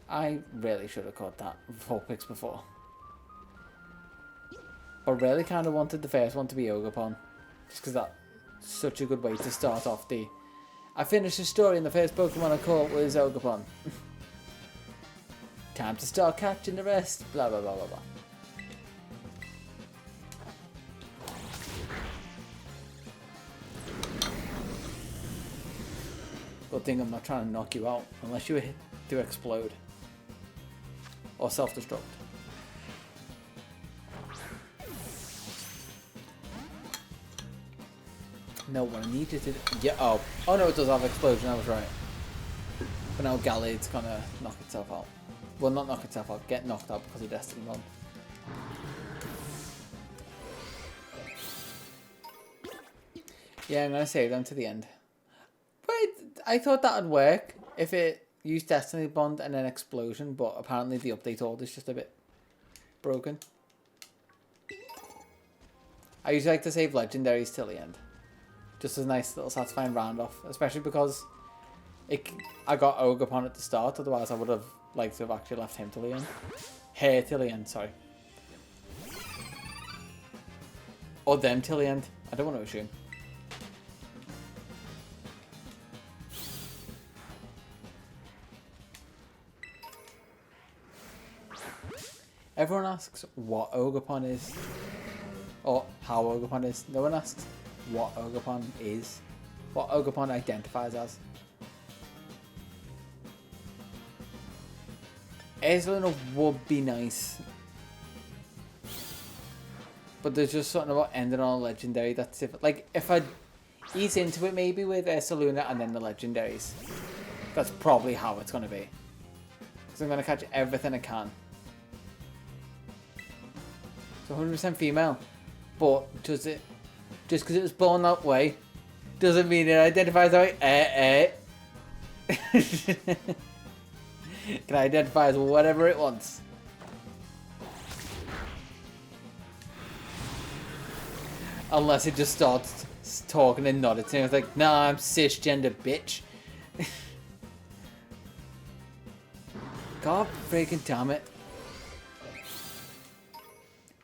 I really should have caught that Vulpix before. But really kind of wanted the first one to be Ogapon. Just because that's such a good way to start off the... I finished the story and the first Pokemon I caught was Ogapon. Time to start catching the rest. Blah, blah, blah, blah, blah. Good thing I'm not trying to knock you out unless you hit to explode. Or self-destruct. No, what I need you to do... Yeah, oh no, it does have explosion, I was right. But now Gallade's gonna knock itself out. Well, not knock itself out, get knocked out because of Destiny Mod. Yeah, I'm gonna save them to the end. Wait, I thought that would work if it use Destiny Bond and then Explosion, but apparently the update order is just a bit broken. I usually like to save legendaries till the end. Just as a nice little satisfying round off, especially because I got Ogre at the start, otherwise I would have liked to have actually left him till the end. Her till the end, sorry. Or them till the end. I don't want to assume. Everyone asks what Ogre is. Or how Ogre is. No one asks what Ogre is. What Ogre identifies as. Azelina would be nice. But there's just something about ending on a legendary that's different. Like, if I ease into it maybe with Ursaluna and then the legendaries. That's probably how it's going to be. Because I'm going to catch everything I can. It's 100% female. But does it... Just because it was born that way, doesn't mean it identifies that way. Can identify as whatever it wants. Unless it just starts talking and nodding to me. It's like, nah, I'm cisgender, bitch. God freaking damn it.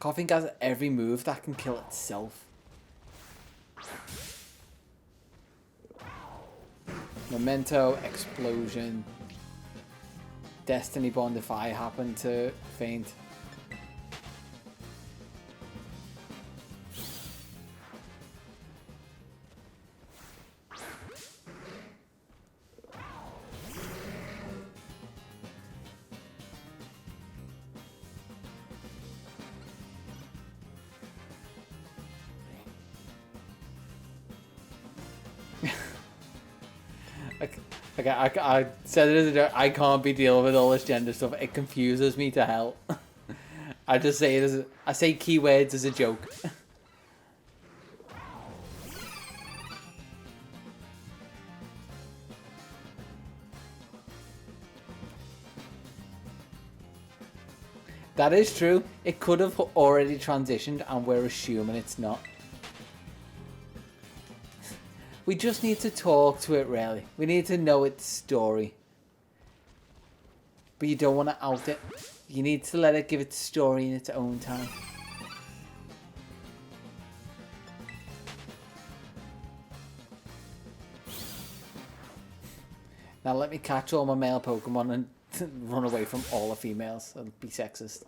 Coughing has every move that can kill itself. Memento, Explosion, Destiny Bond if I happen to faint. Okay, I said it as a joke. I can't be dealing with all this gender stuff. It confuses me to hell. I just say it as I say keywords as a joke. That is true. It could have already transitioned and we're assuming it's not. We just need to talk to it, really. We need to know its story. But you don't want to out it. You need to let it give its story in its own time. Now let me catch all my male Pokemon and run away from all the females and be sexist.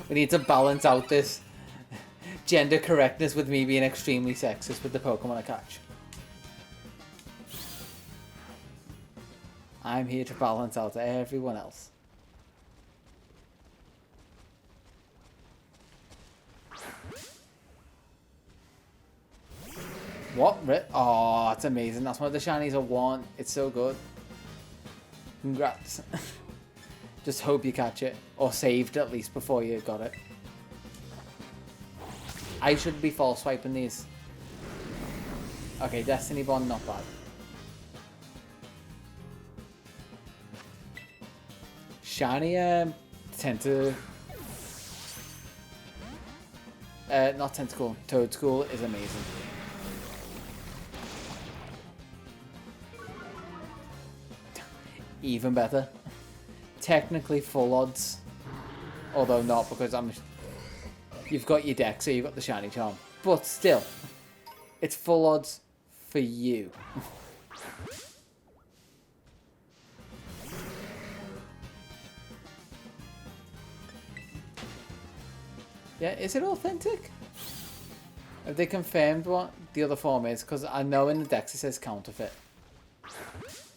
We need to balance out this gender correctness with me being extremely sexist with the Pokemon I catch. I'm here to balance out everyone else. What? Oh, that's amazing. That's one of the shinies I want. It's so good. Congrats. Just hope you catch it. Or saved at least before you got it. I should be false swiping these. Okay, Destiny Bond, not bad. Shiny, tend to... not Tentacle. Toadschool is amazing. Even better. Technically full odds. Although not, because you've got your deck, so you've got the shiny charm. But still, it's full odds for you. Yeah, is it authentic? Have they confirmed what the other form is? Because I know in the dex it says counterfeit.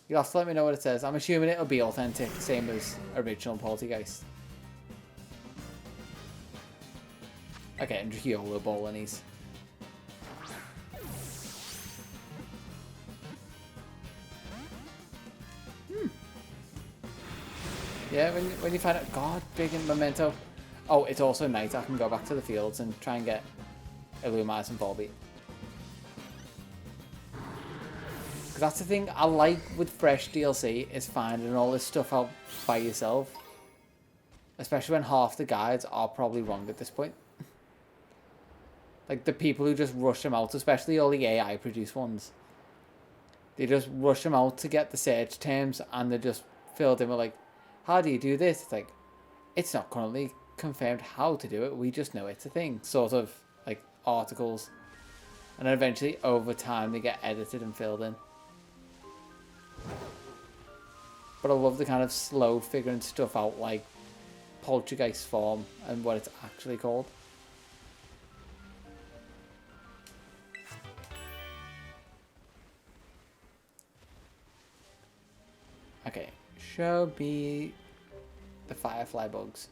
You'll have to let me know what it says. I'm assuming it'll be authentic, same as original Poltergeist. Okay, I'm just YOLO balling these. Yeah, when you find out, God, big in Memento. Oh, it's also night. I can go back to the fields and try and get Illumise and Volbeat. Because that's the thing I like with fresh DLC is finding all this stuff out by yourself. Especially when half the guides are probably wrong at this point. Like the people who just rush them out, especially all the AI produced ones. They just rush them out to get the search terms and they're just filled in with like, how do you do this? It's like, it's not currently confirmed how to do it. We just know it's a thing. Sort of like articles. And then eventually over time they get edited and filled in. But I love the kind of slow figuring stuff out like Poltergeist form and what it's actually called. Okay, show me the firefly bugs.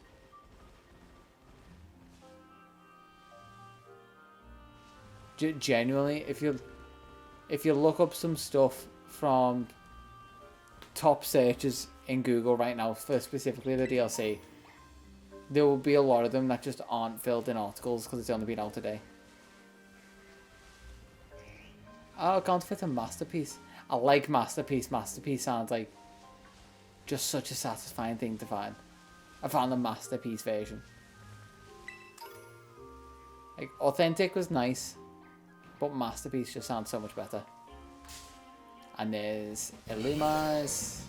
Genuinely, if you look up some stuff from top searches in Google right now for specifically the DLC, there will be a lot of them that just aren't filled in articles because it's only been out today. Oh, can't fit a masterpiece. I like masterpiece. Masterpiece sounds like just such a satisfying thing to find. I found the masterpiece version. Like authentic was nice, but masterpiece just sounds so much better. And there's Illumas.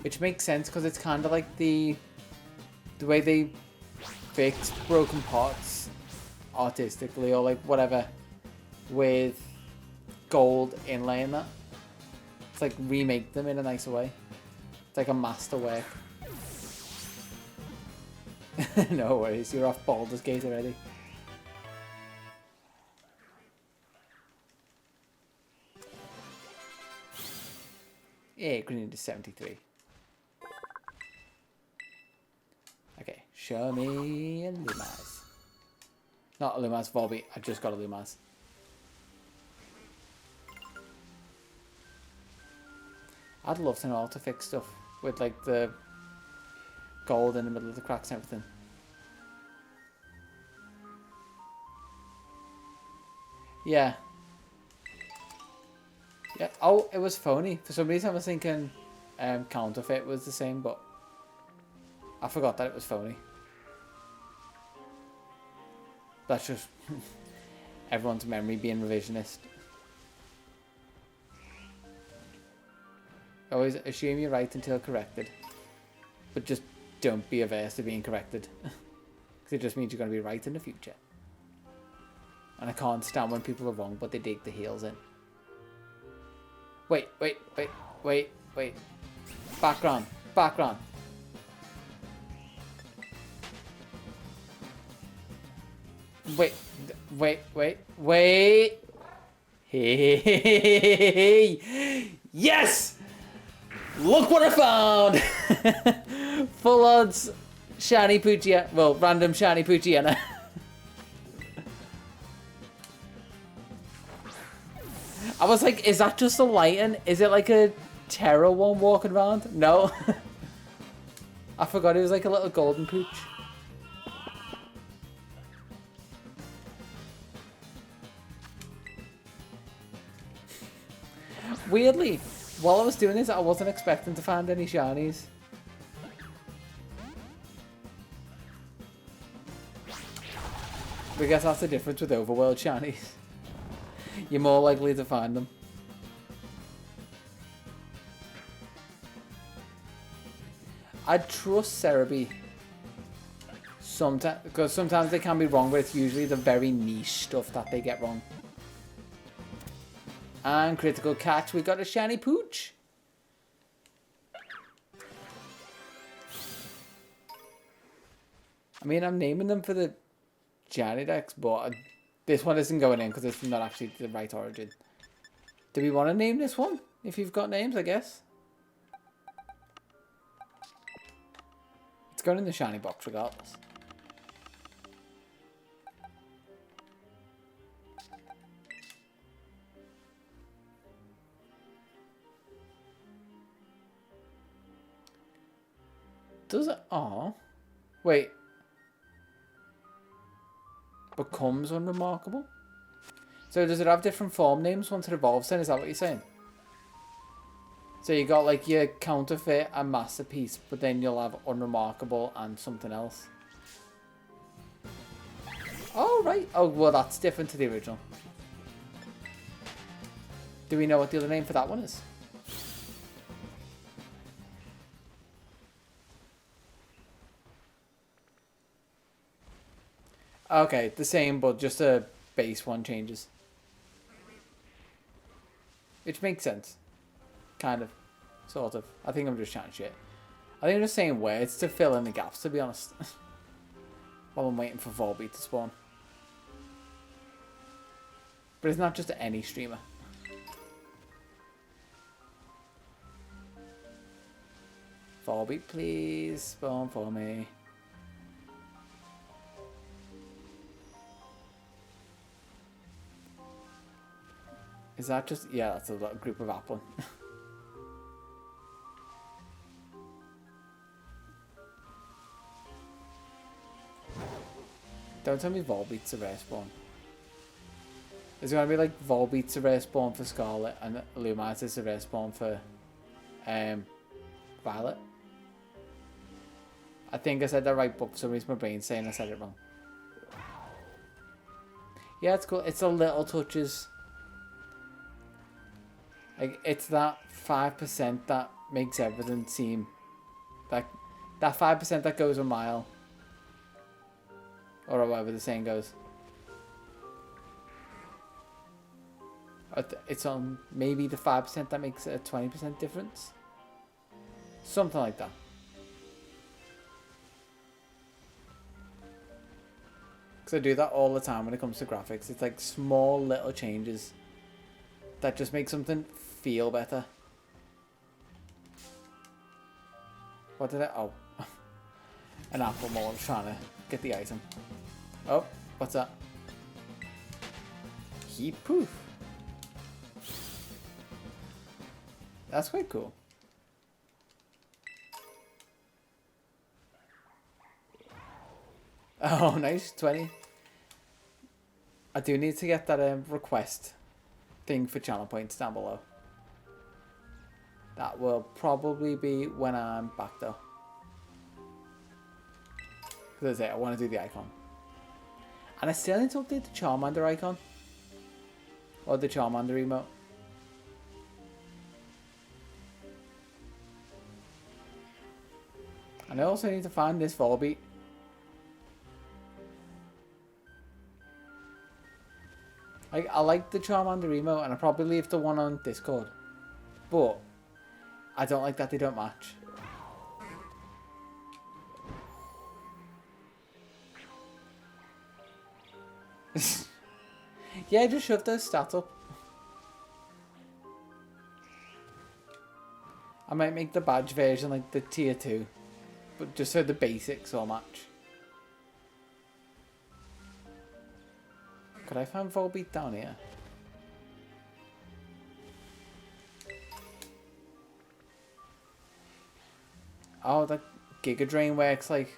Which makes sense because it's kind of like the way they fix broken parts artistically or like whatever with gold inlay and that. It's like remake them in a nicer way. It's like a masterwork. No worries, you're off Baldur's Gate already. Yeah, green to 73. Okay, show me a Lumaz. Not a Lumaz Volby, I just got a Lumaz. I'd love to know how to fix stuff with like the gold in the middle of the cracks and everything. Yeah. Yeah. Oh, it was phony. For some reason I was thinking counterfeit was the same, but I forgot that it was phony. That's just everyone's memory being revisionist. Always assume you're right until corrected. But just don't be averse to being corrected. Because it just means you're going to be right in the future. And I can't stand when people are wrong, but they dig the heels in. Wait. Background. Wait. Hey. Yes! Look what I found! Full odds shiny Poochie, well, random shiny Poochiena. I was like, is that just a lighten? Is it like a Terra one walking around? No. I forgot it was like a little golden pooch. Weirdly, while I was doing this, I wasn't expecting to find any shinies. I guess that's the difference with overworld shinies. You're more likely to find them. I trust Cerebi. Sometimes, because sometimes they can be wrong, but it's usually the very niche stuff that they get wrong. And critical catch, we got a shiny pooch. I mean, I'm naming them for the Janidex, but this one isn't going in because it's not actually the right origin. Do we want to name this one? If you've got names, I guess. It's going in the shiny box regardless. Does it? Oh, wait. becomes unremarkable. So does it have different form names once it evolves then? Is that what you're saying? So you got like your counterfeit and masterpiece, but then you'll have unremarkable and something else. Oh, right. Oh, well, that's different to the original. Do we know what the other name for that one is? Okay, the same, but just a base one changes. Which makes sense. Kind of. Sort of. I think I'm just chatting shit. I think I'm just saying words to fill in the gaps, to be honest. While I'm waiting for Volbeat to spawn. But it's not just any streamer. Volbeat, please spawn for me. Is that just... Yeah, that's a little group of Applin. Don't tell me Volbeat's a rare spawn. Is it going to be like Volbeat's a rare spawn for Scarlet and Lumine's a rare spawn for Violet? I think I said that right, but for some reason my brain's saying I said it wrong. Yeah, it's cool. It's the little touches. Like, it's that 5% that makes everything seem... Like, that 5% that goes a mile. Or whatever the saying goes. It's on maybe the 5% that makes a 20% difference. Something like that. Because I do that all the time when it comes to graphics. It's like small little changes that just make something feel better. What did I... Oh. An apple more. I was trying to get the item. Oh, what's that? Heat proof. That's quite cool. Oh, nice. 20. I do need to get that request thing for channel points down below. That will probably be when I'm back though. Because I want to do the icon. And I still need to update the Charmander icon. Or the Charmander emote. And I also need to find this Volbeat. I like the Charmander emote, and I probably leave the one on Discord. But I don't like that they don't match. Yeah, just shove those stats up. I might make the badge version like the tier 2. But just so the basics all match. Could I find Volbeat down here? Oh, the Giga Drain works like...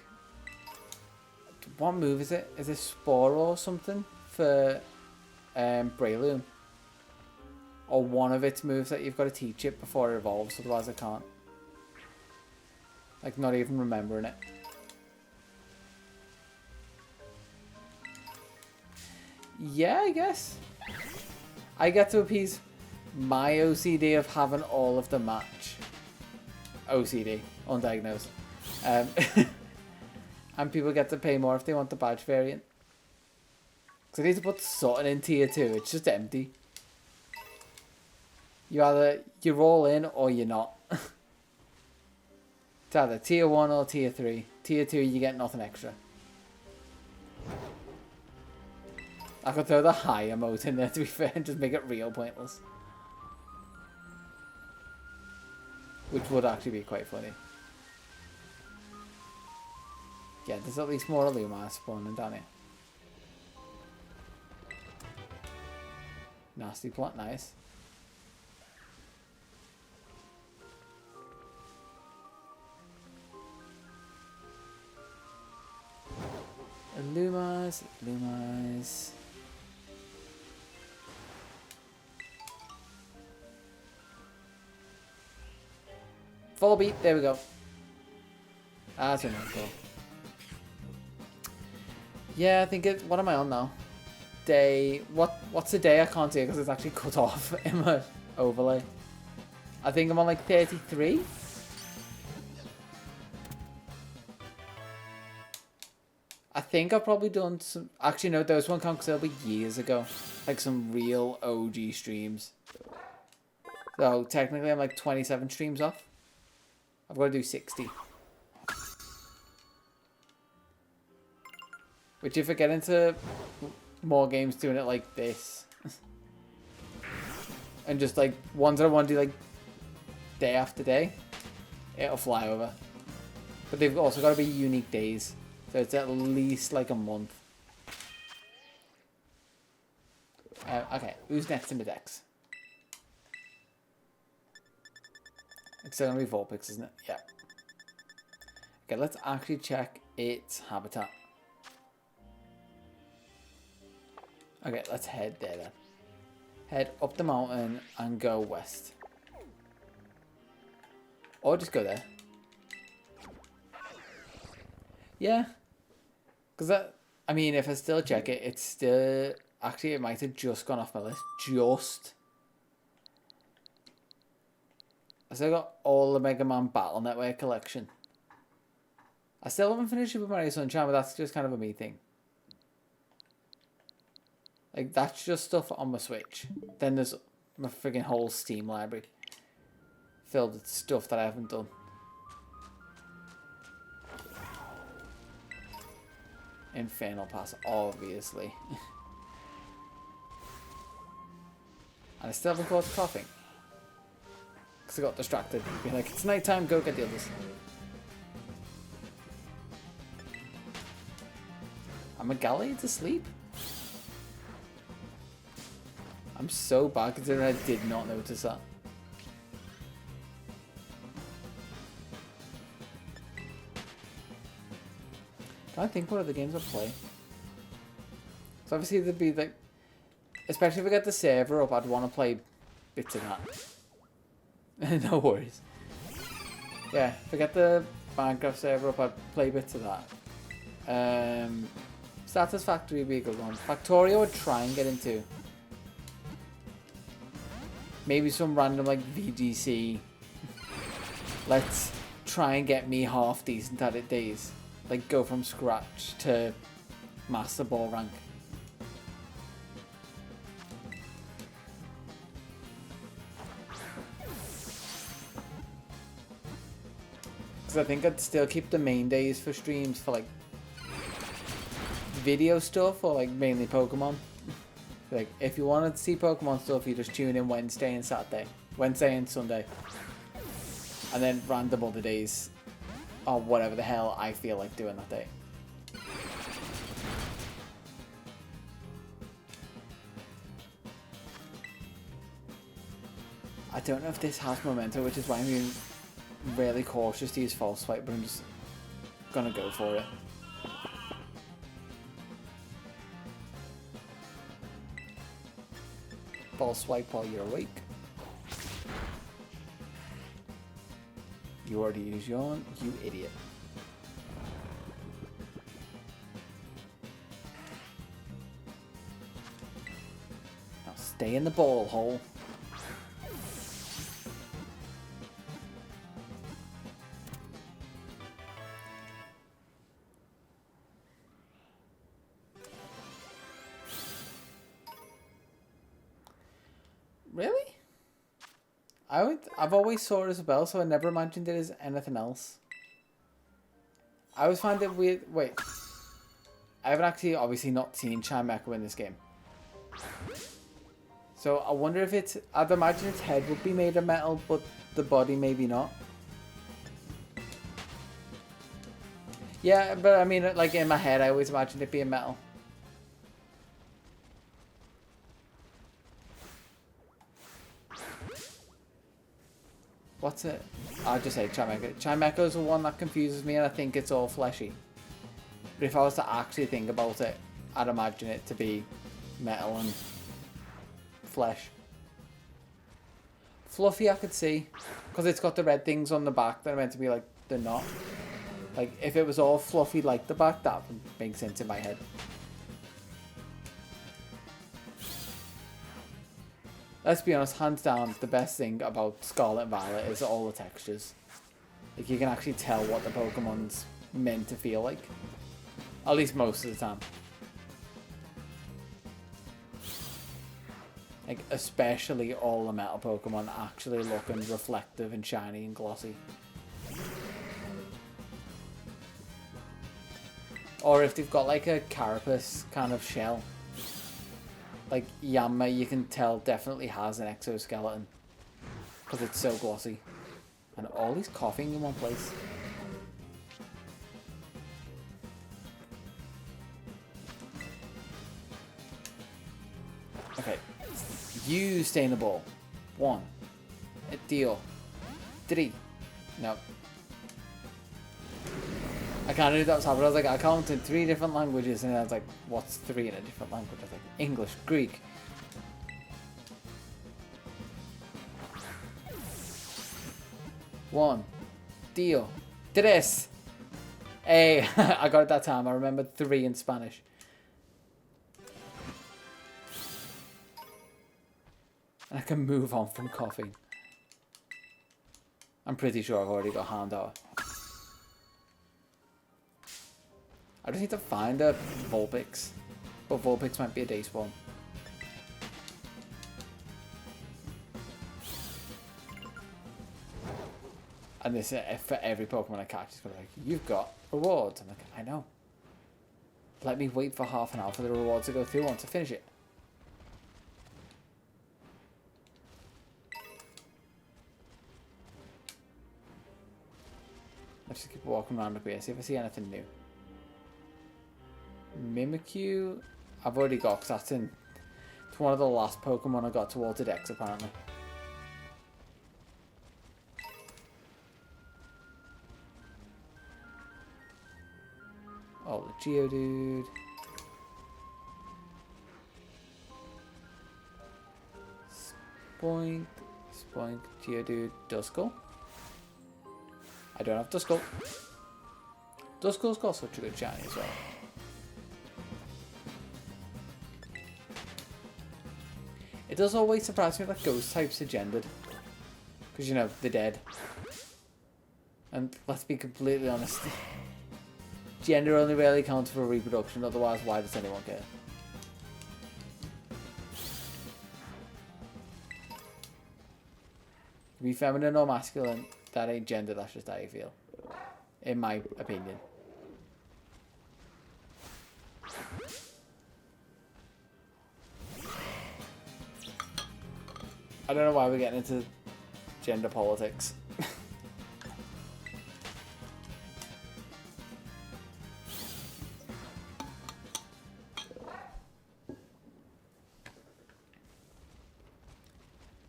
What move is it? Is it Spore or something for Breloom? Or one of its moves that you've got to teach it before it evolves, otherwise I can't. Like, not even remembering it. Yeah, I guess. I get to appease my OCD of having all of the match. OCD, undiagnosed. And people get to pay more if they want the badge variant. Because I need to put something in tier 2, it's just empty. You're all in or you're not. It's either tier 1 or tier 3. Tier 2 you get nothing extra. I could throw the high emote in there to be fair and just make it real pointless. Which would actually be quite funny. Yeah, there's at least more Illumina spawning down here. Nasty plot, nice. Illumine. eyes, blue eyes. Full beat, there we go. That's really cool. Yeah, I think it. What am I on now? Day. What's the day? I can't see it because it's actually cut off in my overlay. I think I'm on like 33. I think I've probably done some. Actually, no, those won't count because they'll be years ago. Like some real OG streams. So technically, I'm like 27 streams off. I've got to do 60. Which if I get into more games doing it like this. And just like ones that I want to do like day after day. It'll fly over. But they've also got to be unique days. So it's at least like a month. Okay, who's next in the decks? It's still going to be Vulpix, isn't it? Yeah. Okay, let's actually check its habitat. Okay, let's head there then. Head up the mountain and go west. Or just go there. Yeah. Because that, I mean, if I still check it, it's still, actually it might have just gone off my list. Just. I still got all the Mega Man Battle Network collection. I still haven't finished Super Mario Sunshine, but that's just kind of a me thing. Like, that's just stuff on my Switch. Then there's my friggin' whole Steam library filled with stuff that I haven't done. Infernal Pass, obviously. And I still haven't caught coughing. Because I got distracted. Being like, it's night time, go get the others. Am I Gallade asleep? I'm so bad considering I did not notice that. I think what other games I'll play. So obviously there'd be like, especially if I get the server up, I'd want to play bits of that. No worries. Yeah, if I get the Minecraft server up, I'd play bits of that. Satisfactory would be a good one. Factorio would try and get into. Maybe some random like VGC. Let's try and get me half decent at it days. Like go from scratch to Master Ball rank. Because I think I'd still keep the main days for streams for like video stuff or like mainly Pokemon. Like if you wanted to see Pokemon stuff, you just tune in Wednesday and Saturday. Wednesday and Sunday. And then random other days. Or whatever the hell I feel like doing that day. I don't know if this has momentum, which is why I'm being really cautious to use False Swipe, but I'm just gonna go for it. False Swipe while you're awake. You already used your own, you idiot. Now stay in the ball hole. Really? I've always saw it as a bell, so I never imagined it as anything else. I always find it weird. Wait. I haven't actually obviously not seen Chimecho in this game. So I wonder if it's... I'd imagine its head would be made of metal, but the body maybe not. Yeah, but I mean, like in my head, I always imagined it being metal. What's it? I'll just say Chimecho. Chimecho is the one that confuses me and I think it's all fleshy. But if I was to actually think about it, I'd imagine it to be metal and flesh. Fluffy I could see, because it's got the red things on the back that are meant to be like, they're not. Like, if it was all fluffy like the back, that would make sense in my head. Let's be honest, hands down, the best thing about Scarlet and Violet is all the textures. Like, you can actually tell what the Pokemon's meant to feel like. At least most of the time. Like, especially all the metal Pokemon actually looking reflective and shiny and glossy. Or if they've got like a carapace kind of shell. Like Yanma, you can tell definitely has an exoskeleton. Because it's so glossy. And all these coughing in one place. Okay. You stay in the ball. 1. A deal. 3. No. I kind of knew that was happening. I was like, I counted 3 different languages, and I was like, what's 3 in a different language? I was like, English, Greek. One. Deal. 3. Hey, I got it that time. I remembered 3 in Spanish. And I can move on from coughing. I'm pretty sure I've already got Houndour. I just need to find a Vulpix. But Vulpix might be a day spawn. And this, for every Pokemon I catch, it's gonna be like, you've got rewards. I'm like, I know. Let me wait for half an hour for the rewards to go through once I finish it. Let's just keep walking around up here, see if I see anything new. Mimikyu, I've already got, because that's in. It's one of the last Pokemon I got towards the Dex, apparently. Oh, the Geodude. Spoink, Spoink, Geodude, Duskull. I don't have Duskull. Duskull's got such a good shiny as well. It does always surprise me that ghost types are gendered. Because, you know, they're dead. And let's be completely honest. Gender only really counts for reproduction, otherwise why does anyone care? Be feminine or masculine, that ain't gender, that's just how you feel. In my opinion. I don't know why we're getting into gender politics.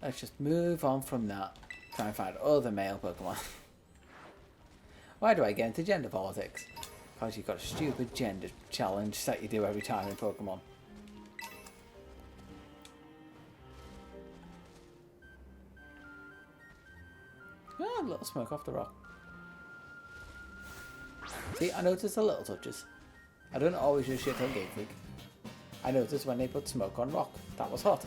Let's just move on from that. Try and find other male Pokemon. Why do I get into gender politics? Because you've got a stupid gender challenge that you do every time in Pokemon. Ah, a little smoke off the rock. See, I noticed the little touches. I don't always just shit on Game Freak. I noticed when they put smoke on rock. That was hot.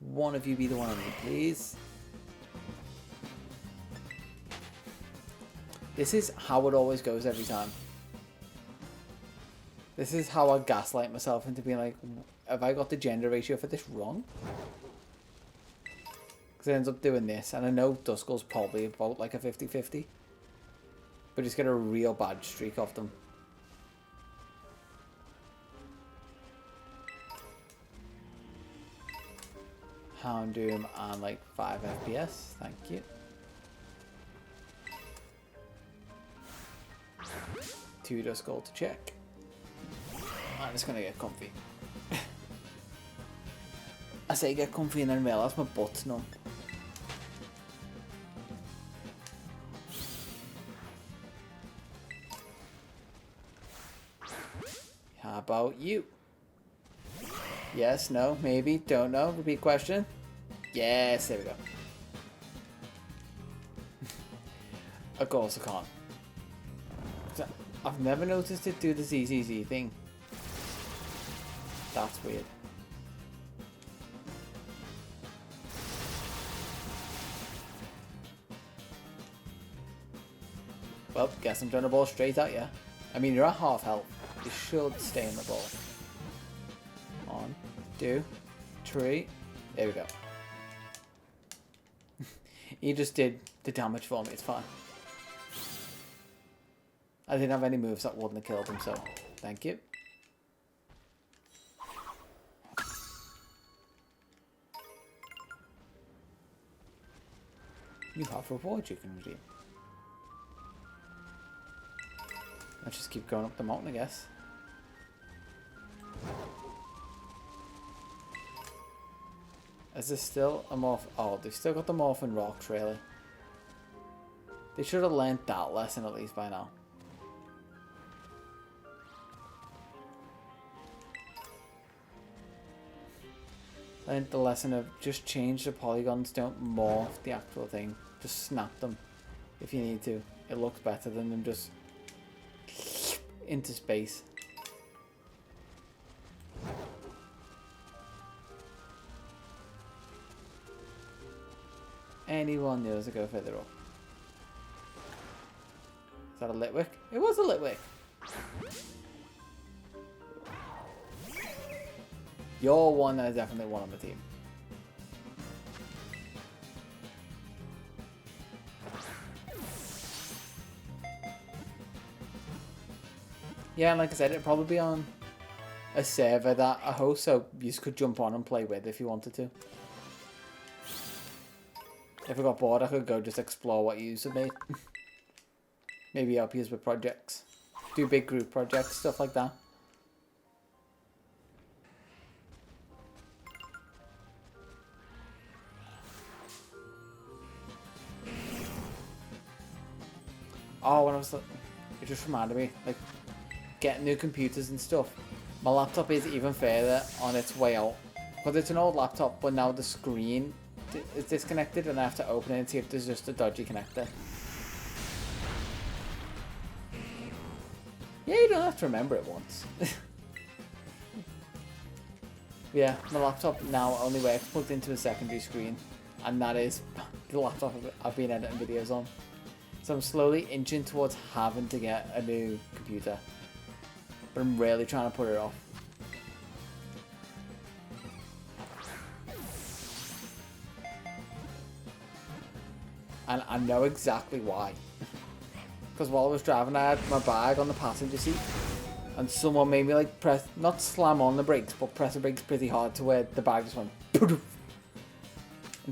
One of you be the one on me, please. This is how it always goes every time. This is how I gaslight myself into being like, have I got the gender ratio for this wrong? Because it ends up doing this, and I know Duskull's probably about like a 50-50. But just get a real bad streak off them. Houndoom and like 5 FPS, thank you. 2 Duskull to check. I'm just gonna get comfy. I say get comfy and then realise my butt's numb. How about you? Yes, no, maybe, don't know. Repeat question. Yes, there we go. Of course I can't. I've never noticed it do the ZZZ thing. That's weird. Well, guess I'm throwing the ball straight at you. I mean, you're at half health. You should stay in the ball. 1, 2, 3. There we go. He just did the damage for me. It's fine. I didn't have any moves that wouldn't have killed him, so thank you. You have rewards you can redeem. Let's just keep going up the mountain, I guess. Is there still a morph? Oh, they've still got the morphin rocks, really. They should have learnt that lesson at least by now. Learned the lesson of just change the polygons, don't morph the actual thing. Just snap them if you need to. It looks better than them just into space. Anyone knows to go further up. Is that a Litwick? It was a Litwick. You're one that is definitely one on the team. Yeah, and like I said, it'd probably be on a server that I host, so you could jump on and play with if you wanted to. If I got bored, I could go just explore what you have made. Maybe help you with projects. Do big group projects, stuff like that. Oh, when I was, it just reminded me, like, getting new computers and stuff. My laptop is even further on its way out. Because it's an old laptop, but now the screen is disconnected and I have to open it and see if there's just a dodgy connector. Yeah, you don't have to remember it once. Yeah, my laptop now only works plugged into a secondary screen. And that is the laptop I've been editing videos on. So I'm slowly inching towards having to get a new computer. But I'm really trying to put it off. And I know exactly why. Because while I was driving, I had my bag on the passenger seat. And someone made me like press, not slam on the brakes, but press the brakes pretty hard to where the bag just went. And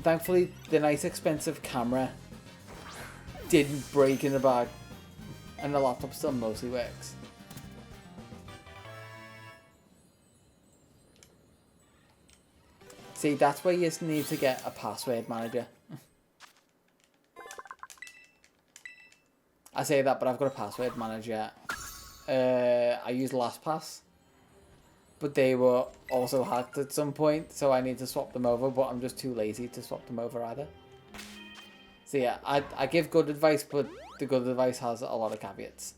thankfully, the nice expensive camera didn't break in the bag. And the laptop still mostly works. See, that's where you need to get a password manager. I say that, but I've got a password manager. I use LastPass, but they were also hacked at some point, so I need to swap them over, but I'm just too lazy to swap them over either. So yeah, I give good advice, but the good advice has a lot of caveats.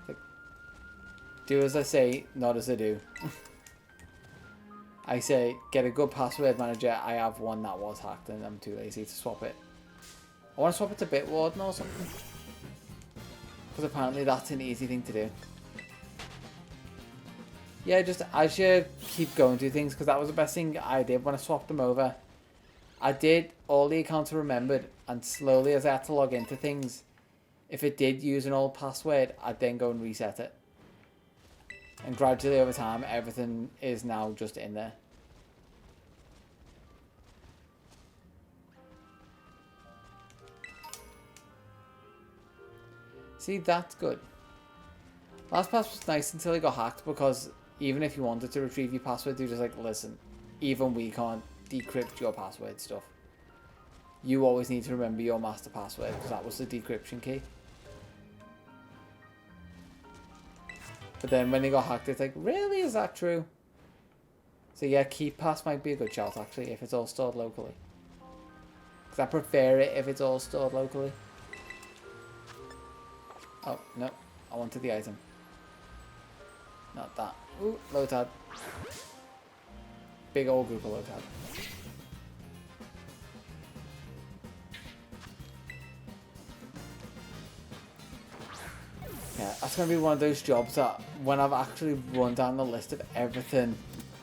Like, do as I say, not as I do. I say, get a good password manager. I have one that was hacked and I'm too lazy to swap it. I want to swap it to Bitwarden or something. Because apparently that's an easy thing to do. Yeah, just I should keep going through things because that was the best thing I did when I swapped them over. I did all the accounts I remembered, and slowly as I had to log into things, if it did use an old password, I'd then go and reset it. And gradually over time, everything is now just in there. See, that's good. LastPass was nice until it got hacked because even if you wanted to retrieve your password, you're just like, listen, even we can't decrypt your password stuff. You always need to remember your master password because that was the decryption key. But then when they got hacked, it's like, really? Is that true? So yeah, Keep Pass might be a good shout, actually, if it's all stored locally. Because I prefer it if it's all stored locally. Oh, no. I wanted the item. Not that. Ooh, Lotad. Big old group of Lotad. Yeah, that's going to be one of those jobs that when I've actually run down the list of everything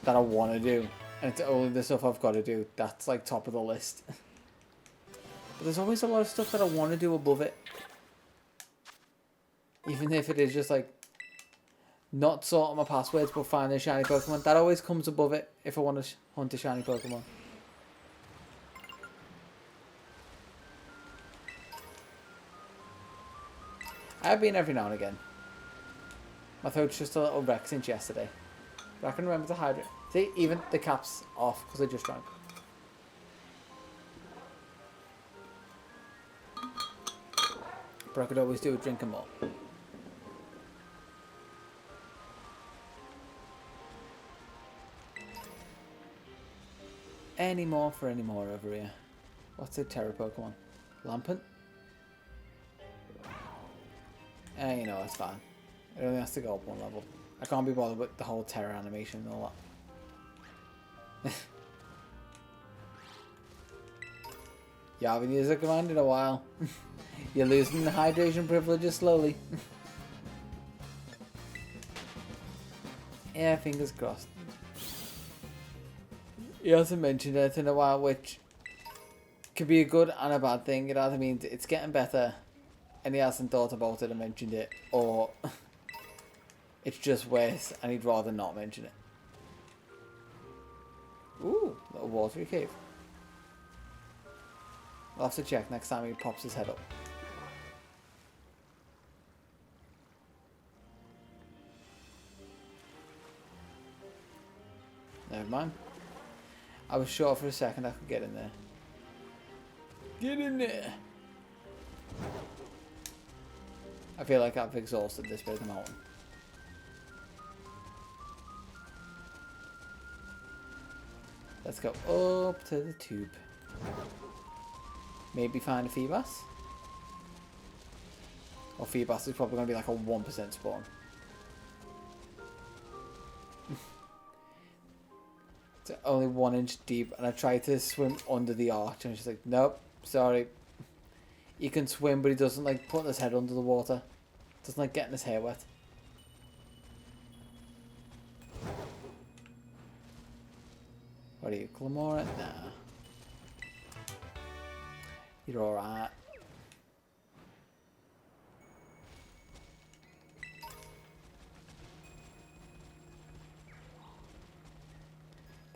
that I want to do, and it's only the stuff I've got to do, that's like top of the list. But there's always a lot of stuff that I want to do above it. Even if it is just like not sorting my passwords but finding a shiny Pokemon, that always comes above it if I want to hunt a shiny Pokemon. I have been every now and again. My throat's just a little wreck since yesterday. But I can remember to hydrate. See, even the cap's off because I just drank. But I could always do with drinking more. Any more for any more over here. What's a Terra Pokemon? Lampent? You know, it's fine. It only has to go up one level. I can't be bothered with the whole Terra animation and all that. You haven't used a command in a while. You're losing the hydration privileges slowly. Yeah, fingers crossed. He hasn't mentioned it in a while, which could be a good and a bad thing. It either means it's getting better and he hasn't thought about it and mentioned it, or it's just worse and he'd rather not mention it. Ooh, little watery cave. I'll have to check next time he pops his head up. Never mind. I was sure for a second I could get in there. Get in there! I feel like I've exhausted this bit of the mountain. Let's go up to the tube. Maybe find a Feebas. Or Feebas is probably going to be like a 1% spawn. It's only 1 inch deep, and I tried to swim under the arch, and she's like, nope, sorry. He can swim, but he doesn't like putting his head under the water. Doesn't like getting his hair wet. What are you, Clamora? Nah. You're alright.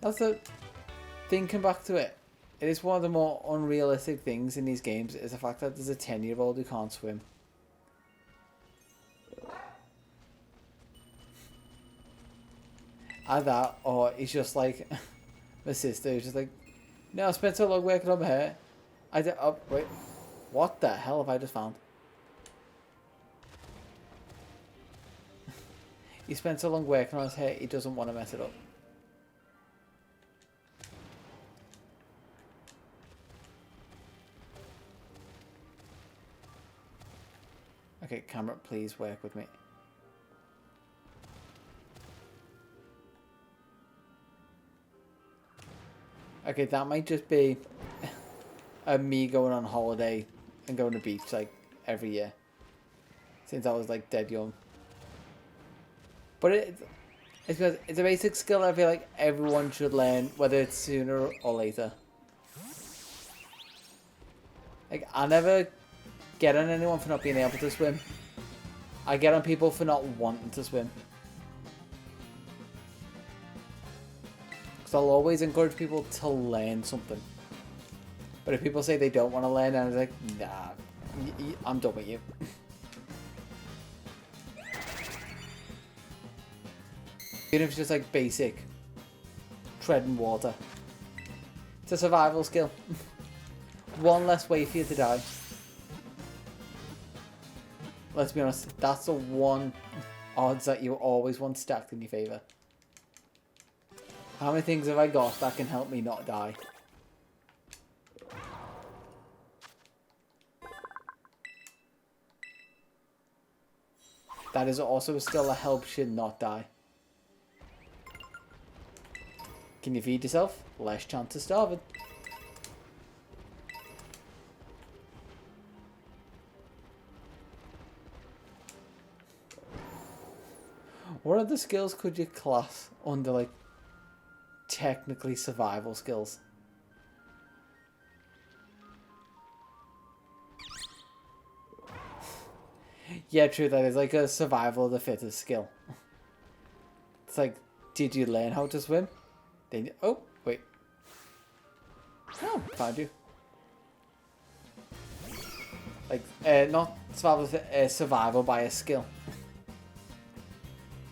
That's the thinking back to it. It is one of the more unrealistic things in these games is the fact that there's a 10-year-old who can't swim. Either that, or he's just like my sister who's just like, no, I spent so long working on my hair. I did. Oh, wait. What the hell have I just found? He spent so long working on his hair, he doesn't want to mess it up. Okay, camera, please work with me. Okay, that might just be me going on holiday and going to the beach like every year. Since I was like dead young. But it's because it's a basic skill I feel like everyone should learn, whether it's sooner or later. Like, I never get on anyone for not being able to swim. I get on people for not wanting to swim. Because I'll always encourage people to learn something. But if people say they don't want to learn, I'm like, nah, I'm done with you. Even if it's just like basic treading water. It's a survival skill. One less way for you to die. Let's be honest, that's the one odds that you always want stacked in your favour. How many things have I got that can help me not die? That is also still a helps you not die. Can you feed yourself? Less chance of starving. What other skills could you class under, like, technically survival skills? Yeah, true, that is like a survival of the fittest skill. It's like, did you learn how to swim? Then, oh, wait. Oh, found you. Like, not survival, survival by a skill.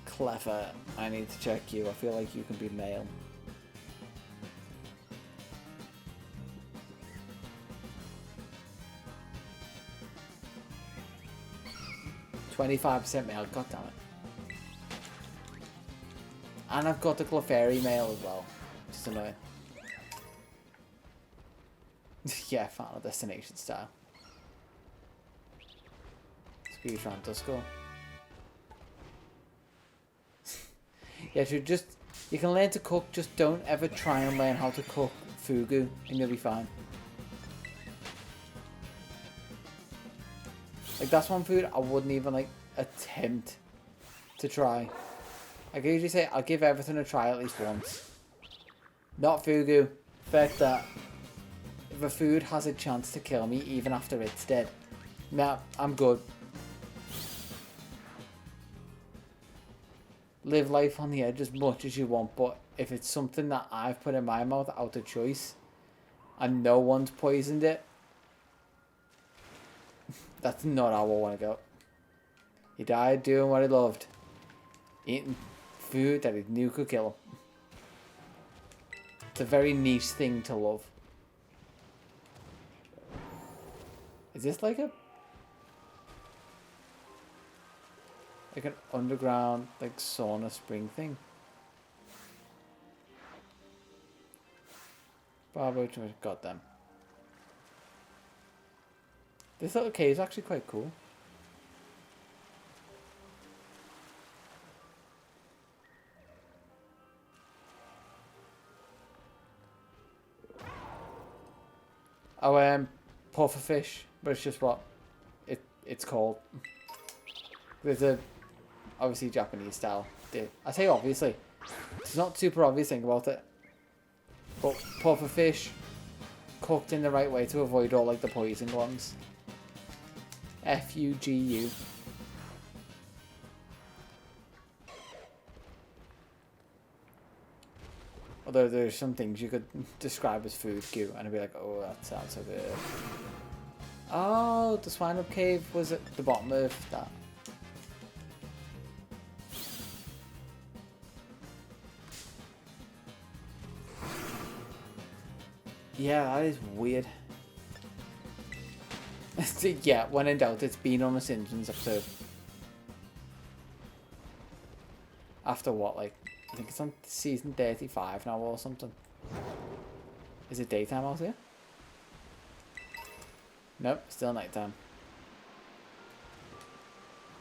Clever. I need to check you. I feel like you can be male. %25 male. God damn it. And I've got the Clefairy male as well. Just annoying. Yeah, Final Destination style. Speedrun does go. Yeah, you can learn to cook, just don't ever try and learn how to cook fugu and you'll be fine. Like, that's one food I wouldn't even, like, attempt to try. I can usually say I'll give everything a try at least once. Not fugu. Fact that if a food has a chance to kill me even after it's dead, nah, I'm good. Live life on the edge as much as you want, but if it's something that I've put in my mouth out of choice and no one's poisoned it, that's not how I want to go. He died doing what he loved. Eating food that he knew could kill him. It's a very niche thing to love. Is this like an underground, like, sauna spring thing? Bravo, got them. This little cave is actually quite cool. Oh, pufferfish, but it's just what it's called. There's a obviously Japanese style. I say obviously, it's not super obvious thing about it, but pufferfish cooked in the right way to avoid all, like, the poison glands. Fugu. Although there's some things you could describe as food goo and I'd be like, oh, that sounds so good. Oh, the Swine Up Cave was at the bottom of that. Yeah, that is weird. Yeah, when in doubt, it's been on a Simpsons episode. After what, like, I think it's on season 35 now or something. Is it daytime out here? Nope, still nighttime.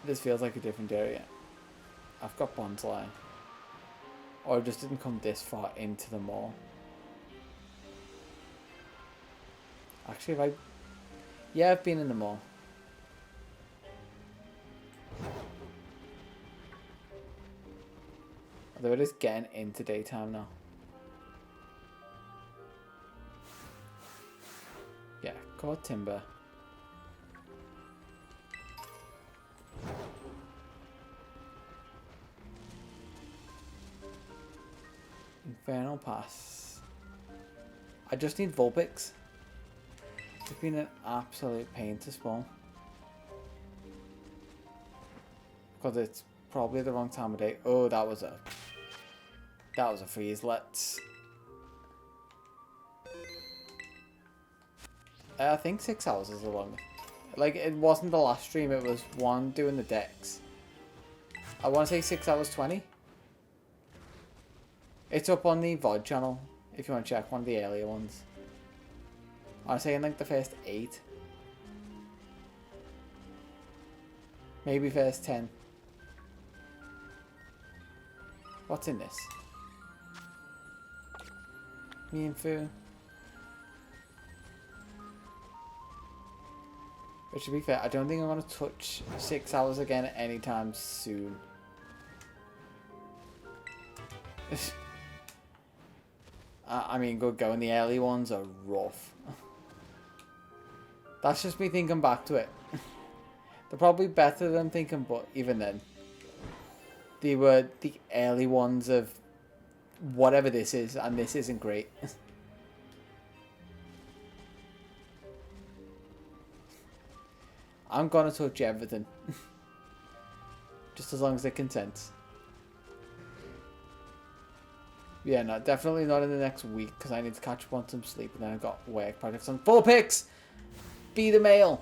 This feels like a different area. I've got Bonsai. Or I just didn't come this far into the mall. Actually, have I... Yeah, I've been in the mall. Although it is getting into daytime now. Yeah, core timber. Infernal Pass. I just need Vulpix. It's been an absolute pain to spawn. Because it's probably the wrong time of day. Oh, that was a freeze. Let's... I think 6 hours is the longest. Like, it wasn't the last stream, it was one doing the decks. I want to say 6 hours 20. It's up on the VOD channel if you want to check one of the earlier ones. I'm saying like the first 8. Maybe first 10. What's in this? Info. But to be fair, I don't think I'm going to touch 6 hours again anytime soon. I mean, good going. The early ones are rough. That's just me thinking back to it. They're probably better than thinking, but even then. They were the early ones of whatever this is, and this isn't great. I'm gonna touch everything. Just as long as it consents. Yeah, no, definitely not in the next week, because I need to catch up on some sleep, and then I've got work projects on. 4 picks! Be the male!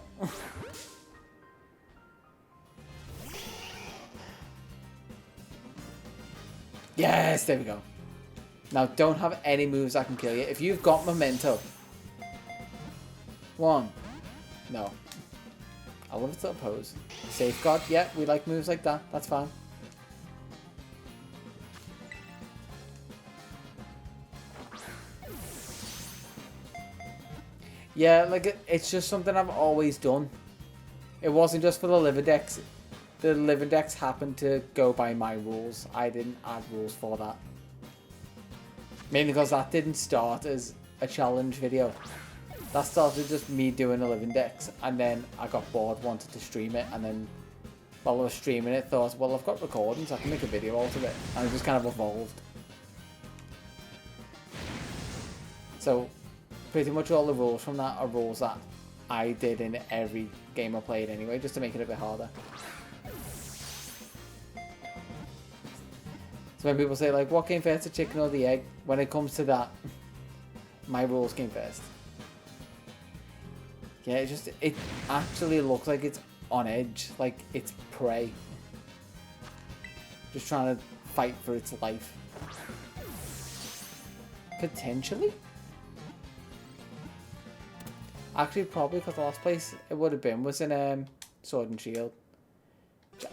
Yes, there we go. Now, don't have any moves that can kill you. If you've got memento. 1. No. I love it to oppose. Safeguard. Yeah, we like moves like that. That's fine. Yeah, like, it's just something I've always done. It wasn't just for the liver decks. The liver decks happened to go by my rules. I didn't add rules for that. Mainly because that didn't start as a challenge video. That started just me doing a living decks, and then I got bored, wanted to stream it, and then while I was streaming it, thought, well, I've got recordings, I can make a video out of it, and it just kind of evolved. So, pretty much all the rules from that are rules that I did in every game I played anyway, just to make it a bit harder. So when people say, like, what came first, the chicken or the egg? When it comes to that, my rules came first. Yeah, it actually looks like it's on edge, like it's prey. Just trying to fight for its life. Potentially? Actually, probably, because the last place it would have been was in Sword and Shield.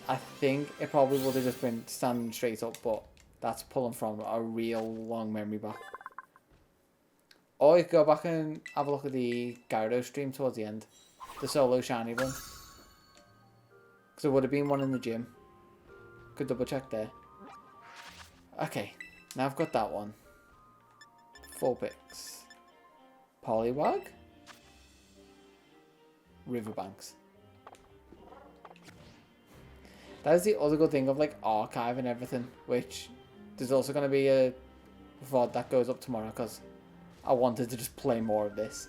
I think it probably would have just been standing straight up, but that's pulling from a real long memory back. Or you could go back and have a look at the Gyro stream towards the end. The solo shiny run. Because there would have been one in the gym. Could double check there. Okay, now I've got that one. 4 picks. Poliwag. Riverbanks. That is the other good thing of like archive and everything, which there's also going to be a VOD that goes up tomorrow because I wanted to just play more of this.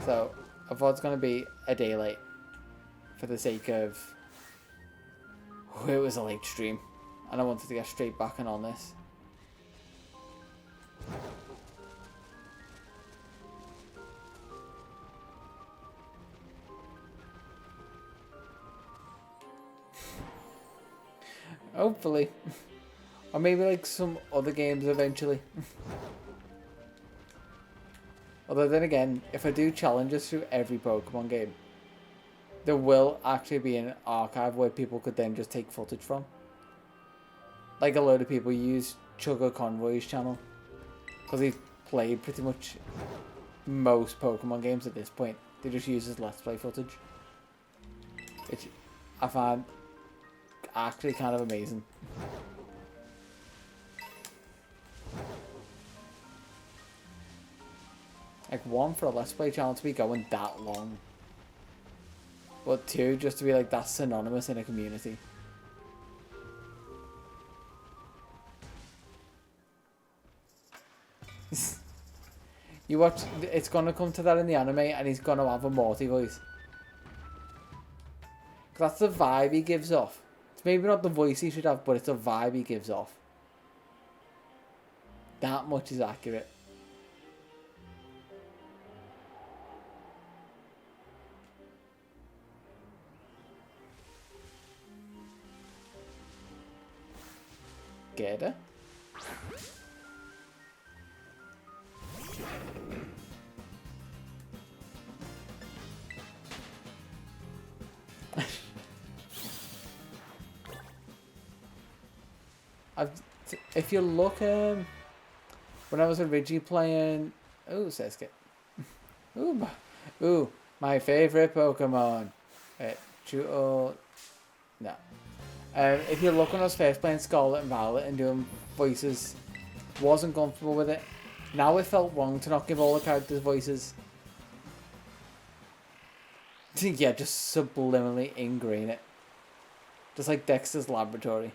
So a VOD's going to be a day late for the sake of it was a late stream and I wanted to get straight back and on this. Hopefully. Or maybe like some other games eventually. Although then again, if I do challenges through every Pokemon game, there will actually be an archive where people could then just take footage from. Like a load of people use Chugga Convoy's channel. Because he's played pretty much most Pokemon games at this point. They just use his Let's Play footage. Which I find actually kind of amazing. Like 1, for a Let's Play channel to be going that long. But 2, just to be like that synonymous in a community. You watch, it's gonna come to that in the anime and he's gonna have a Morty voice. That's the vibe he gives off. It's maybe not the voice he should have, but it's the vibe he gives off. That much is accurate. Gator. If you look, when I was originally playing, Sasuke. Ooh, my favorite Pokemon. No. If you look when I was first playing Scarlet and Violet and doing voices, wasn't comfortable with it. Now it felt wrong to not give all the characters voices. Yeah, just subliminally ingrain it. Just like Dexter's Laboratory.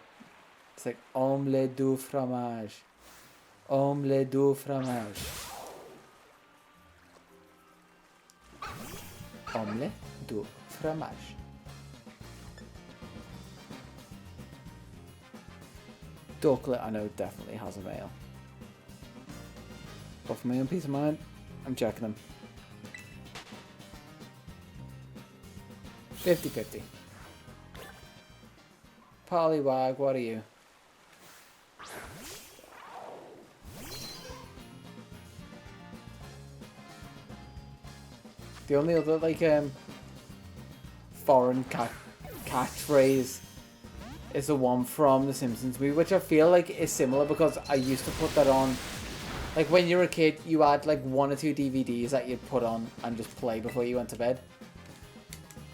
It's like omelette du fromage. Omelette du fromage. Omelette du fromage. Ducklet, I know, definitely has a male. But for my own peace of mind, I'm checking them. 50-50. Poliwag, what are you? The only other foreign catchphrase is the one from the Simpsons movie, which I feel like is similar because I used to put that on. Like when you were a kid, you had like 1 or 2 DVDs that you'd put on and just play before you went to bed.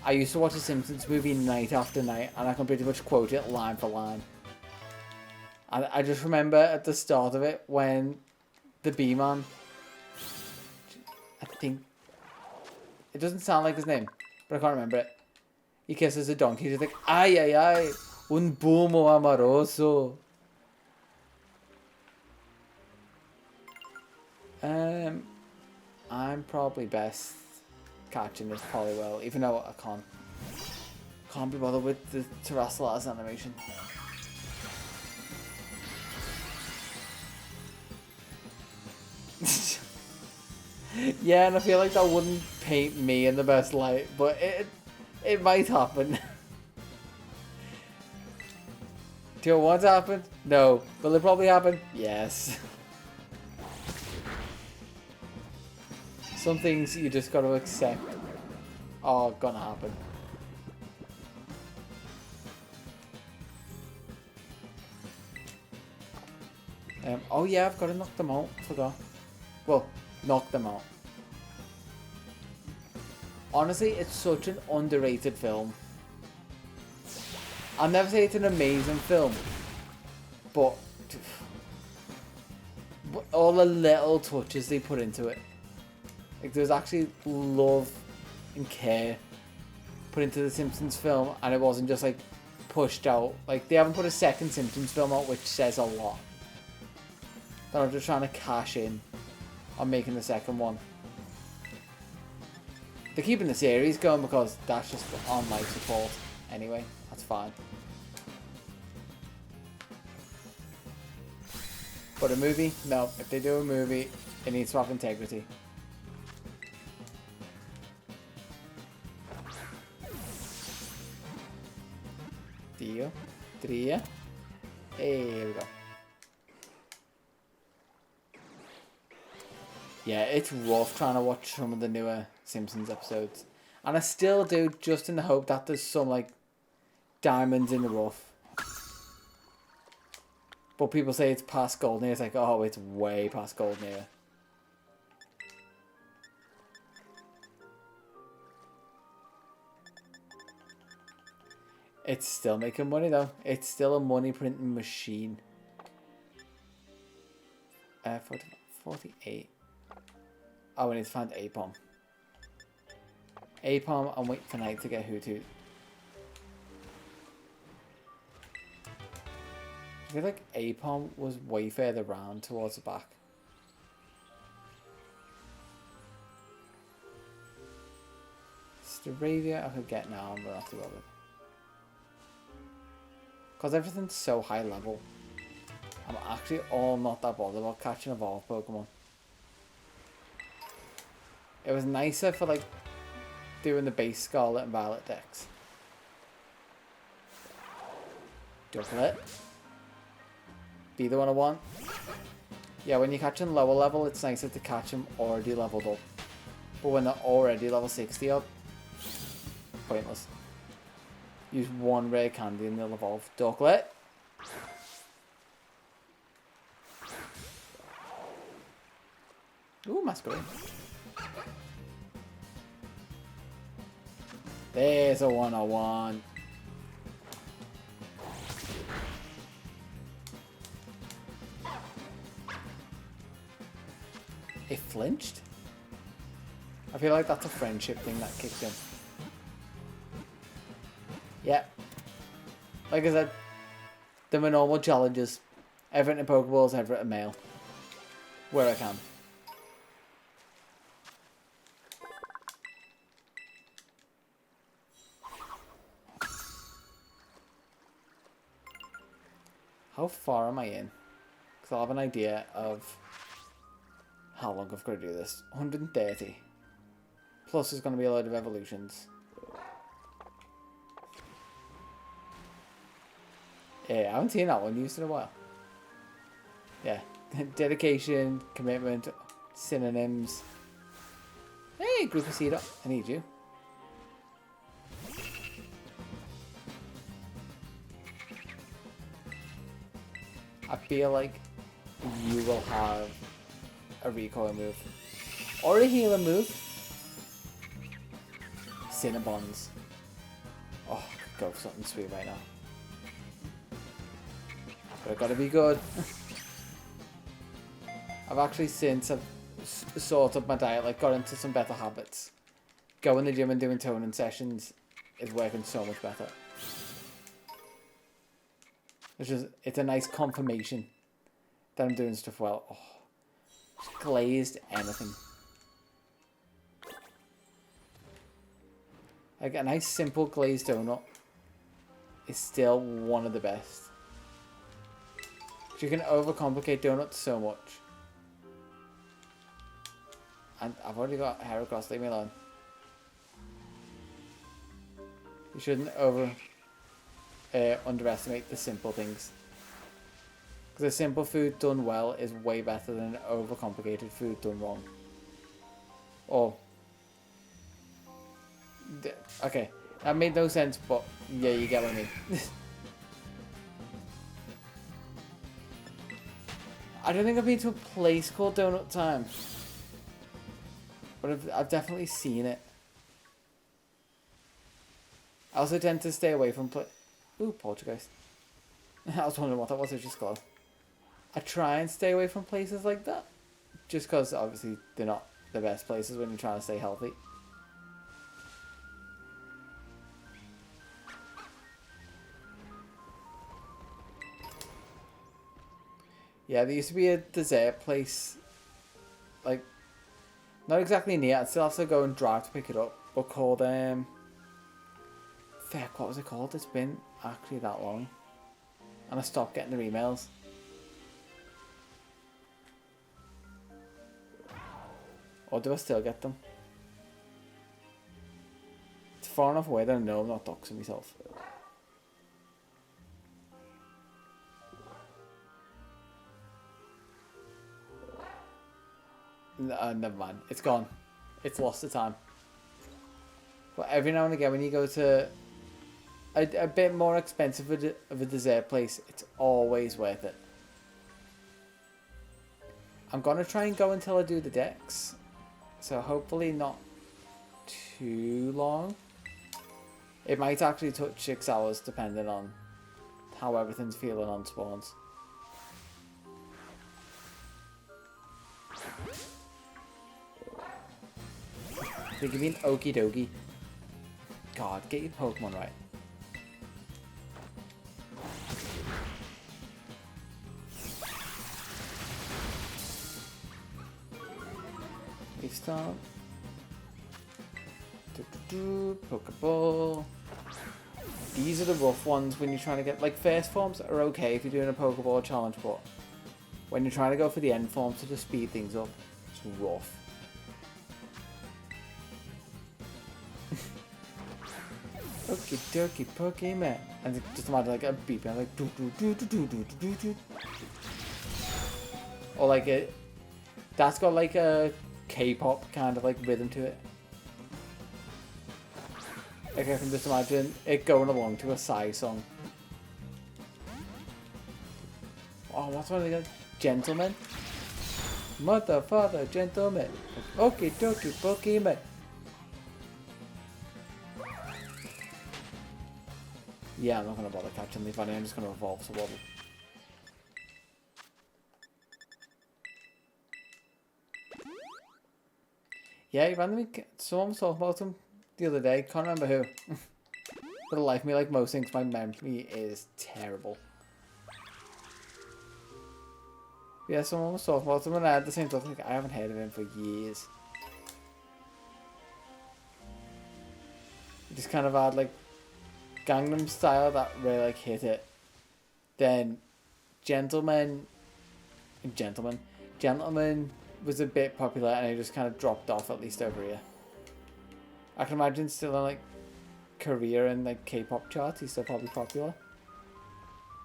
I used to watch the Simpsons movie night after night, and I can pretty much quote it line for line. And I just remember at the start of it when the B-Man, I think, it doesn't sound like his name, but I can't remember it. He kisses a donkey, he's like, ay, ay, ay, un bumo amoroso. I'm probably best catching this Poliwhirl, even though I can't be bothered with the Terrasala's animation. Yeah, and I feel like that wouldn't paint me in the best light, but it might happen. Do you want it to happen? No. Will it probably happen? Yes. Some things you just got to accept are gonna happen. Oh yeah, I've got to knock them out. Forgot. Well, knock them out. Honestly, it's such an underrated film. I'll never say it's an amazing film, but all the little touches they put into it. Like, there's actually love and care put into the Simpsons film, and it wasn't just like pushed out. Like, they haven't put a second Simpsons film out, which says a lot. They're not just trying to cash in on making the second one. They're keeping the series going because that's just on life support anyway. That's fine. But a movie? No. If they do a movie, it needs to have integrity. Dio. Tria. Hey, here we go. Yeah, it's rough trying to watch some of the newer Simpsons episodes. And I still do, just in the hope that there's some, like, diamonds in the rough. But people say it's past golden era. It's like, oh, it's way past golden era. It's still making money, though. It's still a money printing machine. 48. Oh, we need to find Apom. Apom, I'm waiting for Night to get Hoothoot. I feel like Apom was way further round towards the back. Staravia I could get now, but not too bothered. Because everything's so high level. I'm actually all not that bothered about catching evolved Pokemon. It was nicer for like doing the base Scarlet and Violet decks. Ducklet. be the one I want. Yeah, when you're catching lower level, it's nicer to catch them already leveled up. But when they're already level 60 up, pointless. Use one rare candy and they'll evolve. Ducklet. Ooh, masquerade. There's a 101. It flinched? I feel like that's a friendship thing that kicked in. Yeah. Like I said, they're my normal challenges. Everything in Pokeballs, everything in mail. Where I can. How far am I in? Because I'll have an idea of how long I've got to do this. 130. Plus there's going to be a load of evolutions. Yeah, I haven't seen that one used in a while. Yeah. Dedication, commitment, synonyms. Hey, group of Cedar. I need you. I feel like you will have a recoil move. Or a healer move. Cinnabons. Oh, I could go for something sweet right now. But I've got to be good. I've actually, since I've sorted my diet, like got into some better habits. Going to the gym and doing toning sessions is working so much better. It's a nice confirmation that I'm doing stuff well. Oh, just glazed anything. Like a nice simple glazed donut is still one of the best. You can overcomplicate donuts so much. And I've already got hair across, leave me alone. You shouldn't underestimate the simple things. Because a simple food done well is way better than an overcomplicated food done wrong. Or... okay, that made no sense, but yeah, you get what I mean. I don't think I've been to a place called Donut Time. But I've definitely seen it. I also tend to stay away from ooh, Poltergeist. I was wondering what that was, I just got. I try and stay away from places like that. Just because, obviously, they're not the best places when you're trying to stay healthy. Yeah, there used to be a dessert place, like, not exactly near, I'd still have to go and drive to pick it up, but called, fuck, what was it called? It's been actually that long. And I stopped getting their emails. Or do I still get them? It's far enough away that I know I'm not doxing myself. Never mind. It's gone. It's lost the time. But every now and again when you go to a bit more expensive of a dessert place, it's always worth it. I'm going to try and go until I do the decks. So hopefully not too long. It might actually touch 6 hours depending on how everything's feeling on spawns. They give me an okie dokie. God, get your Pokemon right. Leaf Stomp. Pokeball. These are the rough ones when you're trying to get, like, first forms are okay if you're doing a Pokeball challenge, but when you're trying to go for the end forms to just speed things up, it's rough. Okie dokie Pokemon. And just imagine like a beeping like do do do do do do do do. Or like that's got like a K-pop kind of like rhythm to it. Like I can just imagine it going along to a Psy song. Oh, what's one of the gentlemen? Mother, father, gentleman. Okie dokie, Pokemon. Yeah, I'm not gonna bother catching the bunny. I'm just gonna evolve to Wobble. Yeah, he randomly. Someone was talking about him the other day. Can't remember who. For the life of me, like most things, my memory is terrible. Yeah, someone was talking about him, and I had the same thought. Like, I haven't heard of him for years. He just kind of had like Gangnam Style that really like hit it. Then Gentleman was a bit popular, and he just kind of dropped off, at least over here. I can imagine still in like Korea and like K-pop charts, he's still probably popular.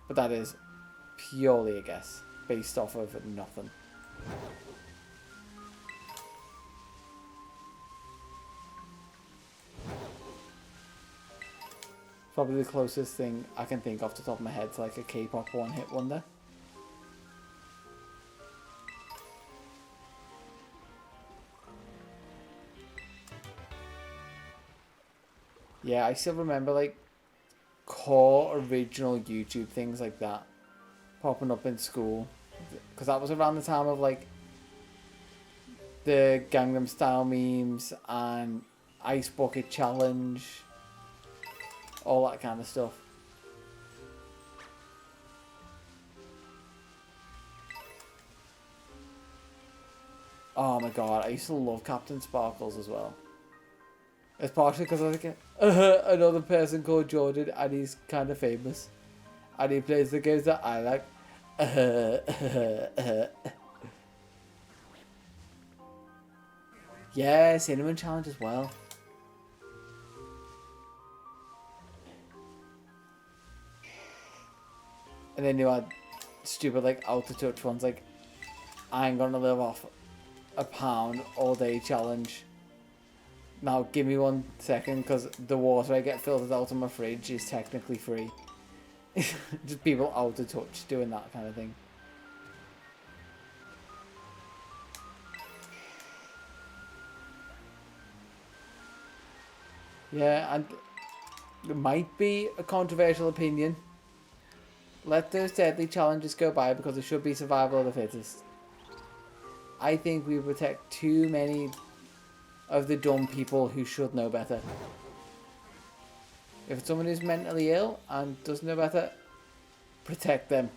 But that is purely a guess, based off of nothing. Probably the closest thing I can think off the top of my head to like a K-pop one-hit wonder. Yeah, I still remember like core original YouTube things like that popping up in school, because that was around the time of like the Gangnam Style memes and Ice Bucket Challenge, all that kind of stuff. Oh my god, I used to love Captain Sparkles as well. It's partially because I was like, another person called Jordan, and he's kind of famous. And he plays the games that I like. Yeah, Cinnamon Challenge as well. And then you had stupid like out of touch ones like I ain't gonna live off a pound all day challenge. Now give me 1 second, because the water I get filtered out of my fridge is technically free. Just people out of touch doing that kind of thing. Yeah, and it might be a controversial opinion. Let those deadly challenges go by, because it should be survival of the fittest. I think we protect too many of the dumb people who should know better. If it's someone who's mentally ill and doesn't know better, protect them.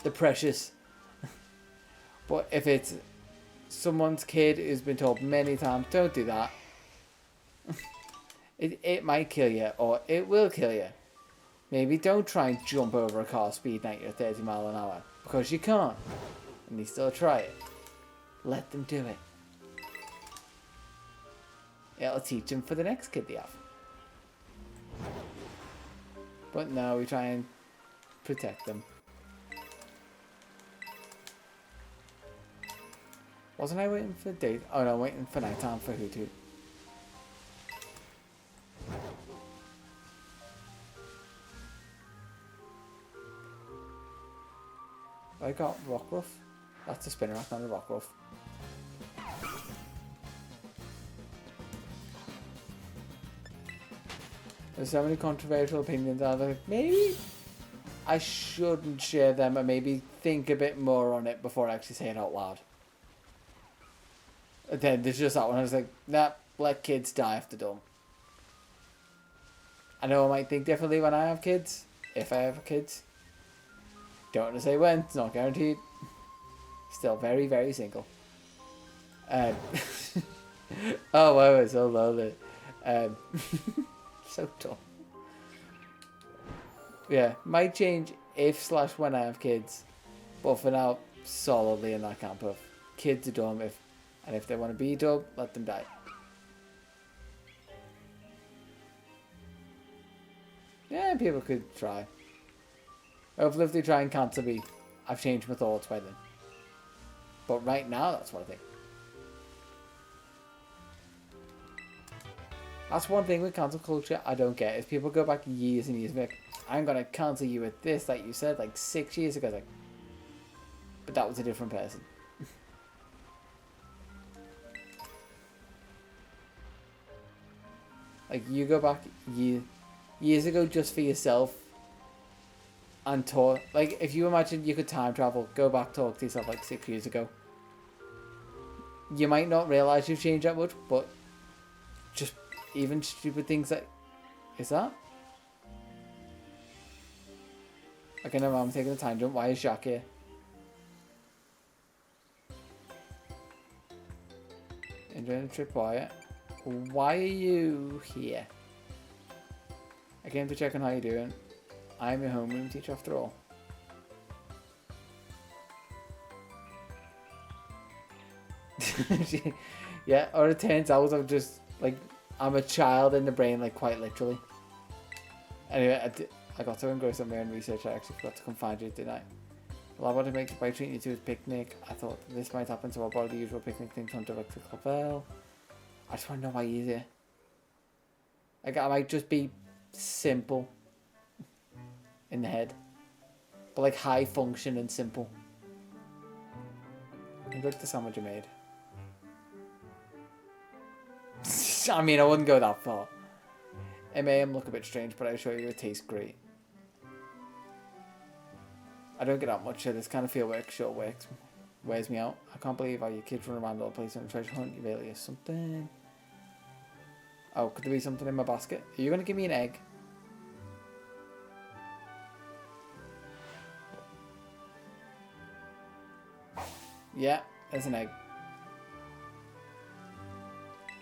They're precious. But if it's someone's kid who's been told many times, don't do that, it might kill you, or it will kill you. Maybe don't try and jump over a car speeding at you at 30 miles an hour, because you can't, and you still try it. Let them do it. It'll teach them for the next kid they have. But no, we try and protect them. Wasn't I waiting for day? Oh no, waiting for nighttime for Hutu. I got Rockruff. That's a Spinnerack, not a Rockruff. There's so many controversial opinions out there. Maybe I shouldn't share them, and maybe think a bit more on it before I actually say it out loud. And then there's just that one. I was like, nah, let kids die if they're dumb. I know I might think differently when I have kids, if I have kids. Don't want to say when, it's not guaranteed. Still very, very single. Oh, wow, it's so lonely. So dumb. Yeah, might change if/when I have kids, but for now, solidly in that camp of kids are dumb, and if they want to be dumb, let them die. Yeah, people could try. Hopefully if they try and cancel me, I've changed my thoughts by then. But right now, that's what I think. That's one thing with cancel culture I don't get, is people go back years and years and be like, I'm going to cancel you with this, like you said, like 6 years ago. Like, but that was a different person. Like, you go back years ago just for yourself and talk. Like, if you imagine you could time travel, go back, talk to yourself like 6 years ago. You might not realise you've changed that much, but just even stupid things like... Is that? Okay, no, I'm taking a tangent. Why is Jacques here? Enjoying the trip, Wyatt. Why are you here? I came to check on how you're doing. I'm your homeroom teacher after all. Yeah, or it turns out I'm just, like, I'm a child in the brain, like, quite literally. Anyway, I got so engrossed in my own research, I actually forgot to come find you, didn't I? Well, I wanted to make it by treating you to his picnic. I thought this might happen, so I brought the usual picnic thing from direct to Clavel. I just want to know why he's here. Like, I might just be simple in the head, but like high function and simple. I like the sandwich you made. I mean, I wouldn't go that far. It may look a bit strange, but I assure you it tastes great. I don't get that much of this kind of field work. Short works wears me out. I can't believe how your kids run around all the place on a treasure hunt. You really is something. Oh, could there be something in my basket? Are you going to give me an egg? Yeah, there's an egg.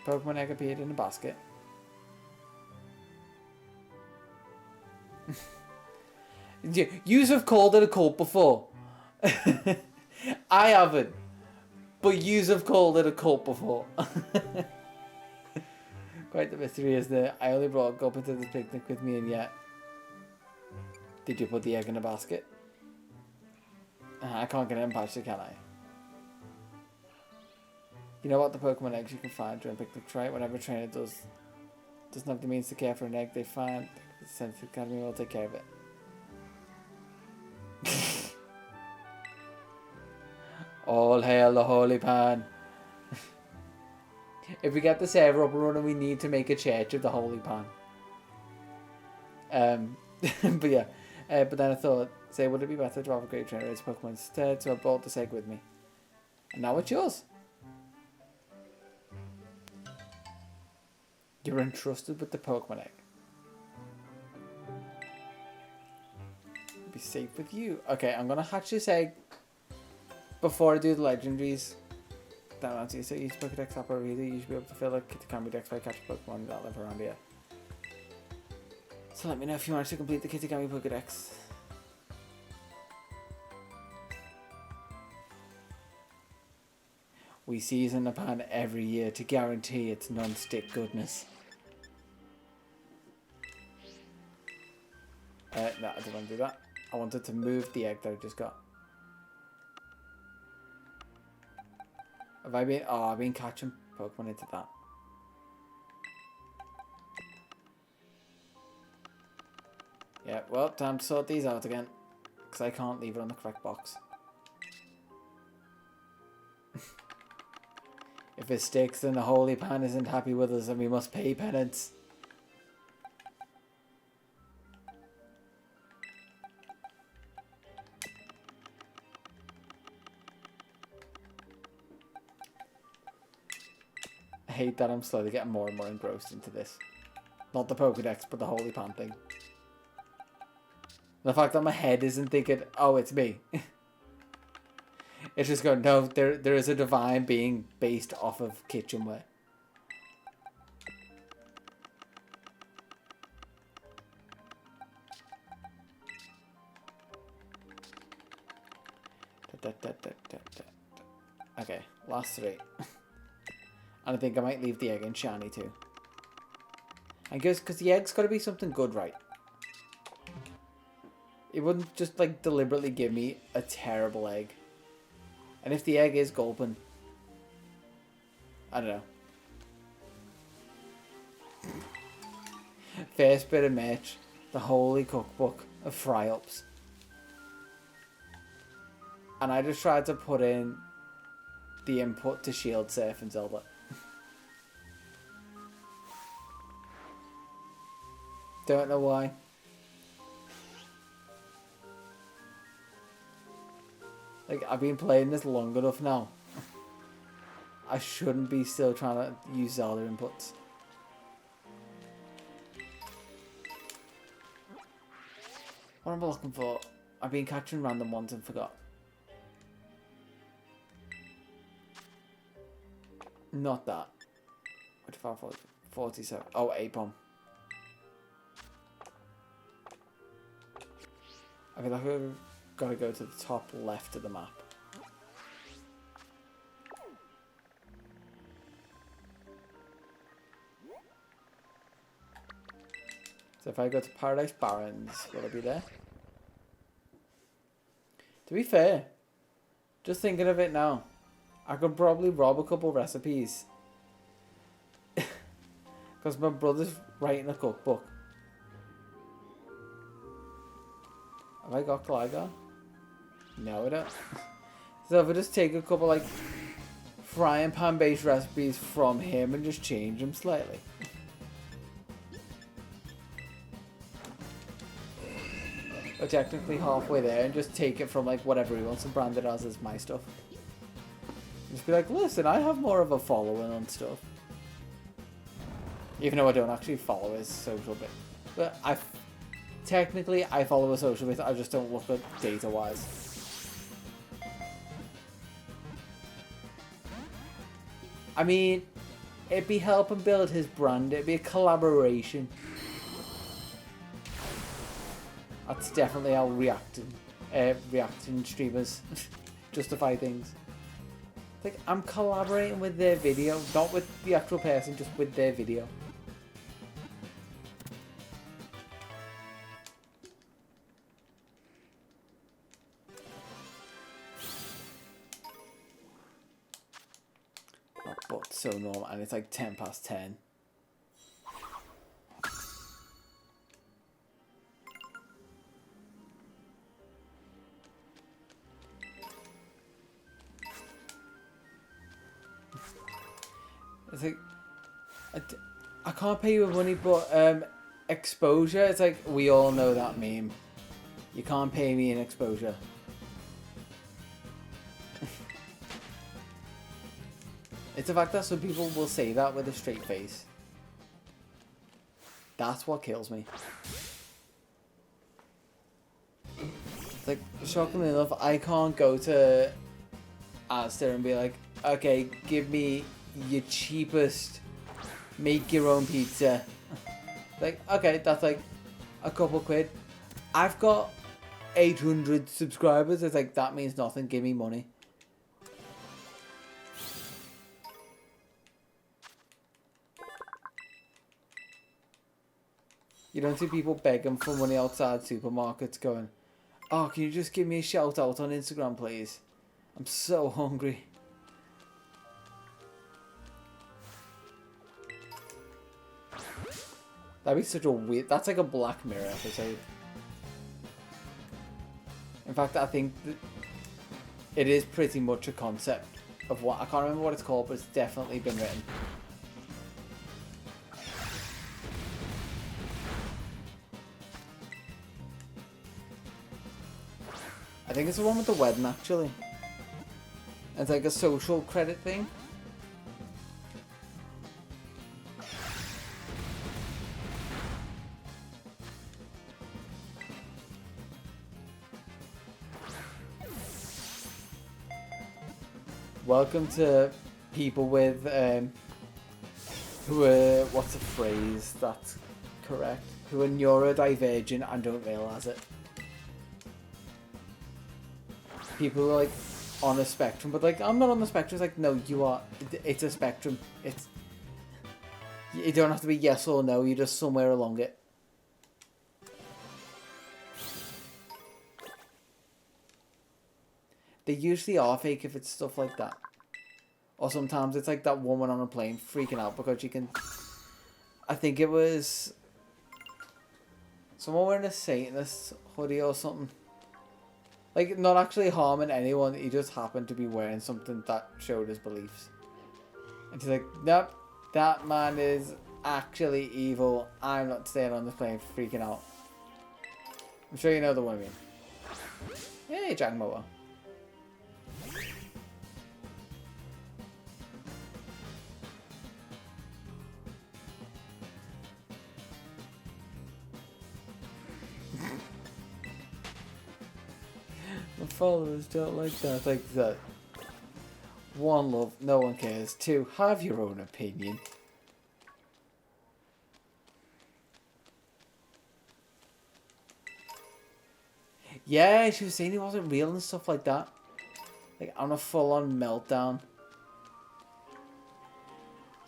Pokemon egg appeared in a basket. Yous have called it a cult before. I haven't. But yous have called it a cult before. Quite the mystery, isn't it? I only brought Gulp to this picnic with me, and yet... Did you put the egg in a basket? I can't get it in Patchy, can I? You know what? The Pokemon eggs you can find during picnic try. Whenever a trainer doesn't have the means to care for an egg they find, the Sensitive Academy will take care of it. All hail the Holy Pan. If we get the server up and running, we need to make a church of the Holy Pan. But yeah. But then I thought, say, would it be better to have a great trainer as Pokemon instead? So I brought this egg with me. And now it's yours. You're entrusted with the Pokemon egg. Be safe with you. Okay, I'm gonna hatch this egg before I do the legendaries. That answer. So each Pokedex app or reader, you should be able to fill a Kitakami dex by catching Pokemon that live around here. So let me know if you manage to complete the Kitakami Pokedex. We season the pan every year to guarantee its non-stick goodness. No, I didn't want to do that. I wanted to move the egg that I just got. Have I been... Oh, I've been catching Pokemon into that. Yeah, well, time to sort these out again. Because I can't leave it on the correct box. If it sticks, then the Holy Pan isn't happy with us and we must pay penance. I hate that I'm slowly getting more and more engrossed into this. Not the Pokedex, but the Holy Pan thing. The fact that my head isn't thinking, oh, it's me. It's just going, no, there is a divine being based off of kitchenware. Okay, last three. And I think I might leave the egg in shiny too. I guess because the egg's got to be something good, right? It wouldn't just like deliberately give me a terrible egg. And if the egg is gulping, I don't know. First bit of merch, the holy cookbook of fry-ups. And I just tried to put in the input to Shield Surf and Zelda. Don't know why. Like, I've been playing this long enough now. I shouldn't be still trying to use Zelda inputs. What am I looking for? I've been catching random ones and forgot. Not that. 45, 47. Oh, A-bomb. I feel like we've got to go to the top left of the map. So if I go to Paradise Barrens, will it be there? To be fair, just thinking of it now, I could probably rob a couple recipes. Because my brother's writing a cookbook. Have I got Gligar? No, I don't. So if I just take a couple like frying pan based recipes from him and just change them slightly. Or technically halfway there and just take it from like whatever he wants and brand it as my stuff. Just be like, listen, I have more of a following on stuff. Even though I don't actually follow his social bit. But technically I follow a social bit, I just don't look at data wise. I mean, it'd be helping build his brand, it'd be a collaboration. That's definitely how reacting streamers justify things. Like, I'm collaborating with their video, not with the actual person, just with their video. My butt's so normal, and it's like 10 past 10. It's like, I can't pay you with money, but exposure, it's like, we all know that meme. You can't pay me in exposure. It's the fact that some people will say that with a straight face. That's what kills me. It's like, shockingly enough, I can't go to Asda and be like, okay, give me your cheapest make your own pizza. Like, okay, that's like a couple quid. I've got 800 subscribers. It's like, that means nothing, give me money. You don't see people begging for money outside supermarkets going, oh, can you just give me a shout out on Instagram, please? I'm so hungry. That'd be such a weird... That's like a Black Mirror episode. In fact, I think that it is pretty much a concept of what... I can't remember what it's called, but it's definitely been written. I think it's the one with the wedding, actually. It's like a social credit thing. Welcome to people with, who are, what's a phrase that's correct? Who are neurodivergent and don't realise it. People who are like on a spectrum, but like, I'm not on the spectrum. It's like, no, you are, it's a spectrum. It's, you don't have to be yes or no, you're just somewhere along it. They usually are fake if it's stuff like that. Or sometimes it's like that woman on a plane freaking out because she can... I think it was... someone wearing a Satanist hoodie or something. Like, not actually harming anyone. He just happened to be wearing something that showed his beliefs. And she's like, nope, that man is actually evil. I'm not staying on this plane freaking out. I'm sure you know the one I mean. Hey, Jack Moa. My followers don't like that. Like that. One, love, no one cares. Two, have your own opinion. Yeah, she was saying he wasn't real and stuff like that. Like, on a full-on meltdown.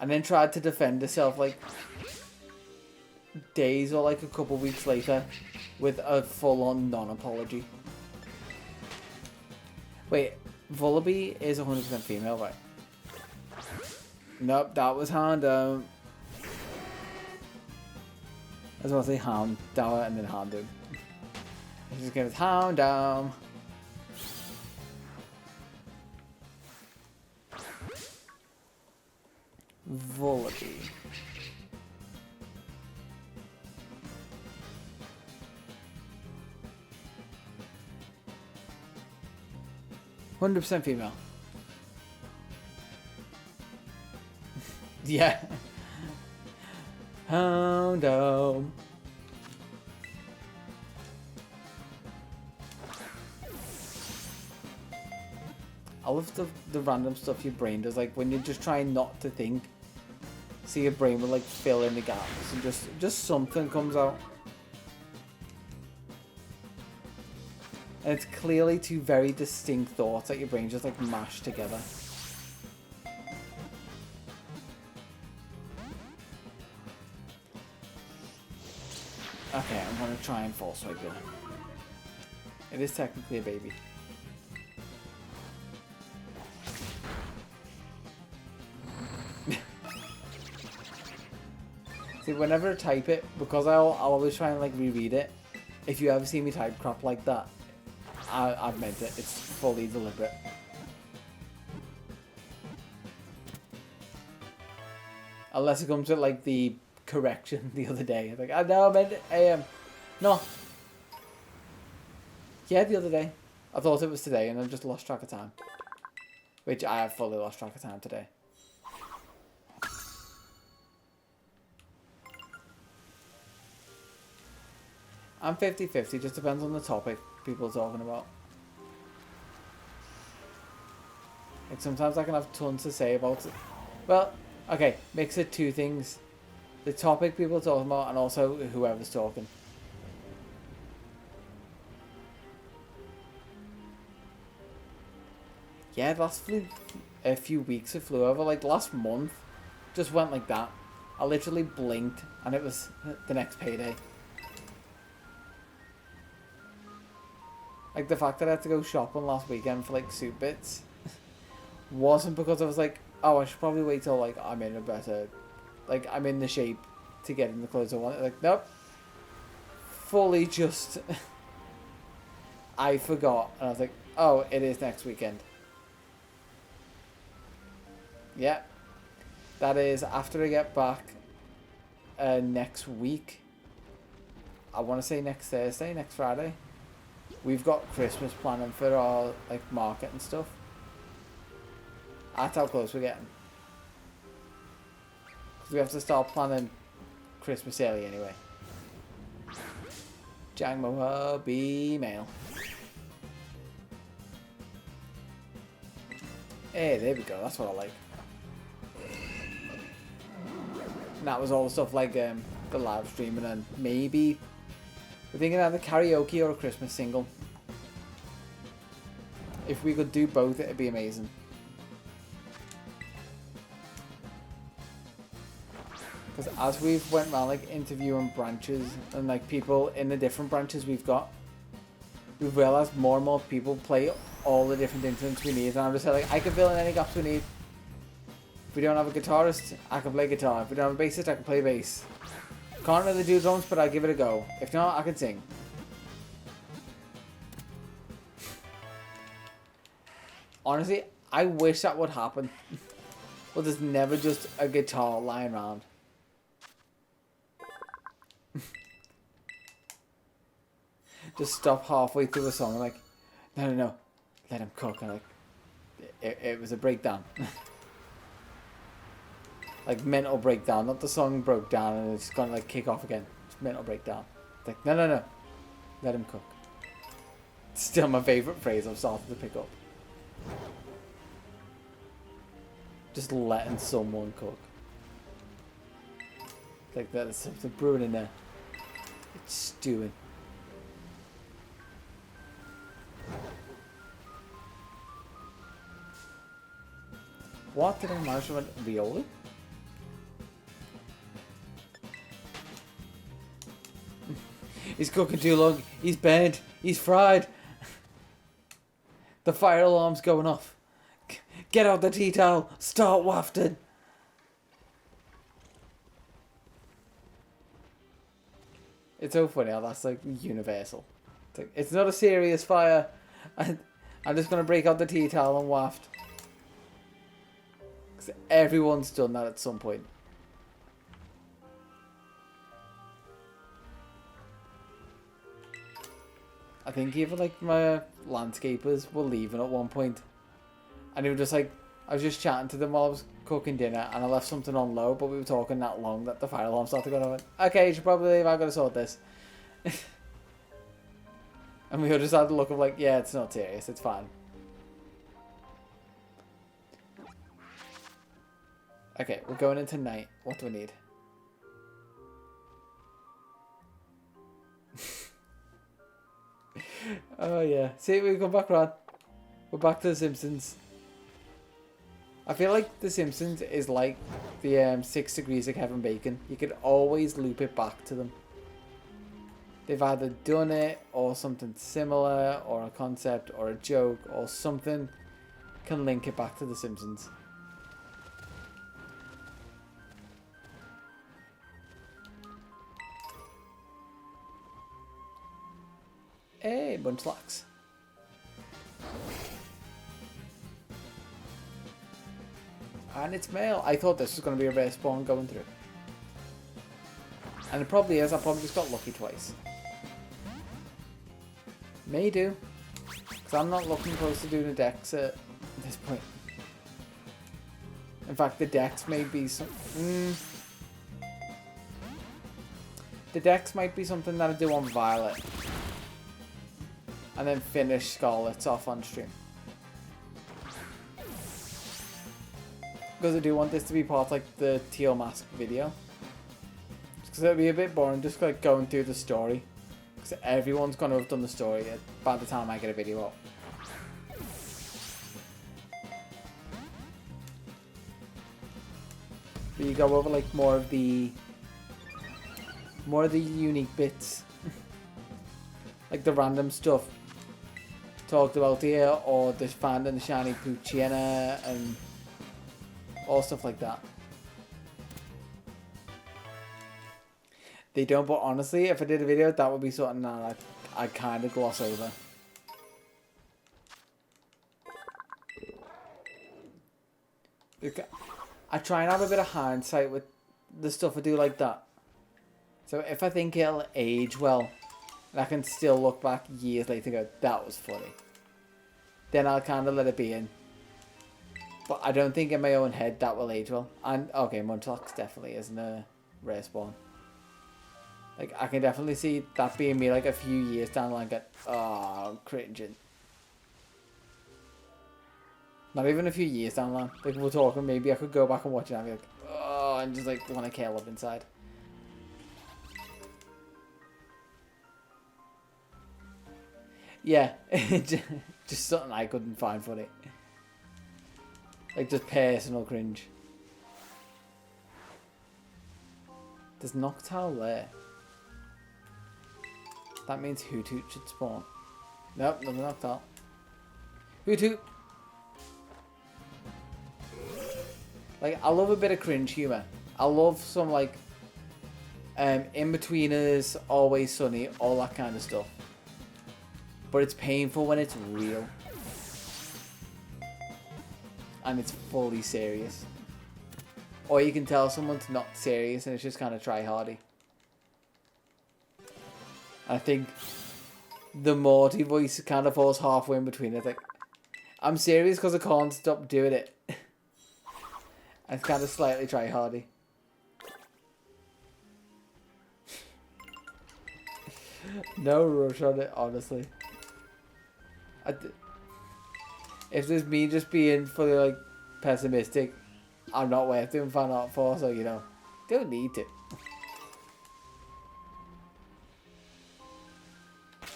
And then tried to defend herself, like, days or, like, a couple weeks later with a full-on non-apology. Wait, Vullaby is 100% female, right? Nope, that was Houndoom. I was about to say Houndour and then Houndoom. Just give it Houndoom. Vullaby. %100% female. Yeah. Houndoom. I love the random stuff your brain does, like when you're just trying not to think. See your brain will like fill in the gaps and just something comes out. And it's clearly two very distinct thoughts that your brain just like mashed together. Okay, I'm gonna try and force swipe it. It is technically a baby. See, whenever I type it, because I'll always try and like reread it. If you ever see me type crap like that, I've meant it. It's fully deliberate. Unless it comes to like the correction the other day. Like, I know I meant it. No. Yeah, the other day. I thought it was today and I just lost track of time. Which I have fully lost track of time today. I'm 50-50, just depends on the topic people are talking about. Like sometimes I can have tons to say about it. Well, okay, mix it two things. The topic people are talking about and also whoever's talking. Yeah, the last a few weeks it flew over, like last month, just went like that. I literally blinked and it was the next payday. Like the fact that I had to go shopping last weekend for like suit bits wasn't because I was like, oh, I should probably wait till like I'm in a better, like I'm in the shape to get in the clothes I want. Like, nope. Fully just, I forgot. And I was like, oh, it is next weekend. Yeah. That is after I get back next week. I want to say next Thursday, next Friday. We've got Christmas planning for our like market and stuff. That's how close we're getting. Because we have to start planning Christmas early anyway. Jangmo be male. Hey, there we go. That's what I like. And that was all the stuff like the live streaming and maybe we're thinking either karaoke or a Christmas single. If we could do both, it'd be amazing. Because as we've went around like interviewing branches and like people in the different branches we've got, we've realised more and more people play all the different instruments we need, and I'm just like, I can fill in any gaps we need. If we don't have a guitarist, I can play guitar. If we don't have a bassist, I can play bass. Can't really do drums, but I'll give it a go. If not, I can sing. Honestly, I wish that would happen. Well, there's never just a guitar lying around. Just stop halfway through a song and like, no, let him cook. And like, it was a breakdown. Like mental breakdown, not the song broke down and it's gonna like kick off again. It's mental breakdown. It's like, no, let him cook. It's still my favourite phrase I've started to pick up. Just letting someone cook. Like there's something brewing in there. It's stewing. What did I manage to run? Rioli? He's cooking too long. He's burned. He's fried. The fire alarm's going off. Get out the tea towel. Start wafting. It's so funny how that's like universal. It's not a serious fire. I'm just going to break out the tea towel and waft. Because everyone's done that at some point. I think even like my landscapers were leaving at one point. And they were just like, I was just chatting to them while I was cooking dinner and I left something on low, but we were talking that long that the fire alarm started going on. Okay, you should probably leave, I've got to sort this. And we all just had the look of like, yeah, it's not serious, it's fine. Okay, we're going into night. What do we need? Oh yeah. See, we come back around. We're back to The Simpsons. I feel like The Simpsons is like the 6 Degrees of Kevin Bacon. You could always loop it back to them. They've either done it or something similar or a concept or a joke or something can link it back to The Simpsons. Hey, Munchlax. And it's male. I thought this was going to be a rare spawn going through. And it probably is. I probably just got lucky twice. May do. Because I'm not looking close to doing a dex at this point. In fact, the dex may be some... The dex might be something that I do on Violet. And then finish Scarlet's off on stream. Because I do want this to be part of like the Teal Mask video. Because it'll be a bit boring just like going through the story. Because everyone's going to have done the story by the time I get a video up. But you go over like more of the unique bits. Like the random stuff talked about here, or the finding the shiny Poochyena and all stuff like that. They don't, but honestly, if I did a video, that would be something that I'd kind of gloss over. I try and have a bit of hindsight with the stuff I do like that. So if I think it'll age well, and I can still look back years later and go, that was funny, then I'll kind of let it be in. But I don't think in my own head that will age well. And, okay, Munchlax definitely isn't a rare spawn. Like, I can definitely see that being me like a few years down the line, get, oh, I'm cringing. Not even a few years down the line. Like, we're talking, maybe I could go back and watch it and I'd be like, oh, and just like want to curl up inside. Yeah, just something I couldn't find funny. Like, just personal cringe. There's Noctowl there. That means Hoot Hoot should spawn. Nope, nothing knocked out. Hoot hoot. Like, I love a bit of cringe humor. I love some, like, in-betweeners, always sunny, all that kind of stuff. But it's painful when it's real. And it's fully serious. Or you can tell someone's not serious and it's just kind of try-hardy. I think the Morty voice kind of falls halfway in between. It's like, I'm serious because I can't stop doing it. It's kind of slightly try-hardy. No rush on it, honestly. If there's me just being fully, like, pessimistic, I'm not worth doing fan art for, so, you know, don't need to.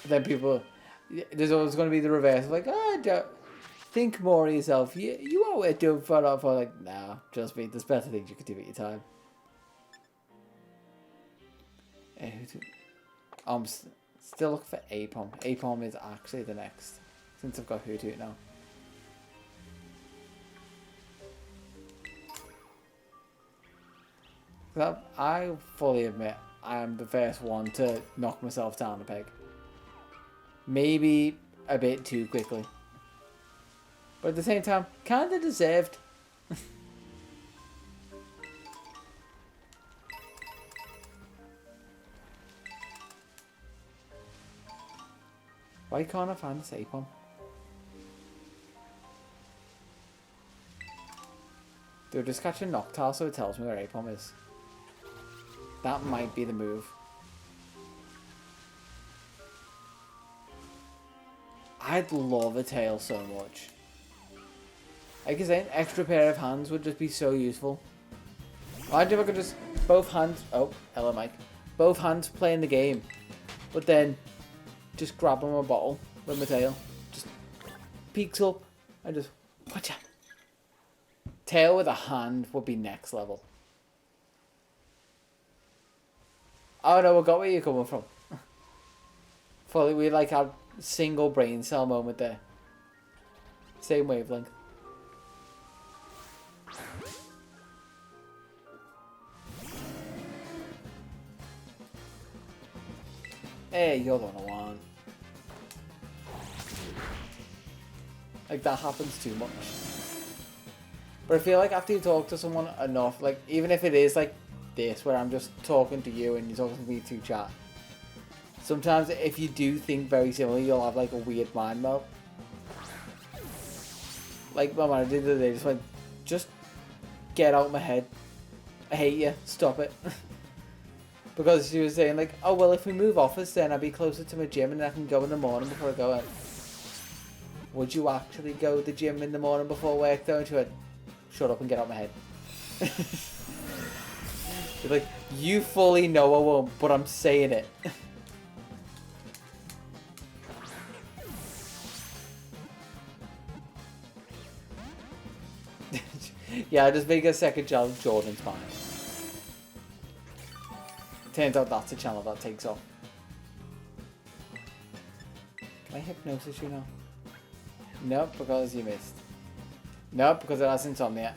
Then people, there's always going to be the reverse of like, oh, don't think more of yourself. You are worth doing fan art for. Like, nah, trust me, there's better things you could do with your time. I'm still looking for Apom. Apom is actually the next, since I've got Hoot Hoot now. I fully admit I am the first one to knock myself down a peg. Maybe a bit too quickly. But at the same time, kinda deserved. Why can't I find this Apom? Dude, just catch a Noctowl so it tells me where Apom is. That might be the move. I'd love a tail so much. Like I said, an extra pair of hands would just be so useful. Imagine if I could just both hands. Oh, hello, Mike. Both hands playing the game, but then just grab on my bottle with my tail. Just peeks up and just watch out. Tail with a hand would be next level. Oh no, I got where you're coming from. Fully, we like had single brain cell moment there. Same wavelength. Hey, you're the one I want. Like, that happens too much. But I feel like after you talk to someone enough, like, even if it is like this, where I'm just talking to you and you're talking to me through chat, sometimes if you do think very similarly, you'll have like a weird mind meld. Like my manager the other day just went, just get out of my head. I hate you, stop it. Because she was saying like, oh well, if we move office then I'll be closer to my gym and I can go in the morning before I go out. Would you actually go to the gym in the morning before work though? And she went, shut up and get out of my head. She's like, you fully know I won't, but I'm saying it. Yeah, just make a second channel of Jordan's mind. Turns out that's a channel that takes off. Can I hypnosis you now? Nope, because you missed. Nope, because it has insomnia.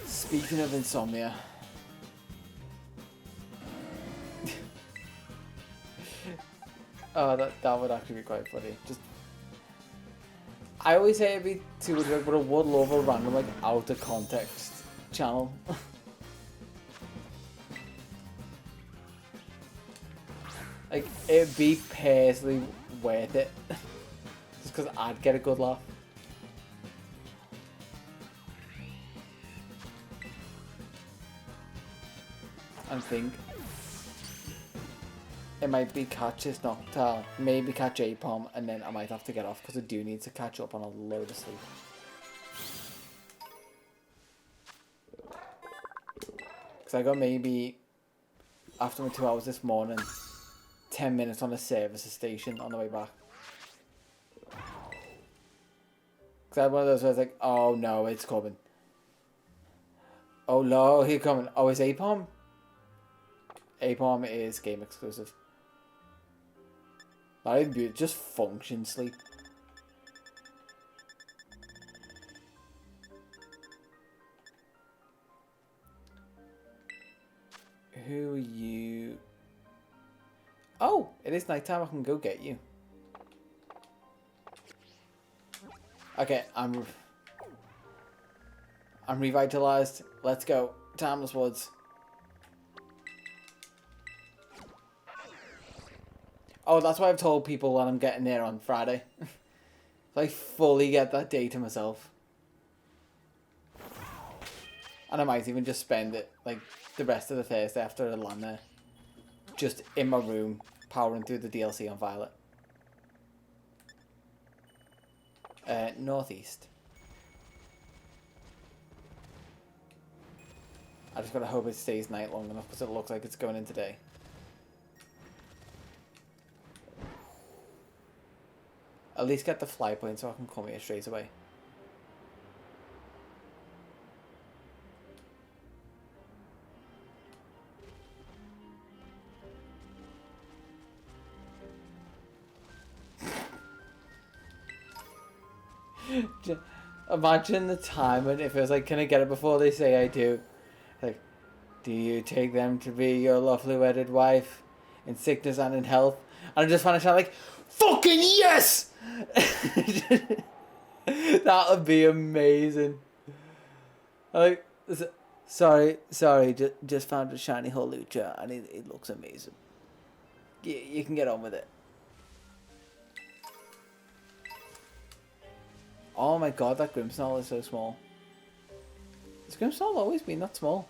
Speaking of insomnia. Oh, that would actually be quite funny. Just, I always say it'd be too much, but I would love a random, like, out of context channel. Like, it'd be personally worth it. Just because I'd get a good laugh. I think it might be catch this Noctowl, maybe catch Apom, and then I might have to get off because I do need to catch up on a load of sleep. Because I got maybe, after my 2 hours this morning, 10 minutes on a service station on the way back. Because I had one of those where I was like, oh no, it's coming. Oh no, here coming. Oh, it's Apom? Apom is game exclusive. Not even beautiful, just function sleep. Who are you? Oh, it is nighttime. I can go get you. Okay, I'm revitalized. Let's go. Timeless Woods. Oh, that's why I've told people that I'm getting there on Friday. So I fully get that day to myself. And I might even just spend it, like, the rest of the Thursday after I land there. Just in my room, powering through the DLC on Violet. Northeast. I just gotta hope it stays night long enough because it looks like it's going in today. At least get the fly point so I can come here straight away. Imagine the time and if it was like, can I get it before they say I do? Like, do you take them to be your lovely wedded wife in sickness and in health? And I just find it like, fucking yes! That would be amazing. Like, sorry, just found a shiny Holucha and it looks amazing. You can get on with it. Oh my god, that Grimmsnarl is so small. Has Grimmsnarl always been that small?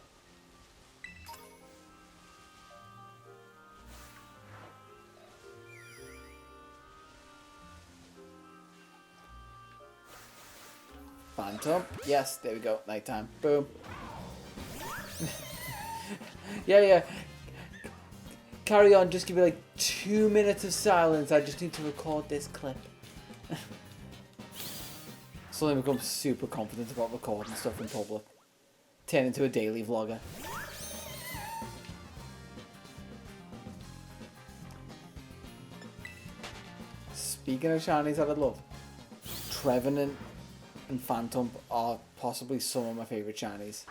Phantom. Yes, there we go. Nighttime. Boom. Yeah. Carry on, just give me like 2 minutes of silence. I just need to record this clip. Suddenly become super confident about recording stuff in public. Turn into a daily vlogger. Speaking of shinies that I love, Trevenant and Phantom are possibly some of my favourite shinies.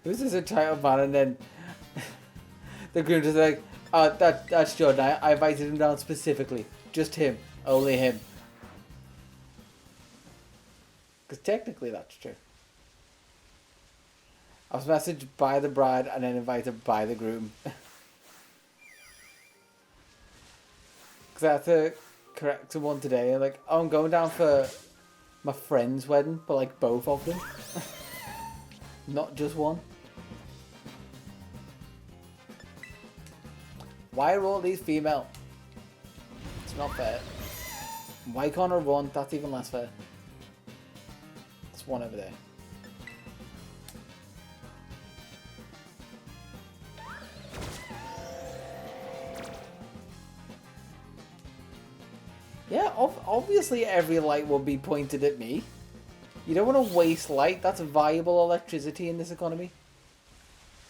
This is a title man and then the group is like, oh, that's Jordan. I invited him down specifically. Just him. Only him. Because technically that's true. I was messaged by the bride and then invited by the groom. Because I had to correct someone today. Like, oh, I'm going down for my friend's wedding, but like both of them. Not just one. Why are all these female? It's not fair. Why can't I run? That's even less fair. There's one over there. Yeah, obviously every light will be pointed at me. You don't want to waste light. That's valuable electricity in this economy.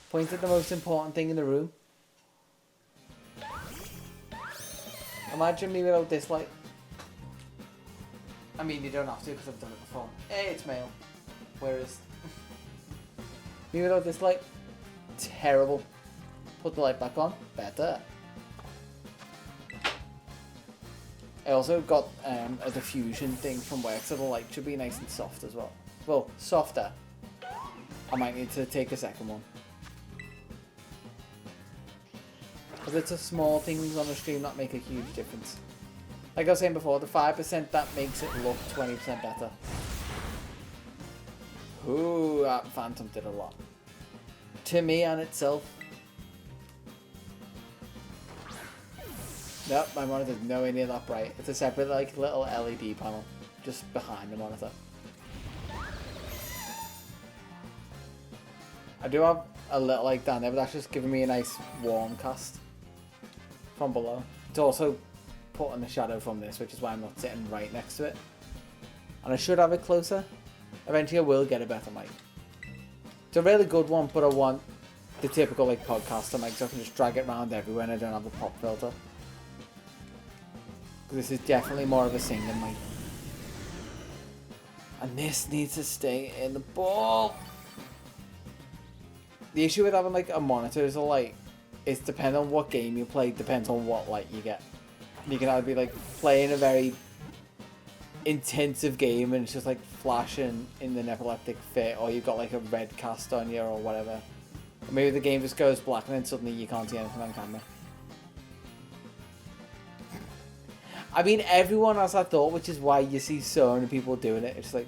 Point at the most important thing in the room. Imagine me without this light. I mean, you don't have to because I've done it before. Hey, it's male. Where is... me without this light? Terrible. Put the light back on. Better. I also got a diffusion thing from work, so the light should be nice and soft as well. Well, softer. I might need to take a second one. Because it's a small things on the stream that make a huge difference. Like I was saying before, the 5% that makes it look 20% better. Ooh, that Phantom did a lot. To me and itself. Nope, my monitor's nowhere near that bright. It's a separate like little LED panel just behind the monitor. I do have a little like down there, but that's just giving me a nice warm cast from below. It's also put in the shadow from this, which is why I'm not sitting right next to it. And I should have it closer. Eventually I will get a better mic. It's a really good one, but I want the typical like podcaster mic so I can just drag it around everywhere and I don't have a pop filter. This is definitely more of a singing mic. And this needs to stay in the ball. The issue with having like a monitor is a light. It's depending on what game you play, depends on what light you get. You can either be like playing a very intensive game and it's just like flashing in an epileptic fit, or you've got like a red cast on you or whatever. Or maybe the game just goes black and then suddenly you can't see anything on camera. I mean, everyone has that thought, which is why you see so many people doing it. It's like,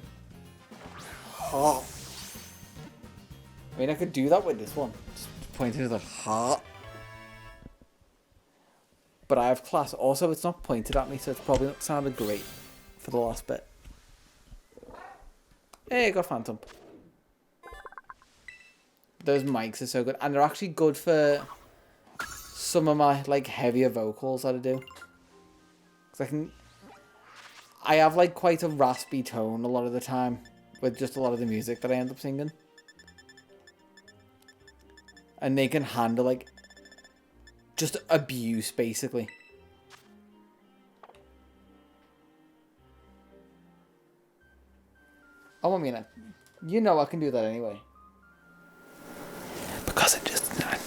oh. I mean, I could do that with this one. Just pointing to the heart. But I have class. Also, it's not pointed at me, so it's probably not sounded great for the last bit. Hey, I got Phantom. Those mics are so good. And they're actually good for some of my, like, heavier vocals that I do. Because I have, like, quite a raspy tone a lot of the time with just a lot of the music that I end up singing. And they can handle, like, just abuse, basically. Oh, I mean, you know I can do that anyway. Because I'm just like,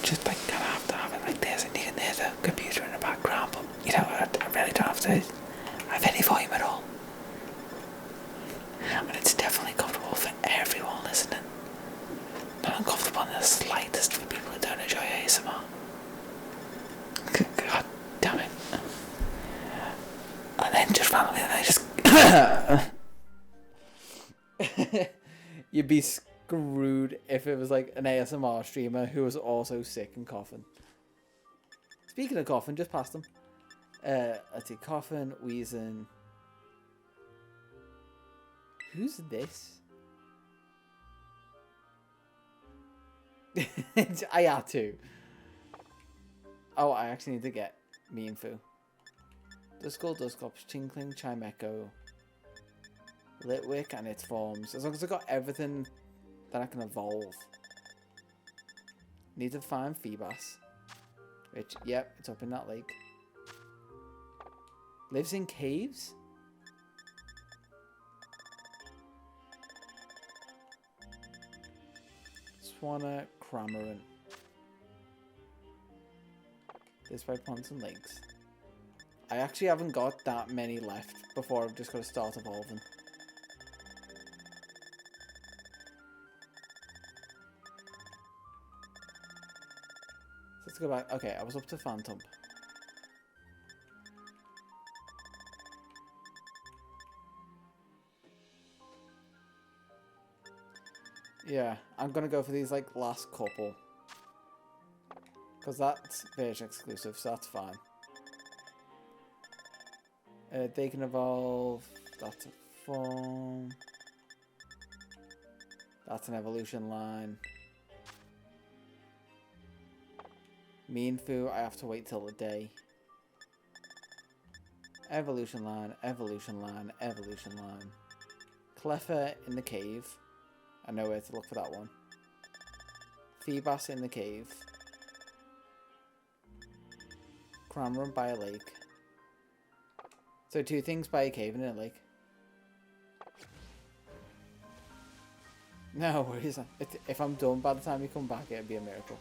kind of have to have it like this, and you can hear the computer in the background, but, you know, I really don't have to have any volume at all. And it's definitely comfortable for everyone listening. Not uncomfortable in the slightest for people who don't enjoy ASMR. God damn it. And then just randomly, you'd be screwed if it was like an ASMR streamer who was also sick and coughing. Speaking of coughing, just past them. Let's see, coughing, wheezing. Who's this? I had to. Oh, I actually need to get me and Fu. Duskull, Dusclops, Tinkling, Chimecho, Litwick and its forms. As long as I got everything that I can evolve. Need to find Feebas. Which, yep, it's up in that lake. Lives in caves? Swanna, Cramorant. This by ponds and lakes. I actually haven't got that many left before I've just got to start evolving. So let's go back. Okay, I was up to Phantom. Yeah, I'm gonna go for these like last couple. Because that's version exclusive, so that's fine. They can evolve. That's a form. That's an evolution line. Meanfu, I have to wait till the day. Evolution line, evolution line, evolution line. Cleffa in the cave. I know where to look for that one. Feebas in the cave. Cramorant by a lake. So 2 things by a cave and a lake. No worries. If I'm done by the time you come back, it'd be a miracle.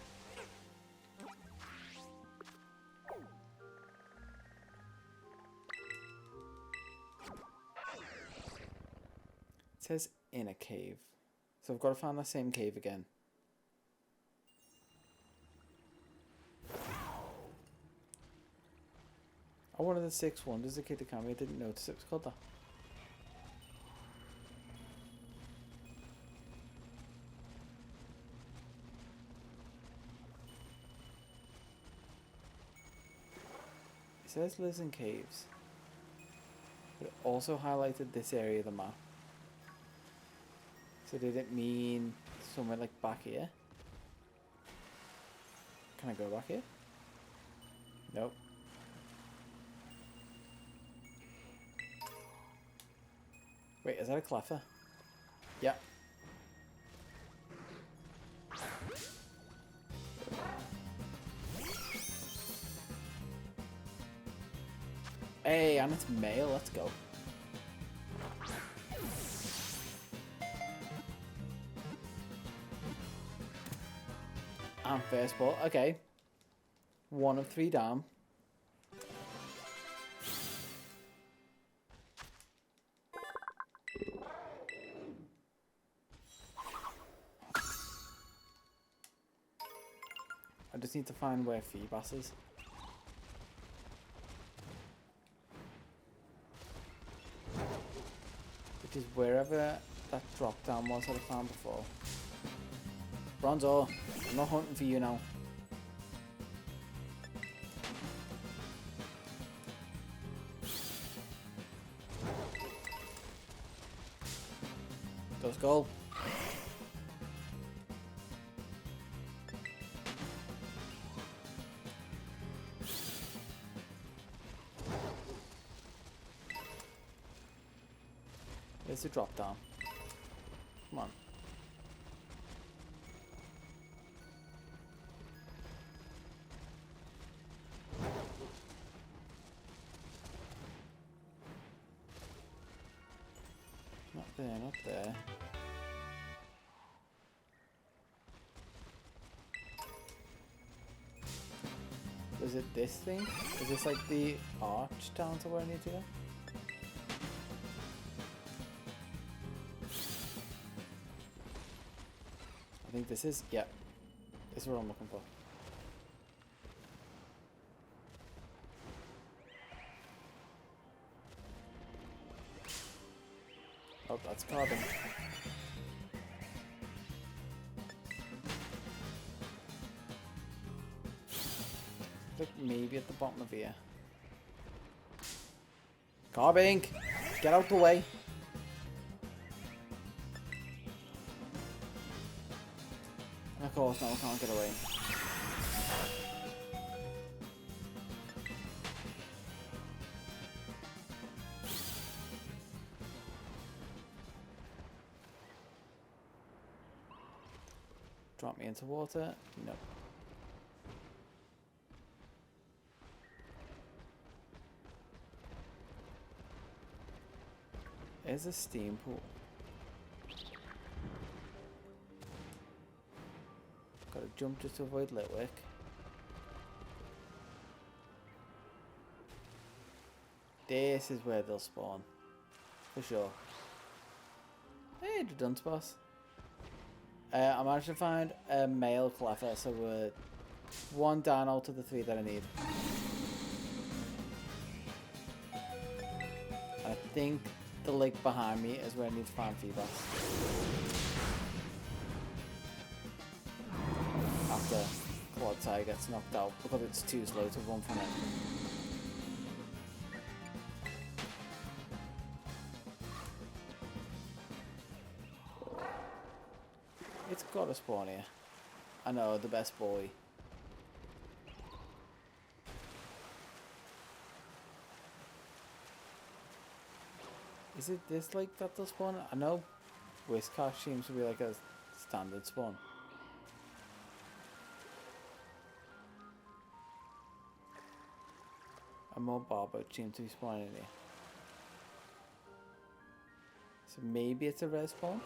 It says in a cave. So I've got to find that same cave again. Oh, one of the 6 wonders of Kitakami. I didn't notice it was called that. It says lives in caves. But it also highlighted this area of the map. So did it mean somewhere like back here? Can I go back here? Nope. Wait, is that a Cleffa? Yeah. and it's male. Let's go. And first ball. Okay. 1 of 3 down. I just need to find where Feebas is. Which is wherever that drop down was that I found before. Bronzo, I'm not hunting for you now. Let's go. There's a drop down. Come on. Not there, not there. Is it this thing? Is this like the arch down to where I need to go? I think this is, yeah. This is what I'm looking for. Oh, that's carbon. Look, maybe at the bottom of here. Carbink! Get out the way! Of course, no, I can't get away. Drop me into water? No. There's a steam pool. Gotta jump just to avoid Litwick. This is where they'll spawn. For sure. Hey, the Dunsparce. I managed to find a male Cleffa, so we're 1 down out of the 3 that I need. I think the lake behind me is where I need to find Feebas. After Quad Tie gets knocked out because it's too slow to run from it. It's got to spawn here. I know, the best boy. Is it this lake that they'll spawn? I know Whiskash seems to be like a standard spawn. And more Barbo seem to be spawning here. So maybe it's a res spawn?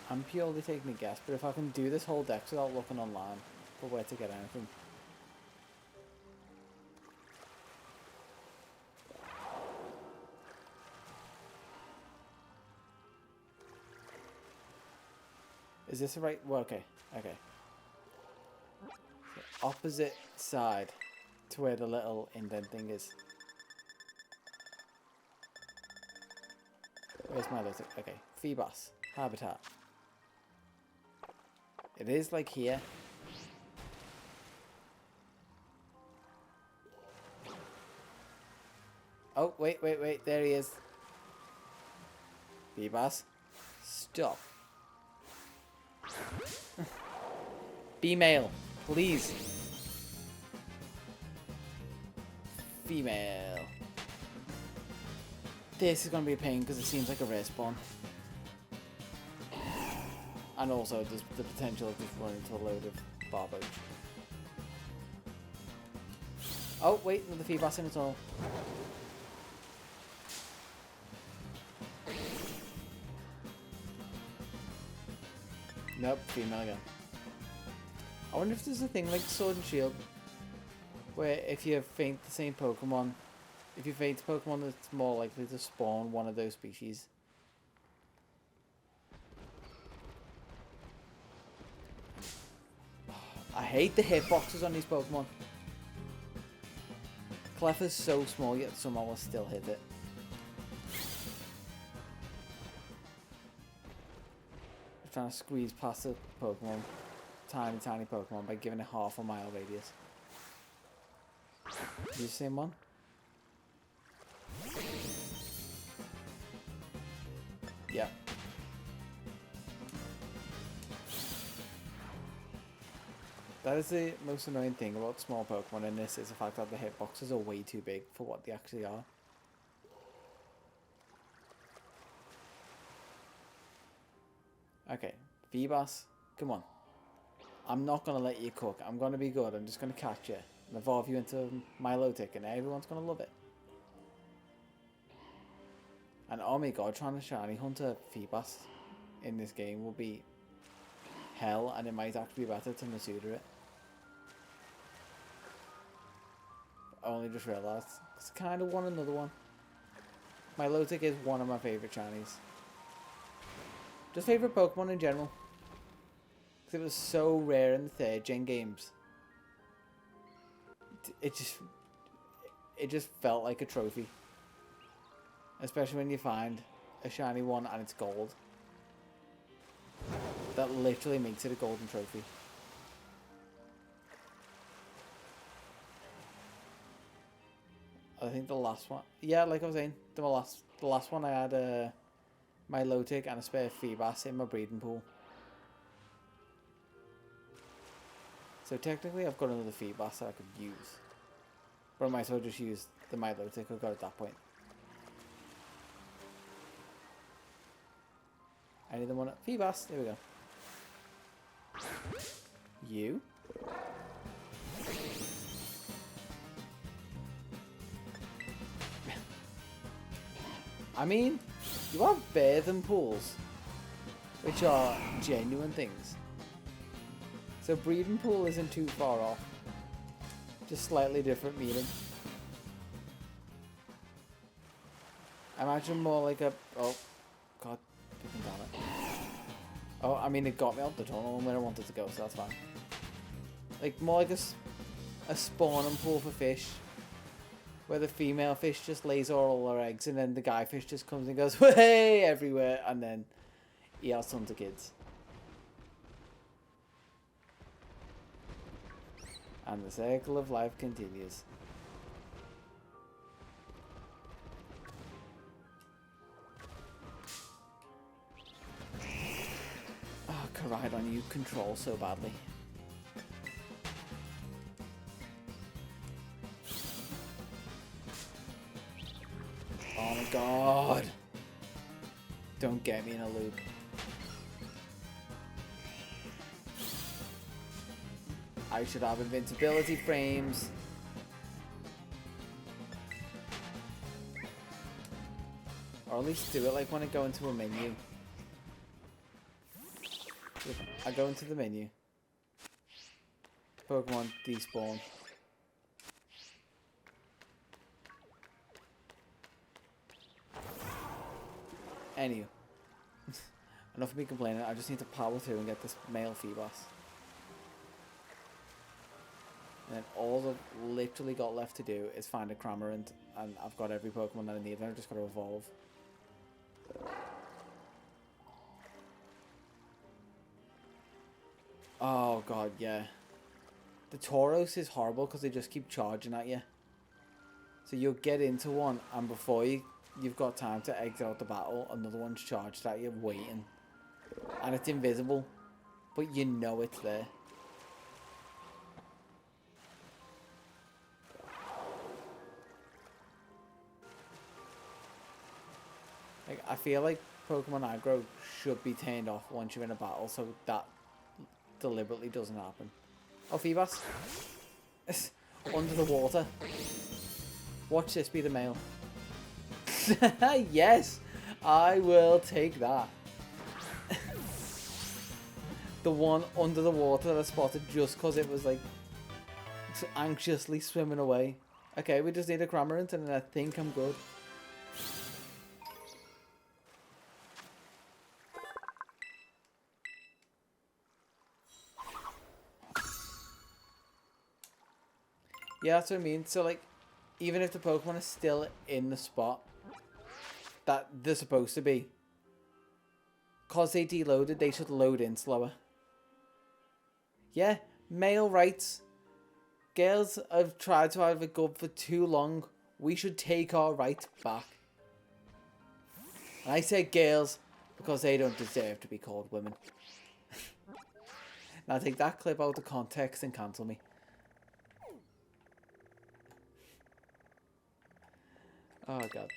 I'm purely taking a guess, but if I can do this whole deck without looking online for where to get anything. Is this the right? Well, okay, okay. So opposite side to where the little indent thing is. Where's my little? Okay, Feebas habitat. It is like here. Oh, wait, there he is. Feebas, stop. Female, please. Female. This is gonna be a pain because it seems like a rare spawn. And also there's the potential of just running into a load of Barboach. Oh wait, another Feebas in it all. Nope, female again. I wonder if there's a thing like Sword and Shield, where if you faint the same Pokemon, if you faint a Pokemon that's more likely to spawn one of those species. I hate the hitboxes on these Pokemon. Clefairy's so small yet somehow will still hit it. I'm trying to squeeze past the Pokemon, tiny Pokemon, by giving it half a mile radius. Is this the same one? Yeah. That is the most annoying thing about small Pokemon in this, is the fact that the hitboxes are way too big for what they actually are. Okay, Feebas, come on. I'm not going to let you cook. I'm going to be good. I'm just going to catch you and evolve you into Milotic, and everyone's going to love it. And oh my god, trying to shiny hunt a Feebas in this game will be hell, and it might actually be better to Masuda it. I only just realised. I kind of want another one. Milotic is one of my favourite shinies. Just favourite Pokemon in general. Because it was so rare in the 3rd gen games. It just felt like a trophy. Especially when you find a shiny one and it's gold. That literally makes it a golden trophy. I think the last one, yeah, like I was saying, the last one I had Milotic and a spare Feebas in my breeding pool. So technically I've got another Feebas that I could use. But I might as well just use the Milotic I've got at that point. I need the one at Feebas, there we go. You? I mean, you have bathing pools, which are genuine things. So breeding pool isn't too far off. Just slightly different meaning. I imagine more like a... Oh, god, damn it. Oh, I mean, it got me out the tunnel where I wanted to go, so that's fine. Like, more like a spawning pool for fish. Where the female fish just lays all her eggs, and then the guy fish just comes and goes, hey, everywhere, and then he has tons of kids. And the cycle of life continues. Oh, Koraidon, you control so badly. Oh my god! Don't get me in a loop. I should have invincibility frames. Or at least do it like when I go into a menu. I go into the menu. Pokemon despawn. Anywho. Enough of me complaining, I just need to power through and get this male Feebas. And then all I've literally got left to do is find a Cramorant, and I've got every Pokemon that I need, and I've just got to evolve. Oh god, yeah. The Tauros is horrible because they just keep charging at you. So you'll get into one, and before you've got time to exit out the battle, another one's charged at you, waiting. And it's invisible, but you know it's there. Like, I feel like Pokemon aggro should be turned off once you're in a battle, so that deliberately doesn't happen. Oh, Feebas. Under the water. Watch this be the male. Yes! I will take that. The one under the water that I spotted just because it was like anxiously swimming away. Okay, we just need a Cramorant and then I think I'm good. Yeah, that's what I mean. So, like, even if the Pokemon is still in the spot that they're supposed to be, because they deloaded, they should load in slower. Yeah, male rights. Girls have tried to have it good for too long. We should take our rights back. And I say girls because they don't deserve to be called women. Now take that clip out of context and cancel me. Oh god.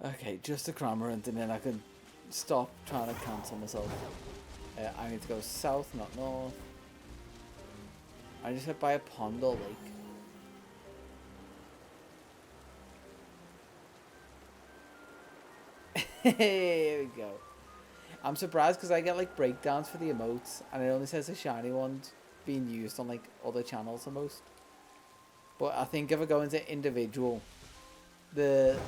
Okay, just a Cramorant and then I can stop trying to cancel myself. I need to go south, not north. I just hit by a pond or lake. Here we go. I'm surprised because I get like breakdowns for the emotes and it only says the shiny ones being used on like other channels the most. But I think if I go into individual, the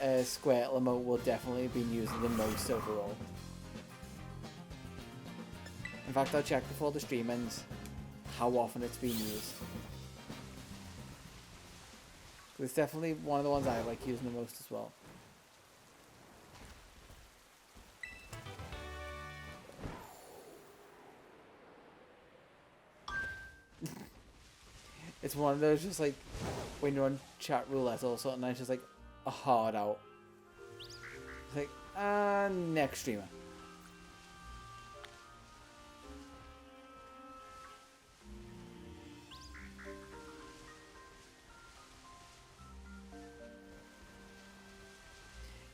Squirtle emote will definitely be used the most overall. In fact, I'll check before the stream ends how often it's being used. It's definitely one of the ones I like using the most as well. It's one of those just like when you're on chat roulette or something, and it's just like a hard out. It's like, next streamer.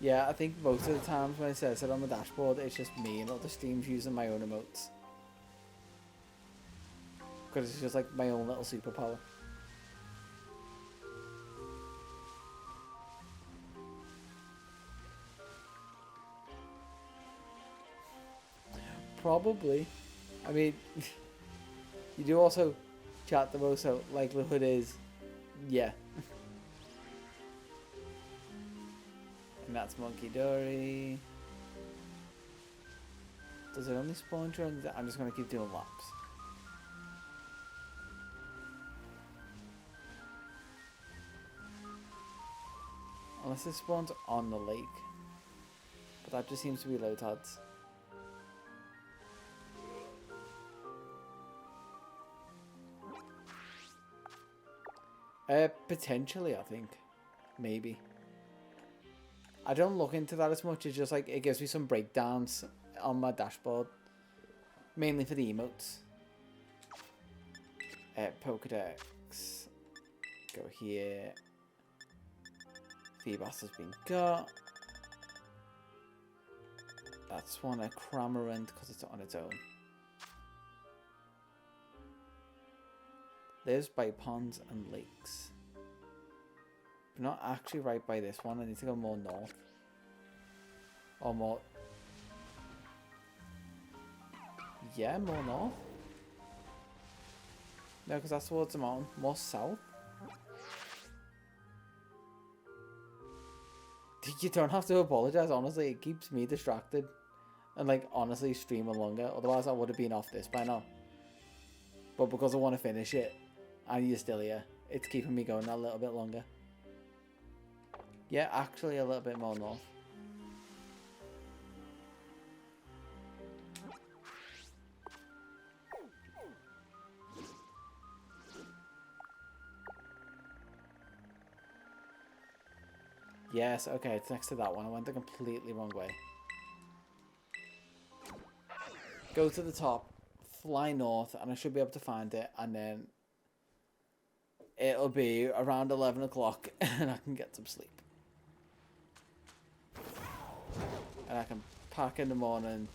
Yeah, I think most of the times when it says it on the dashboard, it's just me and other streams using my own emotes. Because it's just like my own little superpower. Probably. I mean, you do also chat the most, so likelihood is, yeah. And that's Monkey Dory. Does it only spawn during the... I'm just going to keep doing laps. Unless it spawns on the lake. But that just seems to be low tides. Potentially, I think. Maybe. I don't look into that as much. It's just like, it gives me some breakdowns on my dashboard. Mainly for the emotes. Pokedex. Go here. Feebas has been got. That's one a Cramorant because it's on its own. Lives by ponds and lakes. But not actually right by this one. I need to go more north. Or more... Yeah, more north. No, because that's towards the mountain. More south. You don't have to apologize, honestly. It keeps me distracted. And, like, honestly, streaming longer. Otherwise, I would have been off this by now. But because I want to finish it, and you're still here, it's keeping me going a little bit longer. Yeah, actually a little bit more north. Yes, okay, it's next to that one. I went the completely wrong way. Go to the top, fly north, and I should be able to find it, and then it'll be around 11 o'clock and I can get some sleep. And I can pack in the morning.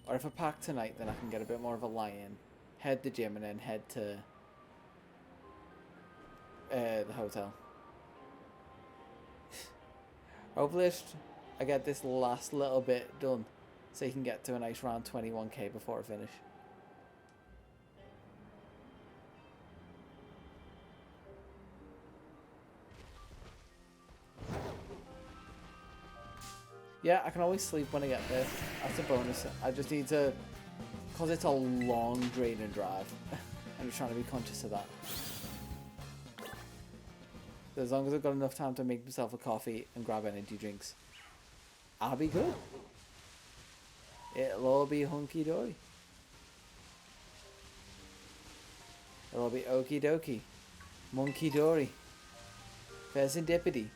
Or if I pack tonight, then I can get a bit more of a lie-in. Head to the gym and then head to the hotel. Hopefully I get this last little bit done so you can get to a nice round 21k before I finish. Yeah, I can always sleep when I get there. That's a bonus. I just need to, because it's a long, draining drive. I'm just trying to be conscious of that. As long as I've got enough time to make myself a coffee and grab energy drinks, I'll be good. It'll all be hunky dory. It'll all be okie dokie, monkey dory, serendipity.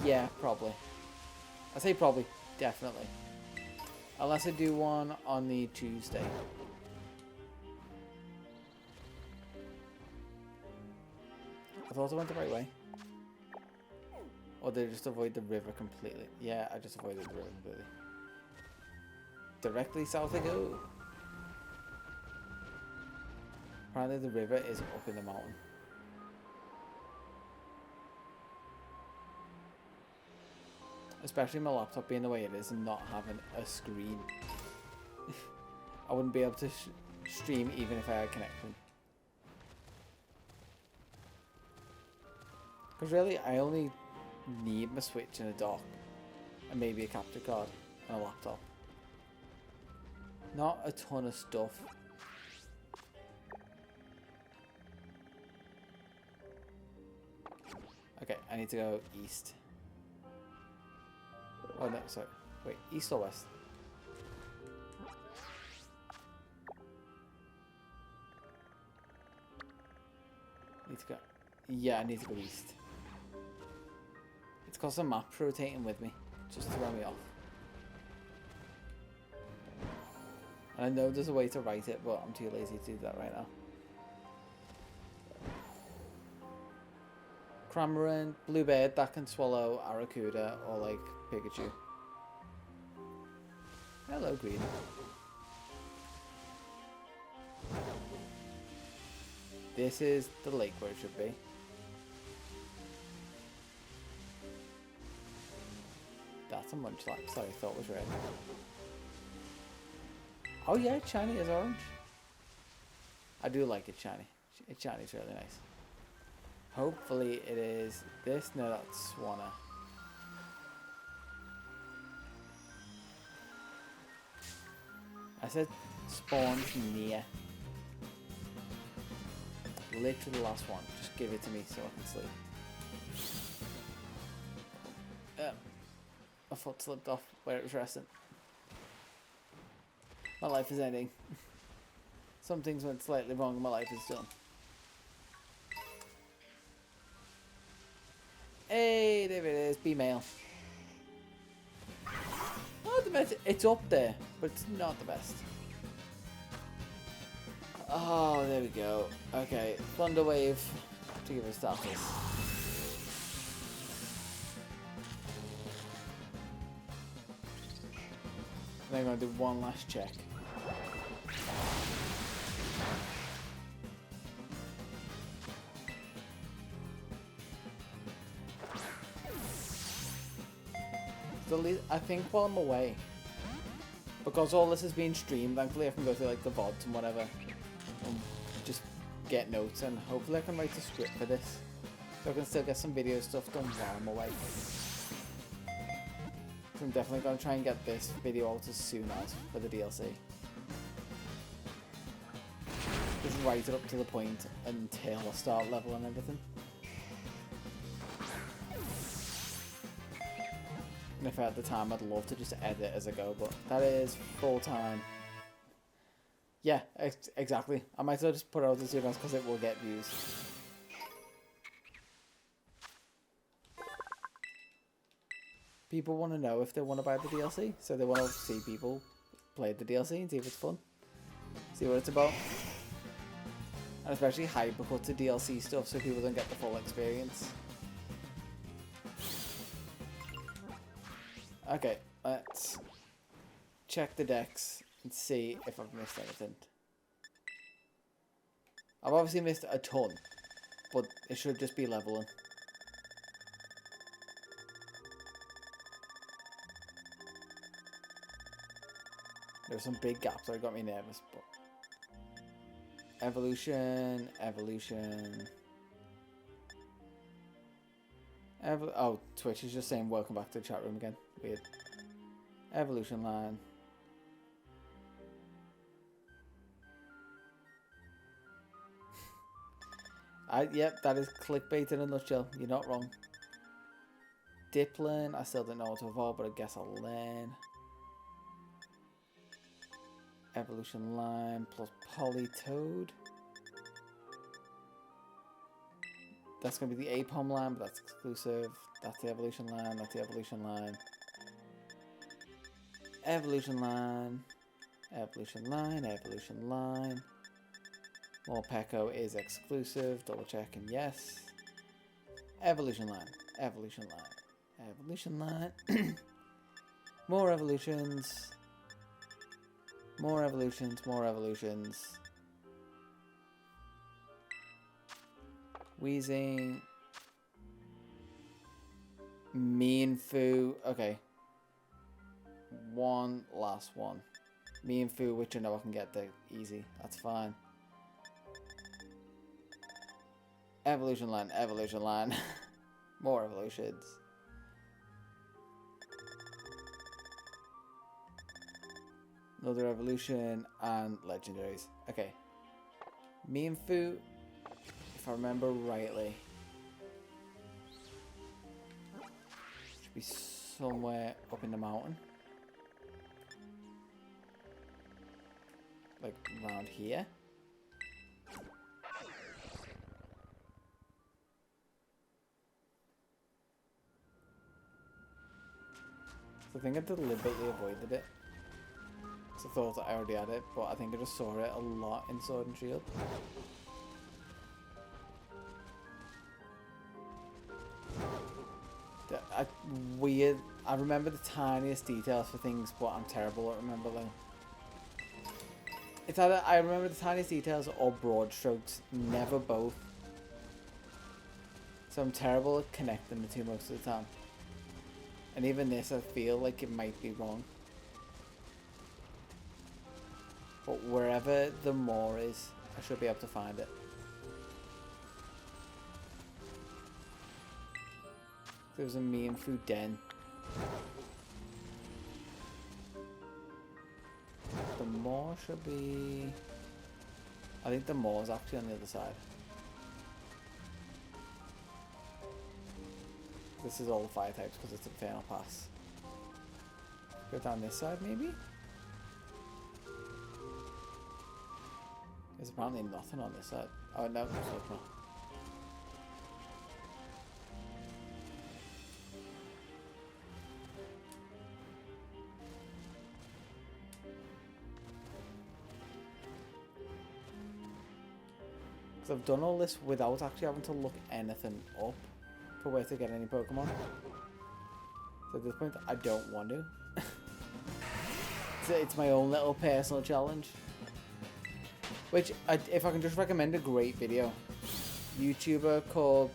Yeah, probably. I say probably, definitely. Unless I do one on the Tuesday. I thought I went the right way. Or did I just avoid the river completely? Yeah, I just avoided the river completely. Directly south I go. Apparently the river is up in the mountain. Especially my laptop being the way it is and not having a screen. I wouldn't be able to stream even if I had connection. Because really, I only need my Switch and a dock. And maybe a capture card and a laptop. Not a ton of stuff. Okay, I need to go east. Oh no, sorry. Wait, east or west? Need to go. Yeah, I need to go east. It's because the map's rotating with me, just to throw me off. And I know there's a way to write it, but I'm too lazy to do that right now. Cramorant, Bluebird, that can swallow Arrokuda or like Pikachu. Hello, Green. This is the lake where it should be. That's a Munchlax. Sorry, I thought it was red. Oh yeah, shiny is orange. I do like it shiny. It's shiny, it's really nice. Hopefully it is this. No, that's Swanna. I said spawns near. Literally the last one. Just give it to me so I can sleep. My foot slipped off where it was resting. My life is ending. Some things went slightly wrong and my life is done. Hey, there it is. B-mail. Not the best. It's up there, but it's not the best. Oh, there we go. Okay, Thunder Wave to give us status. Then I'm going to do one last check. I think while I'm away, because all this is being streamed, thankfully I can go through like the VODs and whatever and just get notes, and hopefully I can write a script for this so I can still get some video stuff done while I'm away. So I'm definitely going to try and get this video out as soon as for the DLC. Just write it up to the point until I start level and everything. And if I had the time, I'd love to just edit as I go, but that is full time. Yeah, exactly. I might as well just put it out as soon as, because it will get views. People want to know if they want to buy the DLC, so they want to see people play the DLC and see if it's fun. See what it's about. And especially hypercut to DLC stuff so people don't get the full experience. Okay, let's check the decks and see if I've missed anything. I've obviously missed a ton, but it should just be leveling. There's some big gaps that got me nervous, but evolution. Oh, Twitch is just saying welcome back to the chat room again. Weird. Evolution line. Yep, that is clickbait in a nutshell. You're not wrong. Dipplin, I still don't know how to evolve, but I guess I'll learn. Evolution line plus Polytoad. That's going to be the Apom line, but that's exclusive. That's the evolution line, that's the evolution line. Evolution line. Evolution line, evolution line. Morpeko is exclusive, double checking, yes. Evolution line, evolution line, evolution line. More evolutions. More evolutions, more evolutions. Wheezing. Mienfoo. Okay. One last one. Mienfoo, which I know I can get there easy. That's fine. Evolution line, evolution line. More evolutions. Another evolution and legendaries. Okay. Mienfoo, if I remember rightly, should be somewhere up in the mountain. Like around here. So I think I deliberately avoided it. I thought that I already had it, but I think I just saw it a lot in Sword and Shield. Weird. I remember the tiniest details for things, but I'm terrible at remembering. It's either I remember the tiniest details or broad strokes, never both. So I'm terrible at connecting the two most of the time. And even this, I feel like it might be wrong. But wherever the more is, I should be able to find it. There's a Mienfoo den. The more should be... I think the more is actually on the other side. This is all the fire types because it's Infernal Pass. Go down this side maybe? There's apparently nothing on this side. Oh no, there's nothing. Because I've done all this without actually having to look anything up for where to get any Pokemon. So at this point, I don't want to. So it's my own little personal challenge. Which, if I can just recommend a great video. YouTuber called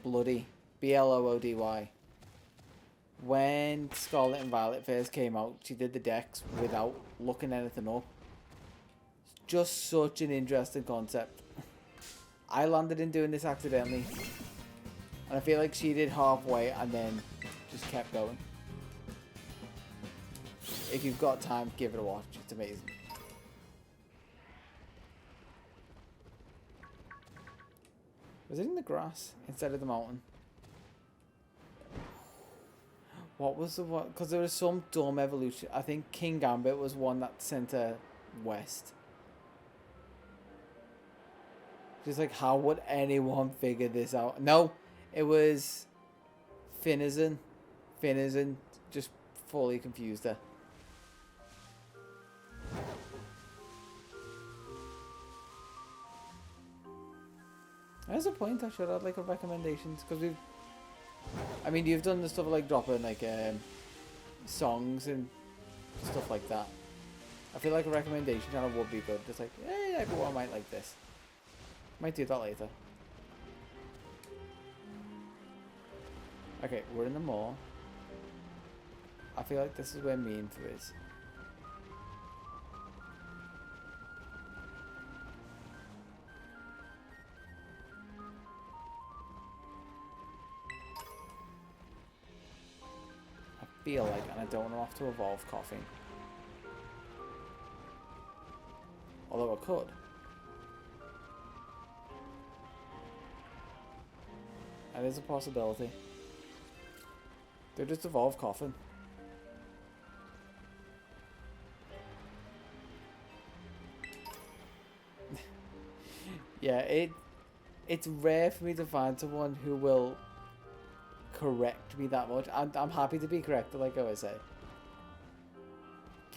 Bloody. Bloody. When Scarlet and Violet first came out, she did the decks without looking anything up. Just such an interesting concept. I landed in doing this accidentally. And I feel like she did halfway and then just kept going. If you've got time, give it a watch. It's amazing. Was it in the grass instead of the mountain? What was the one? Because there was some dumb evolution. I think King Gambit was one that sent her west. Just like, how would anyone figure this out? No, it was Finizen. Finizen just fully confused her. There's a point. I should add like a recommendations because we've. I mean, you've done the stuff like dropping like songs and stuff like that. I feel like a recommendation channel would be good. Just like, hey, everyone might like this. Might do that later. Okay, we're in the mall. I feel like this is where me and Fu is. I feel like, and I don't know how to evolve coughing. Although I could. That is a possibility. They just evolve coughing. Yeah, it's rare for me to find someone who will correct me that much. I'm happy to be corrected, like I always say.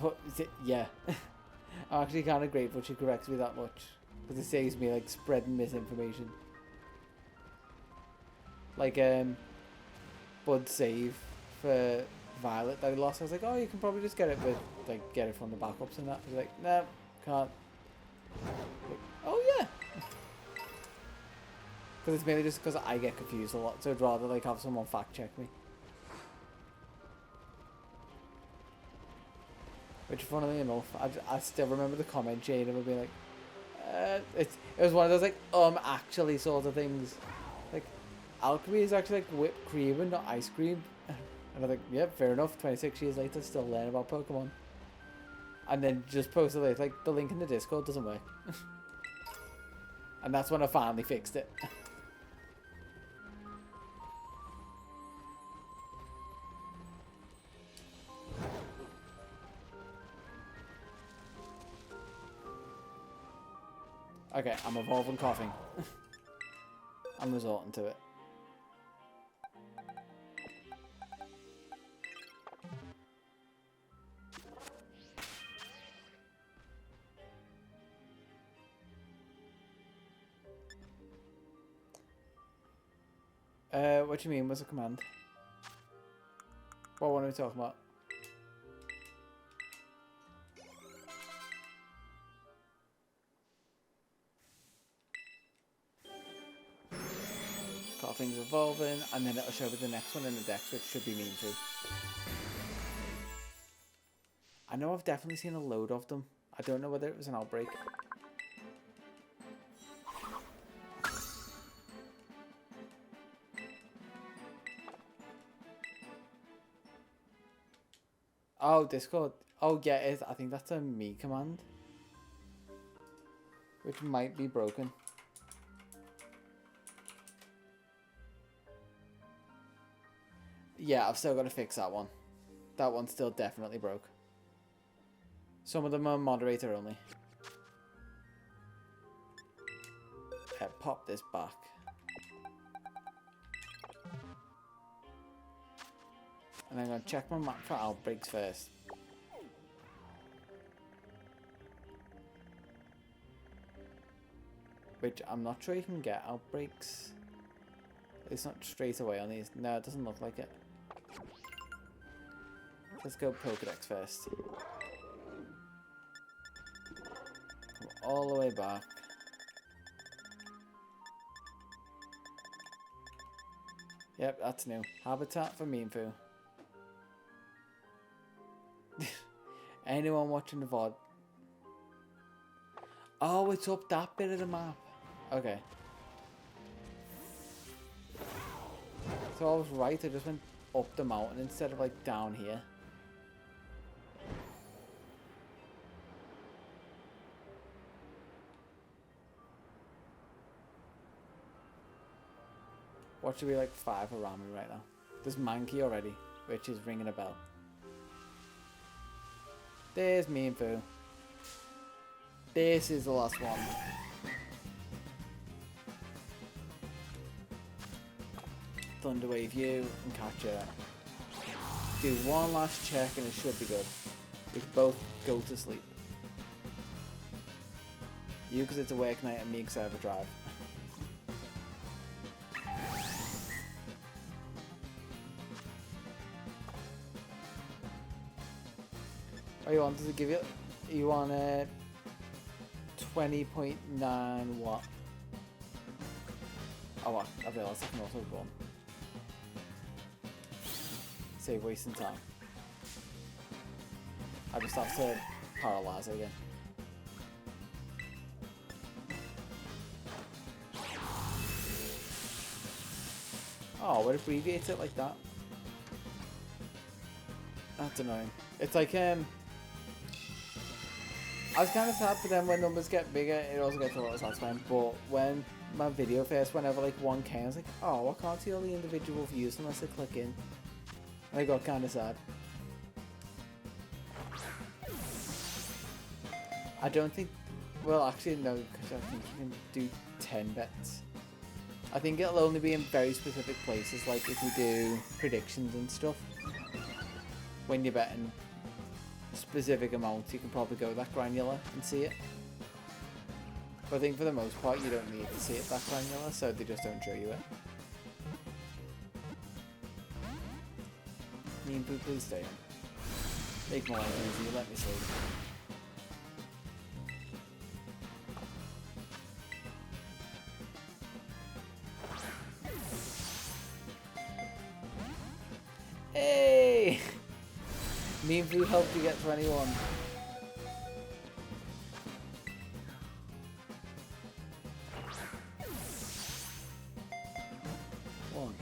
But yeah, I'm actually kind of grateful she corrects me that much because it saves me like spreading misinformation. Like Bud save for Violet that he lost. I was like, oh, you can probably just get it with like get it from the backups and that. I was like, no, can't. Like, oh yeah. Because it's mainly just because I get confused a lot, so I'd rather like have someone fact check me. Which, funnily enough, I still remember the comment chain of it being like, it was one of those like actually sort of things. Like, alchemy is actually like whipped cream and not ice cream. And I think, yeah, fair enough. 26 years later, still learning about Pokemon. And then just posted like the link in the Discord doesn't work. And that's when I finally fixed it. Okay, I'm evolving coughing. I'm resorting to it. What do you mean? What's the command? What one are we talking about? Coughing's evolving, and then it'll show me the next one in the dex, which should be mean too. I know I've definitely seen a load of them. I don't know whether it was an outbreak. Oh, Discord. Oh, yeah, I think that's a me command. Which might be broken. Yeah, I've still got to fix that one. That one's still definitely broke. Some of them are moderator only. Pop this back. And I'm going to check my map for outbreaks first. Which I'm not sure you can get outbreaks. It's not straight away on these. No, it doesn't look like it. Let's go Pokedex first. Come all the way back. Yep, that's new. Habitat for Meanfu. Anyone watching the VOD? Oh, it's up that bit of the map. Okay. So I was right, I just went up the mountain instead of like down here. What should be like 5 around me right now? There's Mankey already, which is ringing a bell. There's Meanfu. This is the last one. Thunderwave you and catch her. Do one last check and it should be good. We can both go to sleep. You because it's a work night and me because I have a drive. Oh, you wanted to give you... You want a 20.9 what? Oh, what? I realised I can also run. Save wasting time. I just have to paralyze it again. Oh, it abbreviates it like that. That's annoying. It's like, I was kind of sad for them when numbers get bigger, it also gets a lot of satisfying, but when my video first went over like 1k, I was like, oh, I can't see all the individual views unless I click in. And I got kind of sad. I don't think, well actually no, because I think you can do 10 bets. I think it'll only be in very specific places, like if you do predictions and stuff. When you're betting specific amounts, you can probably go that granular and see it. But I think for the most part, you don't need to see it that granular, so they just don't show you it. Me and Boo, please stay in. Make my life easy, let me sleep. Hey! Me and Blue helped you get 21. 1,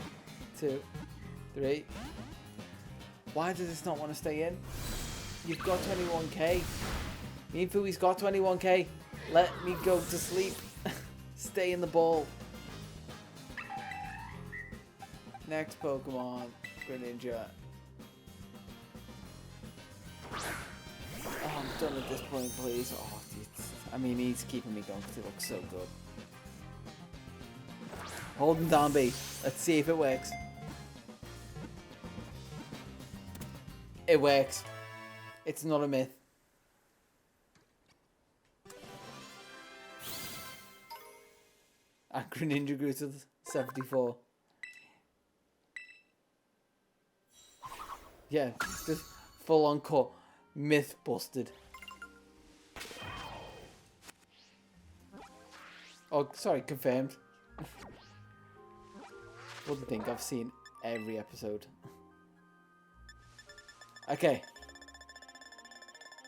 2, 3. Why does this not want to stay in? You've got 21k. Me and Fooey's got 21k. Let me go to sleep. Stay in the ball. Next Pokemon. Greninja. Oh, I'm done at this point, please. Oh, I mean, he's keeping me going because it looks so good. Hold him down, B. Let's see if it works. It works. It's not a myth. And Greninja grew to 74. Yeah, just full on cut. Myth busted. Oh, sorry, confirmed. Wouldn't think I've seen every episode. Okay.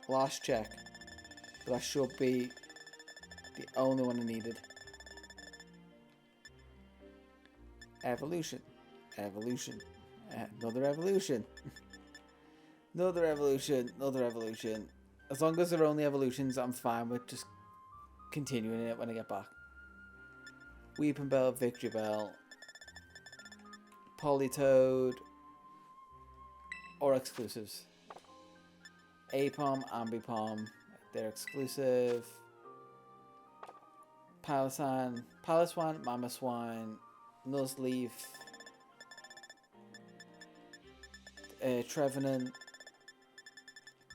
Last check. But that should be the only one I needed. Evolution. Evolution. Another evolution. Another evolution. Another evolution. As long as they're only evolutions, I'm fine with just continuing it when I get back. Weeping Bell, Victory Bell, Politoed, or exclusives. Apom, Ambipom, they're exclusive. Paliswan, Mamoswine, Nuzleaf, Trevenant,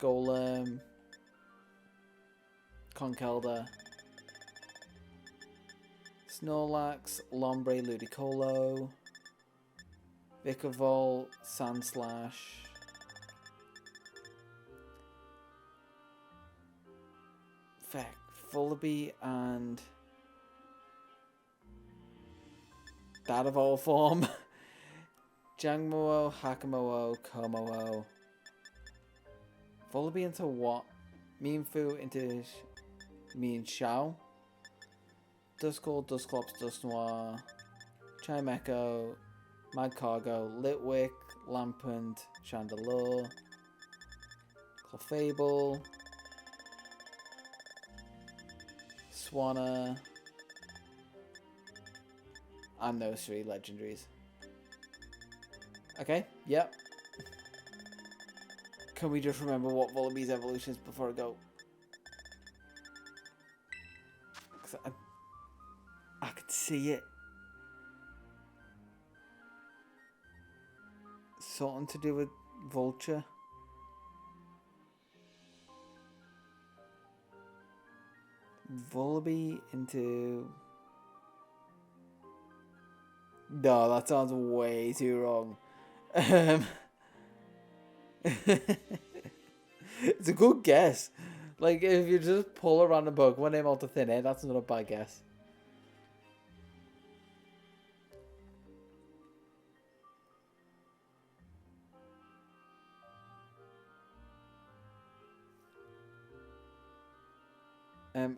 Golem, Conkeldurr, Snorlax, Lombre, Ludicolo, Vikavolt, Sandslash, Feck, Vullaby, and that of all form. Jangmo-o, Hakamo-o, Como-o. Vullaby into what? Mienfoo into Mienshao. Duskull, Dusclops, Dusknoir. Chimecho, Magcargo, Litwick, Lampent, Chandelure. Clefable. Swanna. And those three legendaries. Okay, yep. Can we just remember what Vullaby's evolution is before I go? 'Cause I could see it. Something to do with Vulture. Vullaby into... No, that sounds way too wrong. It's a good guess. Like, if you just pull a random Pokemon name out of thin air, that's not a bad guess.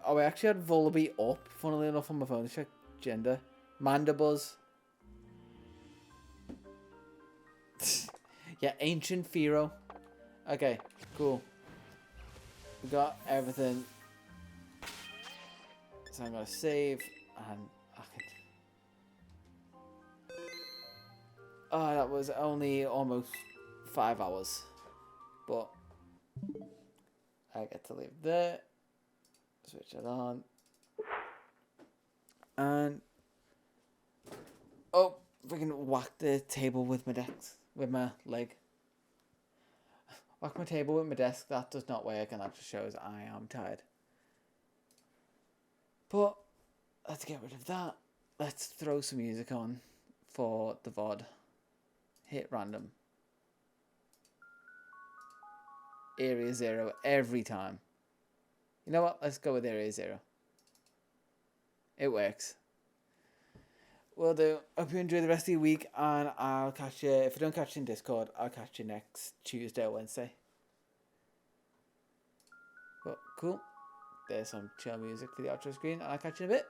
Oh, I actually had Volibee up, funnily enough, on my phone to check gender. Mandibuzz. Yeah, Ancient Firo. Okay, cool. We got everything. So I'm gonna save and I can. Oh, that was only almost 5 hours, but I get to leave there. Switch it on, and oh, freaking whack the table with my desk, with my leg. Whack my table with my desk. That does not work, and that just shows I am tired. But let's get rid of that. Let's throw some music on for the VOD. Hit random. Area 0 every time. You know what? Let's go with Area 0. It works. Will do. Hope you enjoy the rest of your week, and I'll catch you. If I don't catch you in Discord, I'll catch you next Tuesday or Wednesday. But cool. There's some chill music for the outro screen, and I'll catch you in a bit.